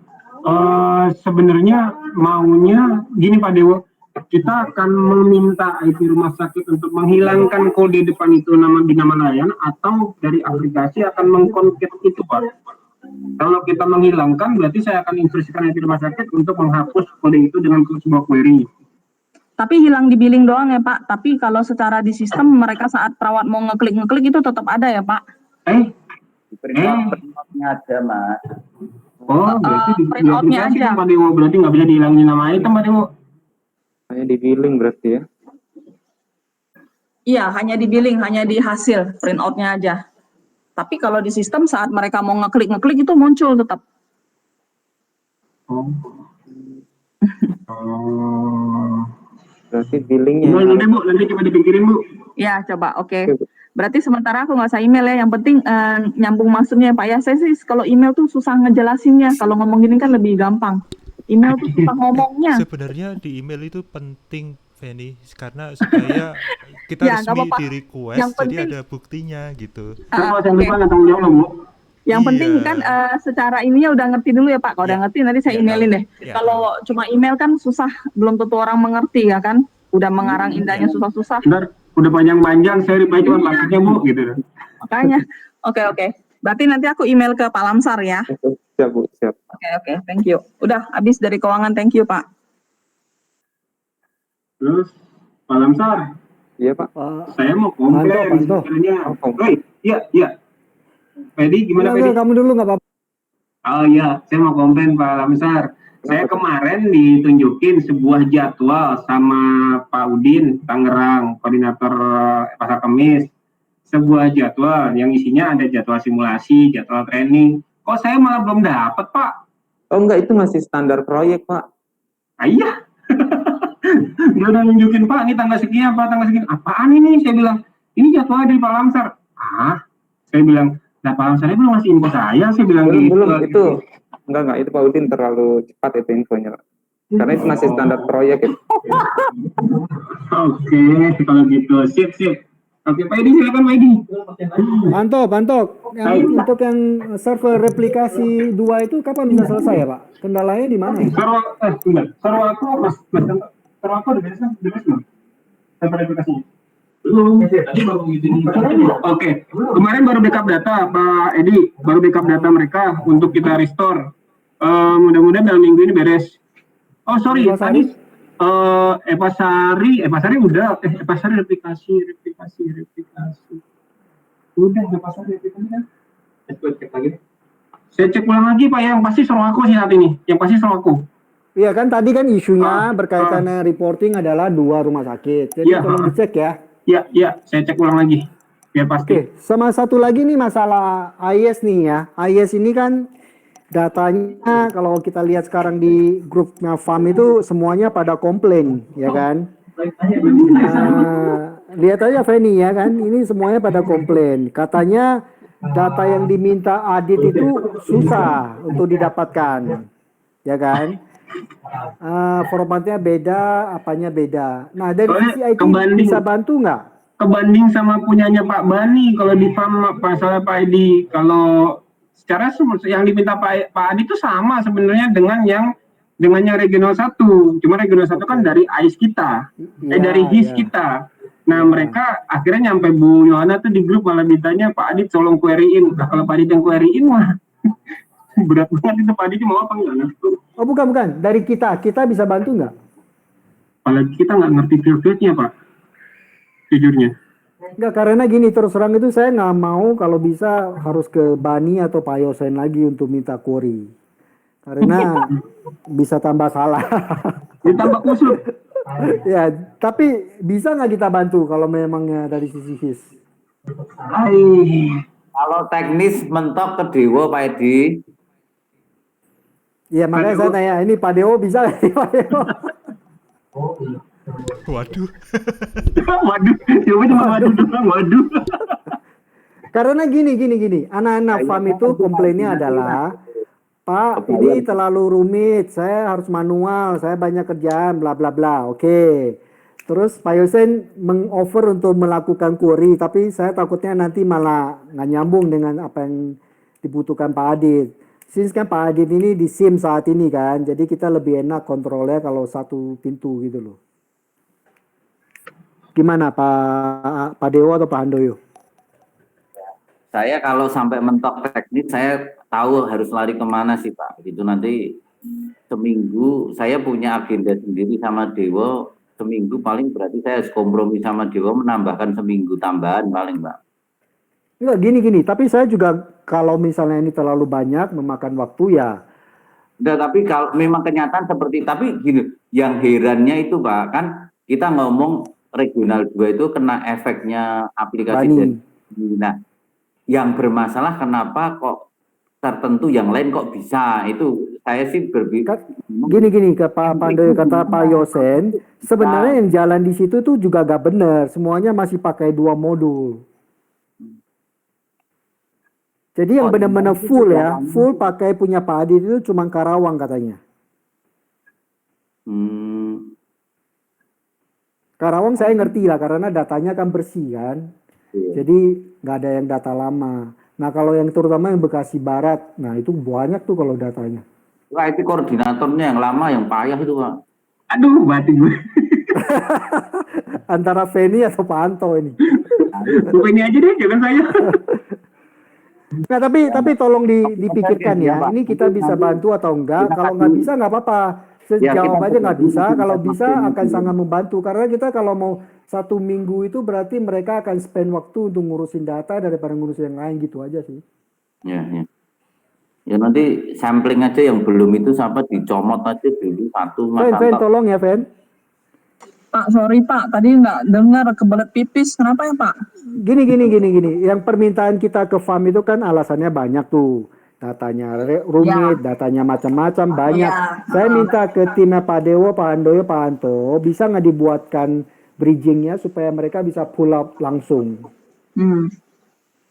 Sebenarnya maunya gini Pak Dewo, kita akan meminta IT rumah sakit untuk menghilangkan kode depan itu di nama layanan, atau dari aplikasi akan mengkonvert itu Pak. Kalau kita menghilangkan, berarti saya akan instruksikan IT rumah sakit untuk menghapus kode itu dengan sebuah query. Tapi hilang di billing doang ya Pak. Tapi kalau secara di sistem mereka saat perawat mau ngeklik itu tetap ada ya Pak. Print-outnya ada Mas. Oh, berarti print outnya aja. Pak Dewo, berarti nggak bisa dihilangin nama item Pak Dewo. Hanya di billing berarti ya? Iya, hanya di billing, hanya di hasil print outnya aja. Tapi kalau di sistem saat mereka mau ngeklik itu muncul tetap. Berarti billingnya. Nanti coba dipikirin Bu. Ya, coba, oke. Berarti sementara aku nggak usah email ya, yang penting nyambung maksudnya Pak ya. Saya sih kalau email tuh susah ngejelasinnya, kalau ngomong gini kan lebih gampang. Email tuh susah ngomongnya. Sebenarnya di email itu penting, Feni, karena supaya kita resmi di request, jadi ada buktinya gitu. Yang penting kan secara ininya udah ngerti dulu ya Pak. Kalau udah ngerti nanti saya emailin deh. Kalau cuma email kan susah, belum tentu orang mengerti ya kan. Udah mengarang indahnya susah-susah. Benar, udah panjang-panjang, saya reply cuma maksudnya Bu gitu. Makanya, oke. Berarti nanti aku email ke Pak Lamsar ya. Siap Bu, siap. Oke, thank you. Udah habis dari keuangan, thank you Pak. Terus Pak Lamsar. Iya Pak. Saya mau komplain sebenarnya. Iya. Pedi gimana Pedi? Kamu dulu nggak apa-apa. Oh iya, saya mau komplain Pak Lamsar. Saya kemarin ditunjukin sebuah jadwal sama Pak Udin Tangerang, koordinator Pasar Kemis. Sebuah jadwal yang isinya ada jadwal simulasi, jadwal training. Kok saya malah belum dapat Pak? Oh enggak, itu masih standar proyek Pak. Iya. Dia udah nunjukin Pak, ini tanggal sekian Pak, tanggal sekian. Apaan ini? Saya bilang, ini jadwal dari Pak Lamsar. Saya bilang, nah Pak Lamsar belum ngasih info saya bilang belum itu. Enggak, itu Pak Udin terlalu cepat itu infonya. Karena itu masih standar proyek itu. Oke, kalau gitu. Sip. Oke, Pak Edi, silakan Pak Edi. Mantap. Untuk yang server replikasi 2 itu kapan bisa selesai ya Pak? Kendalanya di mana ya? Server aku udah beres belum? Server replikasinya. Belum. Oke, kemarin baru backup data Pak Edi, baru backup data mereka untuk kita restore. Mudah-mudahan dalam minggu ini beres. Oh sorry, tadi Eva Sari udah. Eva Sari replikasi. Udah Eva Sari replikasi kan? Cek lagi. Saya cek ulang lagi Pak, yang pasti suruh aku sih saat ini. Yang pasti suruh aku. Iya kan tadi kan isunya berkaitan dengan reporting adalah 2 rumah sakit. Jadi tolong dicek ya. Iya, saya cek ulang lagi. Biar pasti. Oke, sama satu lagi nih masalah AIS nih ya. AIS ini kan datanya kalau kita lihat sekarang di grupnya FAM itu semuanya pada komplain, ya kan? Lihat aja Feni ya kan, ini semuanya pada komplain. Katanya data yang diminta Adit itu susah untuk didapatkan, ya kan? Formatnya beda, apanya beda. Nah dari sisi IT bisa bantu nggak? Kebanding sama punyanya Pak Bani, kalau di FAM masalah Pak Edi, kalau secara yang diminta Pak Adi itu sama sebenarnya dengan yang regional 1. Cuma regional 1 kan dari AIS kita, dari HIS kita. Nah mereka akhirnya nyampe Bu Yohana tuh di grup malah mintanya Pak Adi tolong query-in. Nah kalau Pak Adi yang query-in mah berat banget itu, Pak Adi mau apa enggak? Oh bukan, dari kita bisa bantu nggak? Apalagi kita nggak ngerti field-fieldnya Pak, jujurnya. Enggak, karena gini terus terang itu saya nggak mau kalau bisa harus ke Bani atau Pak Yosen lagi untuk minta query. Karena bisa tambah salah. Ditambah kusut. Ya, tapi bisa nggak kita bantu kalau memangnya dari sisi HIS? Kalau teknis mentok ke Dewo Pak Edi. Iya makanya saya tanya, ini Pak Dewo bisa nggak sih Pak Dewo? Waduh. Waduh. Karena gini, anak-anak FAM itu komplainnya adalah, Pak, ini terlalu rumit, saya harus manual, saya banyak kerjaan, bla bla bla. Oke. Terus Pak Yosen mengoffer untuk melakukan query, tapi saya takutnya nanti malah nggak nyambung dengan apa yang dibutuhkan Pak Adit. Since kan Pak Adit ini di SIM saat ini kan, jadi kita lebih enak kontrolnya kalau satu pintu gitu loh. Gimana Pak Dewo atau Pak Handoyo? Saya kalau sampai mentok teknis, saya tahu harus lari kemana sih Pak. Itu nanti seminggu saya punya agenda sendiri sama Dewo. Seminggu paling berarti saya harus kompromi sama Dewo menambahkan seminggu tambahan paling Pak. Enggak gini, tapi saya juga kalau misalnya ini terlalu banyak memakan waktu ya. Enggak, tapi kalau memang kenyataan seperti, tapi gini, yang herannya itu Pak, kan kita ngomong regional 2 itu kena efeknya aplikasi dari. Nah, yang bermasalah kenapa kok tertentu yang lain kok bisa, itu saya sih gini ke Pak Pandoyo, kata Pak Yosen sebenarnya yang jalan di situ tuh juga gak benar, semuanya masih pakai 2 modul. Jadi yang benar-benar full ya, full pakai punya Pak Adit itu cuma Karawang katanya. Karawang saya ngerti lah karena datanya kan bersih kan. Jadi nggak ada yang data lama. Nah kalau yang terutama yang Bekasi Barat, nah itu banyak tuh kalau datanya. Wah itu koordinatornya yang lama, yang payah itu Pak. Aduh mati gue. Antara Feni atau Pak Anto ini. Feni aja deh, jangan saya. Nah tapi tolong dipikirkan ya, ini kita bisa bantu atau enggak. Kalau nggak bisa nggak apa-apa. Sejauh aja nggak bisa, kalau bisa akan sangat membantu. Karena kita kalau mau 1 minggu itu berarti mereka akan spend waktu untuk ngurusin data daripada ngurusin yang lain gitu aja sih. Ya nanti sampling aja yang belum itu sampai dicomot aja dulu satu. Fen, tolong ya Fen. Pak, sorry Pak, tadi nggak dengar kebelet pipis, kenapa ya Pak? Gini. Yang permintaan kita ke FAM itu kan alasannya banyak tuh. Datanya rumit, datanya macam-macam, banyak. Saya minta ke timnya Pak Dewo, Pak Handoyo, Pak Anto, bisa nggak dibuatkan bridgingnya supaya mereka bisa pull up langsung.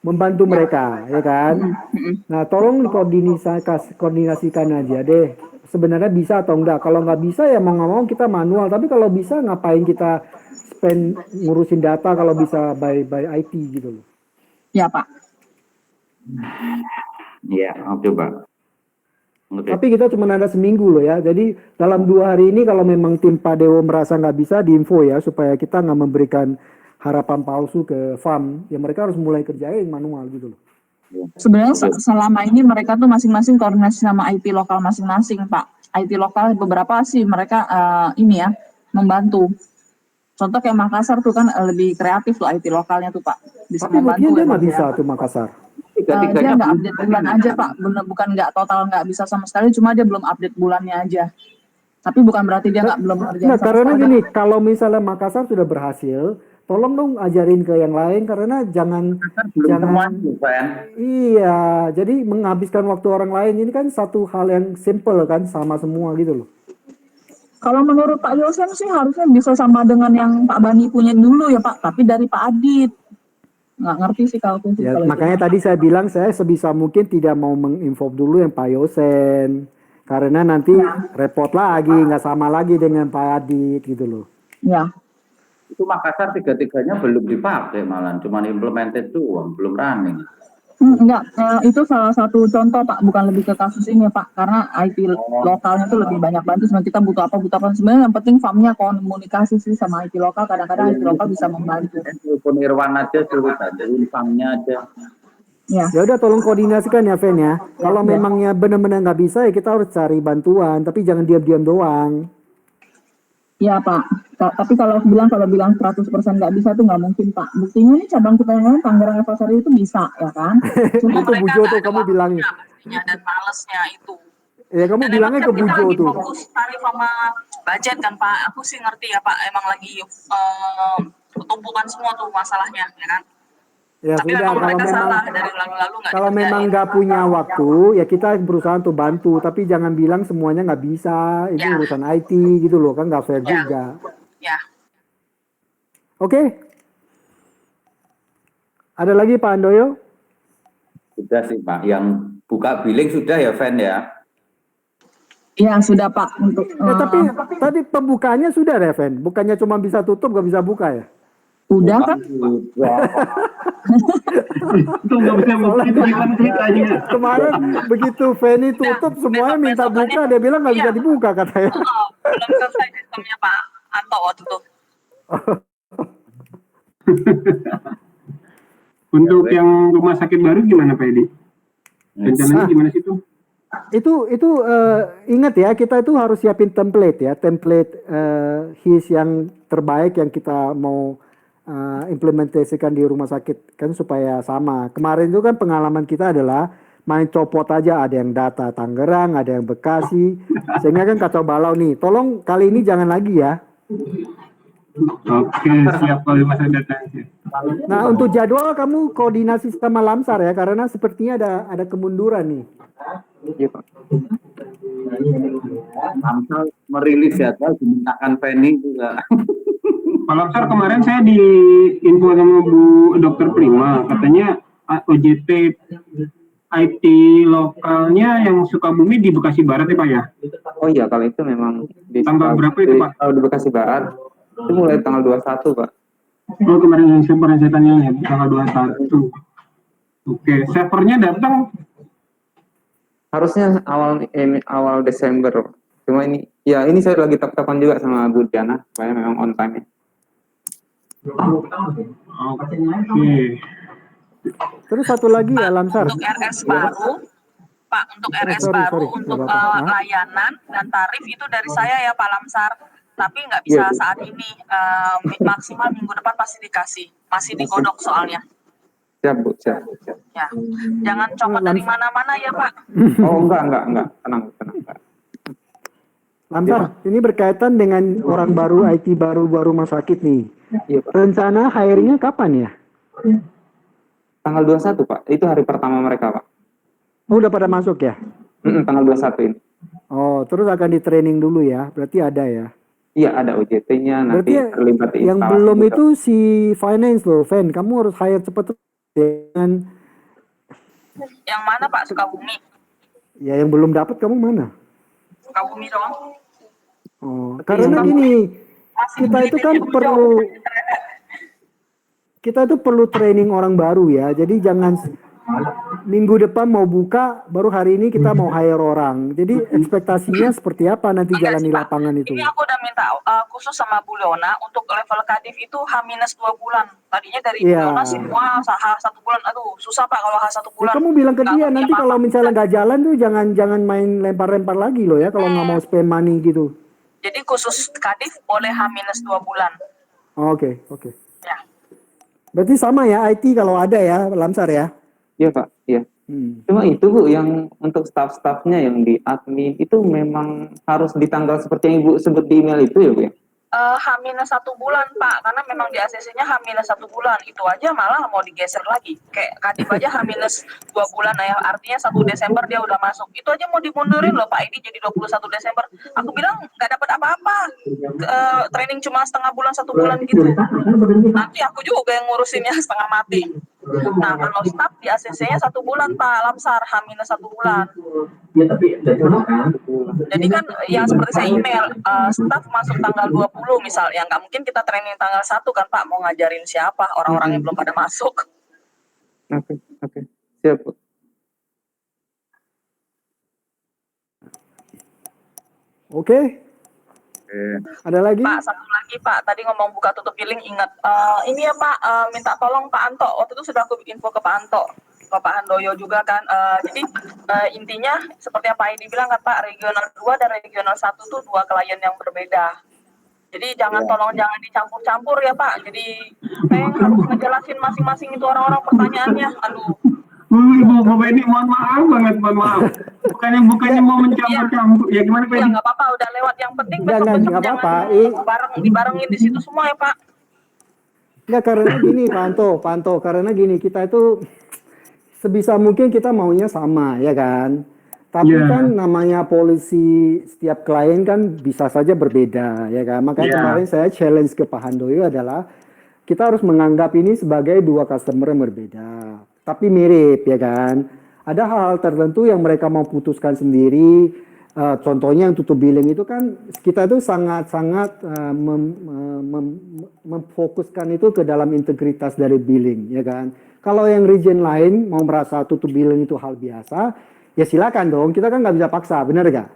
Membantu mereka, ya kan? Nah, tolong koordinasikan aja deh. Sebenarnya bisa atau enggak. Kalau nggak bisa ya mau nggak mau kita manual. Tapi kalau bisa ngapain kita spend ngurusin data kalau bisa by IT gitu loh. Ya Pak. Iya, oke Pak. Okay. Tapi kita cuma ada seminggu loh ya. Jadi dalam 2 hari ini kalau memang tim Pak Dewo merasa nggak bisa diinfo ya. Supaya kita nggak memberikan harapan palsu ke FAM. Ya mereka harus mulai kerjain manual gitu loh. Sebenarnya selama ini mereka tuh masing-masing koordinasi sama IT lokal masing-masing Pak. IT lokal beberapa sih mereka ini ya membantu. Contoh kayak Makassar tuh kan lebih kreatif loh IT lokalnya tuh Pak. Bisa tapi mungkin dia nggak bisa tuh Makassar. dia nggak update bulan aja Pak, bukan nggak total nggak bisa sama sekali, cuma dia belum update bulannya aja. Tapi bukan berarti dia belum ngerjain Nah, sama karena sekali. gini, kalau misalnya Makassar sudah berhasil, tolong dong ajarin ke yang lain karena jangan iya, jadi menghabiskan waktu orang lain ini kan satu hal yang simple kan, sama semua gitu loh. Kalau menurut Pak Yosen sih harusnya bisa sama dengan yang Pak Bani punya dulu ya Pak, tapi dari Pak Adit. Nggak ngerti sih kalau Ya, kalau makanya tadi saya bilang saya sebisa mungkin tidak mau menginfo dulu yang Pak Yosen. Karena nanti repot lagi, nggak sama lagi dengan Pak Adit gitu loh. Ya. Itu Makassar tiga-tiganya belum dipakai malah, cuma implemented doang, belum running. Enggak, itu salah satu contoh Pak, bukan lebih ke kasus ini Pak, karena IT lokalnya tuh lebih banyak bantu. Sebenarnya kita butuh apa, sebenarnya yang penting farmnya komunikasi sih sama IT lokal, kadang-kadang IT lokal bisa membantu. Telepon Irwan aja suruh bantuin farmnya aja. Ya udah tolong koordinasikan ya Fen ya. Kalau memangnya benar-benar nggak bisa ya kita harus cari bantuan, tapi jangan diam-diam doang. Iya Pak, tapi kalau bilang 100% nggak bisa tuh nggak mungkin Pak. Buktinya ini cabang kita yang lain Tangerang Evasari itu bisa ya kan. Itu Bujo tuh kamu bilangnya. Dan malesnya itu. Ya kamu bilangnya ke Bujo tuh. Fokus tarif sama budget kan Pak. Aku sih ngerti ya Pak, emang lagi tumpukan semua tuh masalahnya ya kan. Ya Tapi sudah, kalau memang nggak punya waktu, ya kita berusaha untuk bantu. Tapi jangan bilang semuanya nggak bisa, itu urusan IT gitu loh, kan nggak fair juga. Ya. Oke. Ada lagi Pak Handoyo? Sudah sih Pak, yang buka billing sudah ya Fen ya? Iya sudah Pak. Untuk. Tapi tadi pembukaannya sudah ya Fen? Bukannya cuma bisa tutup, nggak bisa buka ya? Udah kan? Itu nggak bisa mungkin gimana ceritanya. Kemarin begitu Feni tutup semuanya minta buka, dia bilang nggak bisa dibuka katanya. Belum selesai sistemnya Pak Anto waktu itu. Untuk yang rumah sakit baru gimana Pak Edi? Rencananya gimana sih tuh? Itu ingat ya, kita itu harus siapin template ya, template HIS yang terbaik yang kita mau implementasikan di rumah sakit kan supaya sama. Kemarin itu kan pengalaman kita adalah main copot aja, ada yang data Tangerang, ada yang Bekasi, sehingga kan kacau balau nih. Tolong kali ini jangan lagi ya. Oke, siap kalau masa datang. Nah, untuk jadwal kamu koordinasi sama Lamsar ya, karena sepertinya ada kemunduran nih. Iya Pak. Lamsar merilis jadwal dimintakan Feni juga. Pak Lamsar kemarin saya di info sama Bu Dokter Prima, katanya OJT IT lokalnya yang Sukabumi di Bekasi Barat ya Pak ya? Oh iya, kalau itu memang di tanggal berapa itu Pak? Kalau di Bekasi Barat itu mulai tanggal 21 Pak. Oh kemarin yang saya tanya ya, tanggal 21. Oke, servernya datang Harusnya awal Desember. Cuma ini saya lagi tap-tapan juga sama Bu Diana supaya memang on time ya. Oke. Terus satu lagi ya Lamsar. Untuk RS baru, Pak, untuk RS baru, untuk layanan dan tarif itu dari saya ya Pak Lamsar. Tapi nggak bisa saat ini, maksimal minggu depan pasti dikasih. Masih digodok soalnya. Siap Bu, siap. Ya, jangan copot dari mana-mana ya Pak. Oh enggak. Tenang Pak. Lamsar, ini berkaitan dengan orang baru, IT baru rumah sakit nih. Iya Pak. Rencana hiringnya kapan ya? Tanggal 21 Pak, itu hari pertama mereka Pak. Oh, udah pada masuk ya? Tanggal 21 ini. Oh, terus akan di training dulu ya? Berarti ada ya? Iya, ada OJT-nya, nanti terlibat di yang instalasi belum juga. itu si finance loh, Fen. Kamu harus hire cepet dengan. Yang mana Pak? Sukabumi? Ya, yang belum dapat kamu mana? Sukabumi doang. Oh, karena gini, kita itu perlu training orang baru ya. Jadi jangan minggu depan mau buka, baru hari ini kita mau hire orang. Jadi ekspektasinya seperti apa nanti jalan di lapangan itu? Ini aku udah minta khusus sama Bu Leona untuk level Kadif itu H-2 bulan. Tadinya dari Bu Leona semua H1 bulan. Aduh, susah Pak kalau H1 bulan. Kamu bilang ke dia nanti kalau misalnya nggak jalan tuh jangan main lempar-lempar lagi loh ya kalau nggak mau spend money gitu. Jadi khusus Kadif boleh H-2 bulan. Oke. Ya. Berarti sama ya IT kalau ada ya, Lamsar ya? Iya Pak, iya. Cuma itu Bu, yang untuk staff-staffnya yang di admin itu memang harus di tanggal seperti yang Ibu sebut di email itu ya Bu ya? H-1 bulan Pak, karena memang di ACC-nya H-1 bulan, itu aja malah mau digeser lagi. Kayak Kadif aja H-2 bulan, ya artinya 1 Desember dia udah masuk. Itu aja mau dimundurin loh Pak, ini jadi 21 Desember. Aku bilang nggak dapat apa-apa, training cuma setengah bulan, 1 bulan gitu. Nanti aku juga yang ngurusinnya setengah mati. Nah kalau staff di ACC-nya 1 bulan Pak, Lamsar H-1 bulan. Jadi kan yang seperti saya email, staff masuk tanggal 20 misal, ya nggak mungkin kita training tanggal 1 kan Pak, mau ngajarin siapa, orang-orang yang belum pada masuk. Oke. Siap Bu. Oke. Ada lagi? Pak, satu lagi Pak, tadi ngomong buka tutup billing, ingat ini ya Pak, minta tolong Pak Anto, waktu itu sudah aku info ke Pak Anto, ke Pak Handoyo juga kan. Jadi intinya seperti yang Pak Edi bilang kan Pak, regional 2 dan regional 1 tuh 2 klien yang berbeda. Jadi jangan dicampur-campur ya Pak. Jadi saya harus ngejelasin masing-masing itu orang-orang pertanyaannya. Aduh. Bu Beni, mohon maaf. Bukannya mau mencampur-campur. Ya gimana Pak? Ya nggak apa-apa, udah lewat. Yang penting Jangan dibarengin di situ semua ya Pak. Enggak, karena gini Pak Anto, karena gini, kita itu sebisa mungkin kita maunya sama ya kan. Tapi kan namanya polisi setiap klien kan bisa saja berbeda ya kan. Makanya kemarin saya challenge ke Pak Handoyo adalah kita harus menganggap ini sebagai 2 customer yang berbeda, tapi mirip ya kan. Ada hal-hal tertentu yang mereka mau putuskan sendiri. Contohnya yang tutup billing itu kan kita itu sangat-sangat memfokuskan itu ke dalam integritas dari billing ya kan. Kalau yang region lain mau merasa tutup billing itu hal biasa, ya silakan dong, kita kan nggak bisa paksa, benar gak?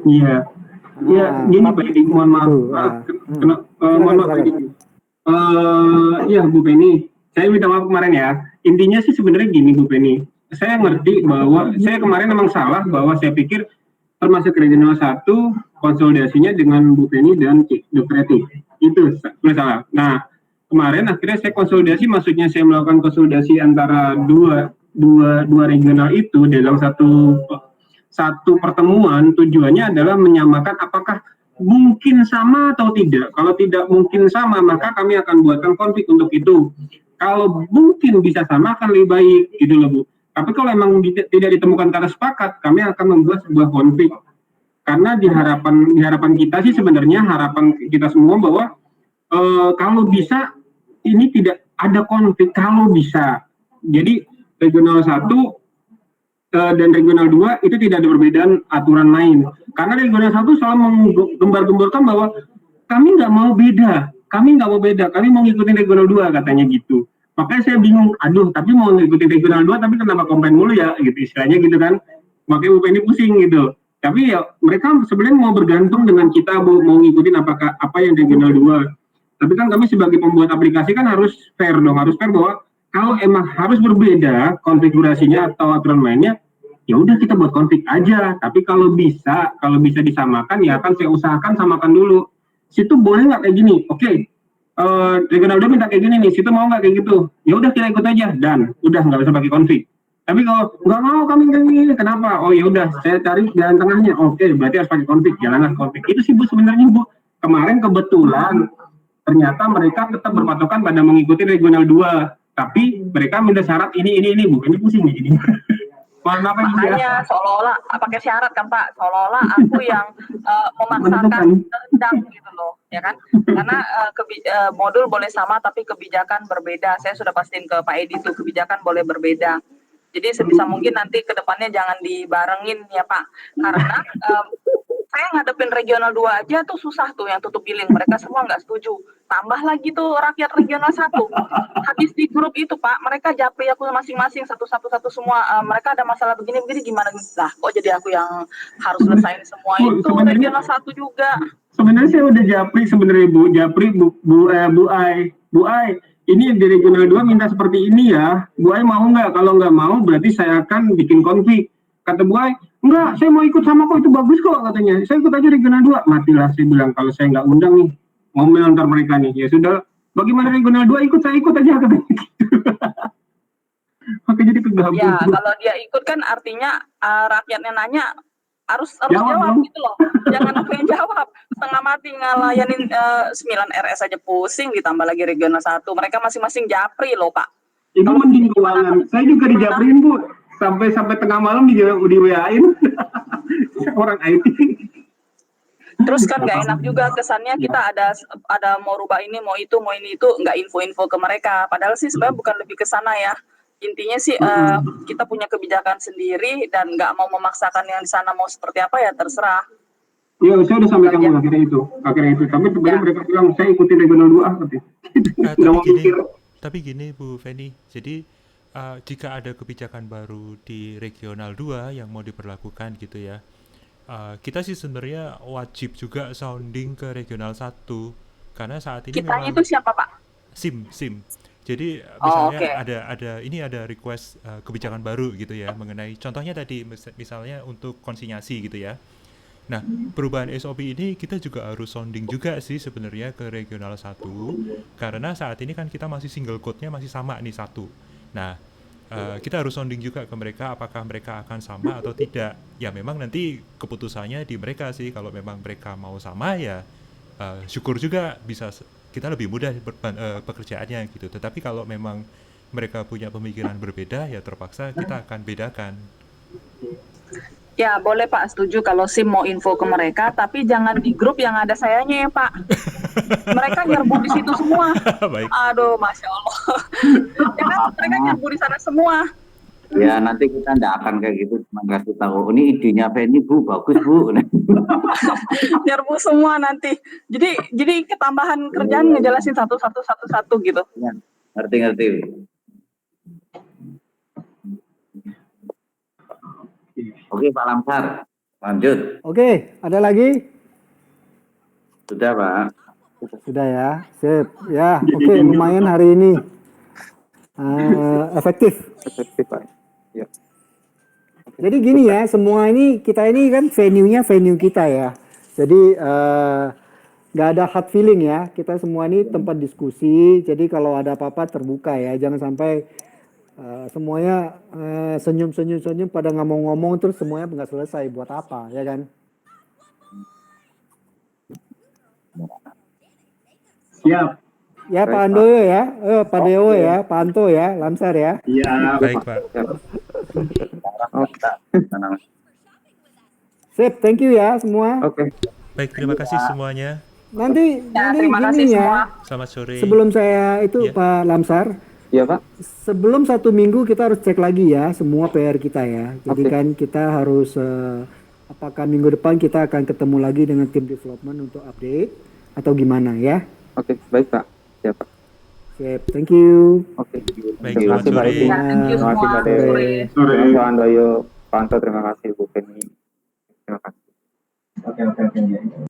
Iya. Iya, gini Pak Edi, mohon maaf. Mohon maaf Pak Edi. Iya Bu Penny, saya minta maaf kemarin ya. Intinya sih sebenarnya gini Bu Penny, saya ngerti bahwa saya kemarin memang salah, bahwa saya pikir termasuk regional 1 konsolidasinya dengan Bu Penny dan Dr. Eti. Itu salah. Nah, kemarin akhirnya saya konsolidasi, maksudnya saya melakukan konsolidasi antara dua regional itu dalam satu pertemuan. Tujuannya adalah menyamakan apakah mungkin sama atau tidak. Kalau tidak mungkin sama, maka kami akan buatkan konflik untuk itu. Kalau mungkin bisa sama, akan lebih baik gitu loh Bu. Tapi kalau memang tidak ditemukan kata sepakat, kami akan membuat sebuah konflik. Karena di harapan kita sih sebenarnya, harapan kita semua bahwa kalau bisa ini tidak ada konflik, kalau bisa. Jadi regional 1 dan regional 2 itu tidak ada perbedaan aturan main. Karena regional 1 selalu menggembar-gemborkan bahwa kami nggak mau beda, kami mau ngikutin regional 2 katanya gitu. Makanya saya bingung, aduh tapi mau ngikutin regional 2 tapi kenapa komplain mulu ya gitu, istilahnya gitu kan. Makanya Bu Penny pusing gitu. Tapi ya mereka sebenarnya mau bergantung dengan kita Bu, mau ngikutin apa yang regional 2. Tapi kan kami sebagai pembuat aplikasi kan harus fair dong, harus fair bahwa kalau emang harus berbeda konfigurasinya atau aturan mainnya, ya udah kita buat konfig aja. Tapi kalau bisa disamakan, ya akan saya usahakan samakan dulu. Situ boleh nggak kayak gini? Oke. Regional 2 minta kayak gini nih, situ mau nggak kayak gitu? Ya udah kita ikut aja dan udah nggak bisa pakai konfig. Tapi kalau nggak mau kami kayak gini, kenapa? Oh ya udah, saya cari jalan tengahnya. Oke, berarti harus pakai konfig, jalanlah konfig. Itu sih Bu sebenarnya Bu. Kemarin kebetulan ternyata mereka tetap berpatokan pada mengikuti regional 2, tapi mereka minta syarat ini Bu. Ini pusing nih ini. Makanya seolah-olah pakai syarat kan Pak, seolah-olah aku yang memaksakan rendang gitu loh, ya kan? Karena modul boleh sama tapi kebijakan berbeda. Saya sudah pastiin ke Pak Edi tuh, kebijakan boleh berbeda. Jadi sebisa mungkin nanti ke depannya jangan dibarengin ya Pak, karena saya ngadepin regional 2 aja tuh susah tuh yang tutup billing, mereka semua nggak setuju. Tambah lagi tuh rakyat regional 1. Habis di grup itu Pak, mereka japri aku masing-masing satu semua. Mereka ada masalah begini gimana? Lah, kok jadi aku yang harus selesaiin semua itu regional 1 juga. Sebenarnya saya udah japri sebenarnya Bu Ai. Ini di regional 2 minta seperti ini ya. Bu Ai mau nggak? Kalau nggak mau berarti saya akan bikin konflik. Kata Bu Ai, enggak, saya mau ikut sama kok, itu bagus kok katanya. Saya ikut aja regional 2. Matilah saya bilang, kalau saya nggak undang nih, ngomel antar mereka nih. Ya sudah, bagaimana regional 2 ikut, saya ikut aja katanya. Oke, jadi udah hampir. Ya, kalau dia ikut kan artinya rakyatnya nanya harus Jawab jawab dong. gitu loh. Jangan aku yang jawab. Setengah mati ngelayanin 9 RS aja pusing, ditambah lagi regional 1. Mereka masing-masing japri loh, Pak. Ibu mending keuangan. Saya juga dijabrin, Bu. Sampai tengah malam di WA-in orang IT. Terus kan nggak enak juga kesannya kita ada mau rubah ini, mau itu, nggak info-info ke mereka. Padahal sih sebenarnya bukan lebih ke sana ya. Intinya sih kita punya kebijakan sendiri dan nggak mau memaksakan yang di sana mau seperti apa ya terserah. Iya, saya udah sampaikan akhirnya itu. Tapi sebenarnya mereka bilang saya ikutin regional 2 katanya. Tapi gini Bu Feni, jadi jika ada kebijakan baru di regional 2 yang mau diberlakukan gitu ya, kita sih sebenarnya wajib juga sounding ke regional 1 karena saat ini Kitanya memang itu siapa Pak? SIM. Jadi misalnya Okay. ada request kebijakan baru gitu ya mengenai contohnya tadi misalnya untuk konsinyasi gitu ya. Nah, perubahan SOP ini kita juga harus sounding juga sih sebenarnya ke regional 1 karena saat ini kan kita masih single code-nya masih sama nih 1. Nah, kita harus sounding juga ke mereka apakah mereka akan sama atau tidak. Ya memang nanti keputusannya di mereka sih, kalau memang mereka mau sama ya syukur juga bisa kita lebih mudah pekerjaannya gitu. Tetapi kalau memang mereka punya pemikiran berbeda ya terpaksa kita akan bedakan. Ya boleh Pak, setuju kalau SIM mau info ke mereka, tapi jangan di grup yang ada sayanya ya Pak. Mereka nyerbu di situ semua. Baik. Aduh, Masya Allah. Jangan mereka nyerbu di sana semua. Ya nanti kita nggak akan kayak gitu, cuma kasih tahu ini idenya Feni Bu, bagus Bu. Nyerbu semua nanti. Jadi ketambahan kerjaan ngejelasin satu gitu. Ya, ngerti. Oke Pak Lamsar, lanjut. Oke, ada lagi? Sudah Pak. Sudah ya, sip. Ya, oke, lumayan hari ini. Efektif Pak. Ya. Jadi gini ya, semua ini kita ini kan venue-nya venue kita ya. Jadi nggak ada hard feeling ya. Kita semua ini tempat diskusi. Jadi kalau ada apa-apa terbuka ya. Jangan sampai semuanya senyum pada ngomong-ngomong terus semuanya nggak selesai. Buat apa ya kan? Siap. Ya Pak Andoyo ya, Pak Dewo ya, Pak Anto ya, Lamsar ya. Iya. Baik Pak. Sip, thank you ya semua. Oke. Baik, terima kasih semuanya. Nanti Terima kasih gini semua. ya. Selamat sore. Sebelum saya itu Ya. Pak Lamsar, Iya Pak. sebelum 1 minggu kita harus cek lagi ya semua PR kita ya. Jadi Oke. kan kita harus apakah minggu depan kita akan ketemu lagi dengan tim development untuk update atau gimana ya? Oke, baik Pak. Siap Pak. Sip, thank you. Oke. Baik, Terima selamat kasih Pak sore. Ibu. Ya, thank you Terima kasih semua. Pak Dewo. Sore. Terima kasih Pak Andoyo, Pak Anto, terima kasih Bu Feni. Terima kasih. Oke.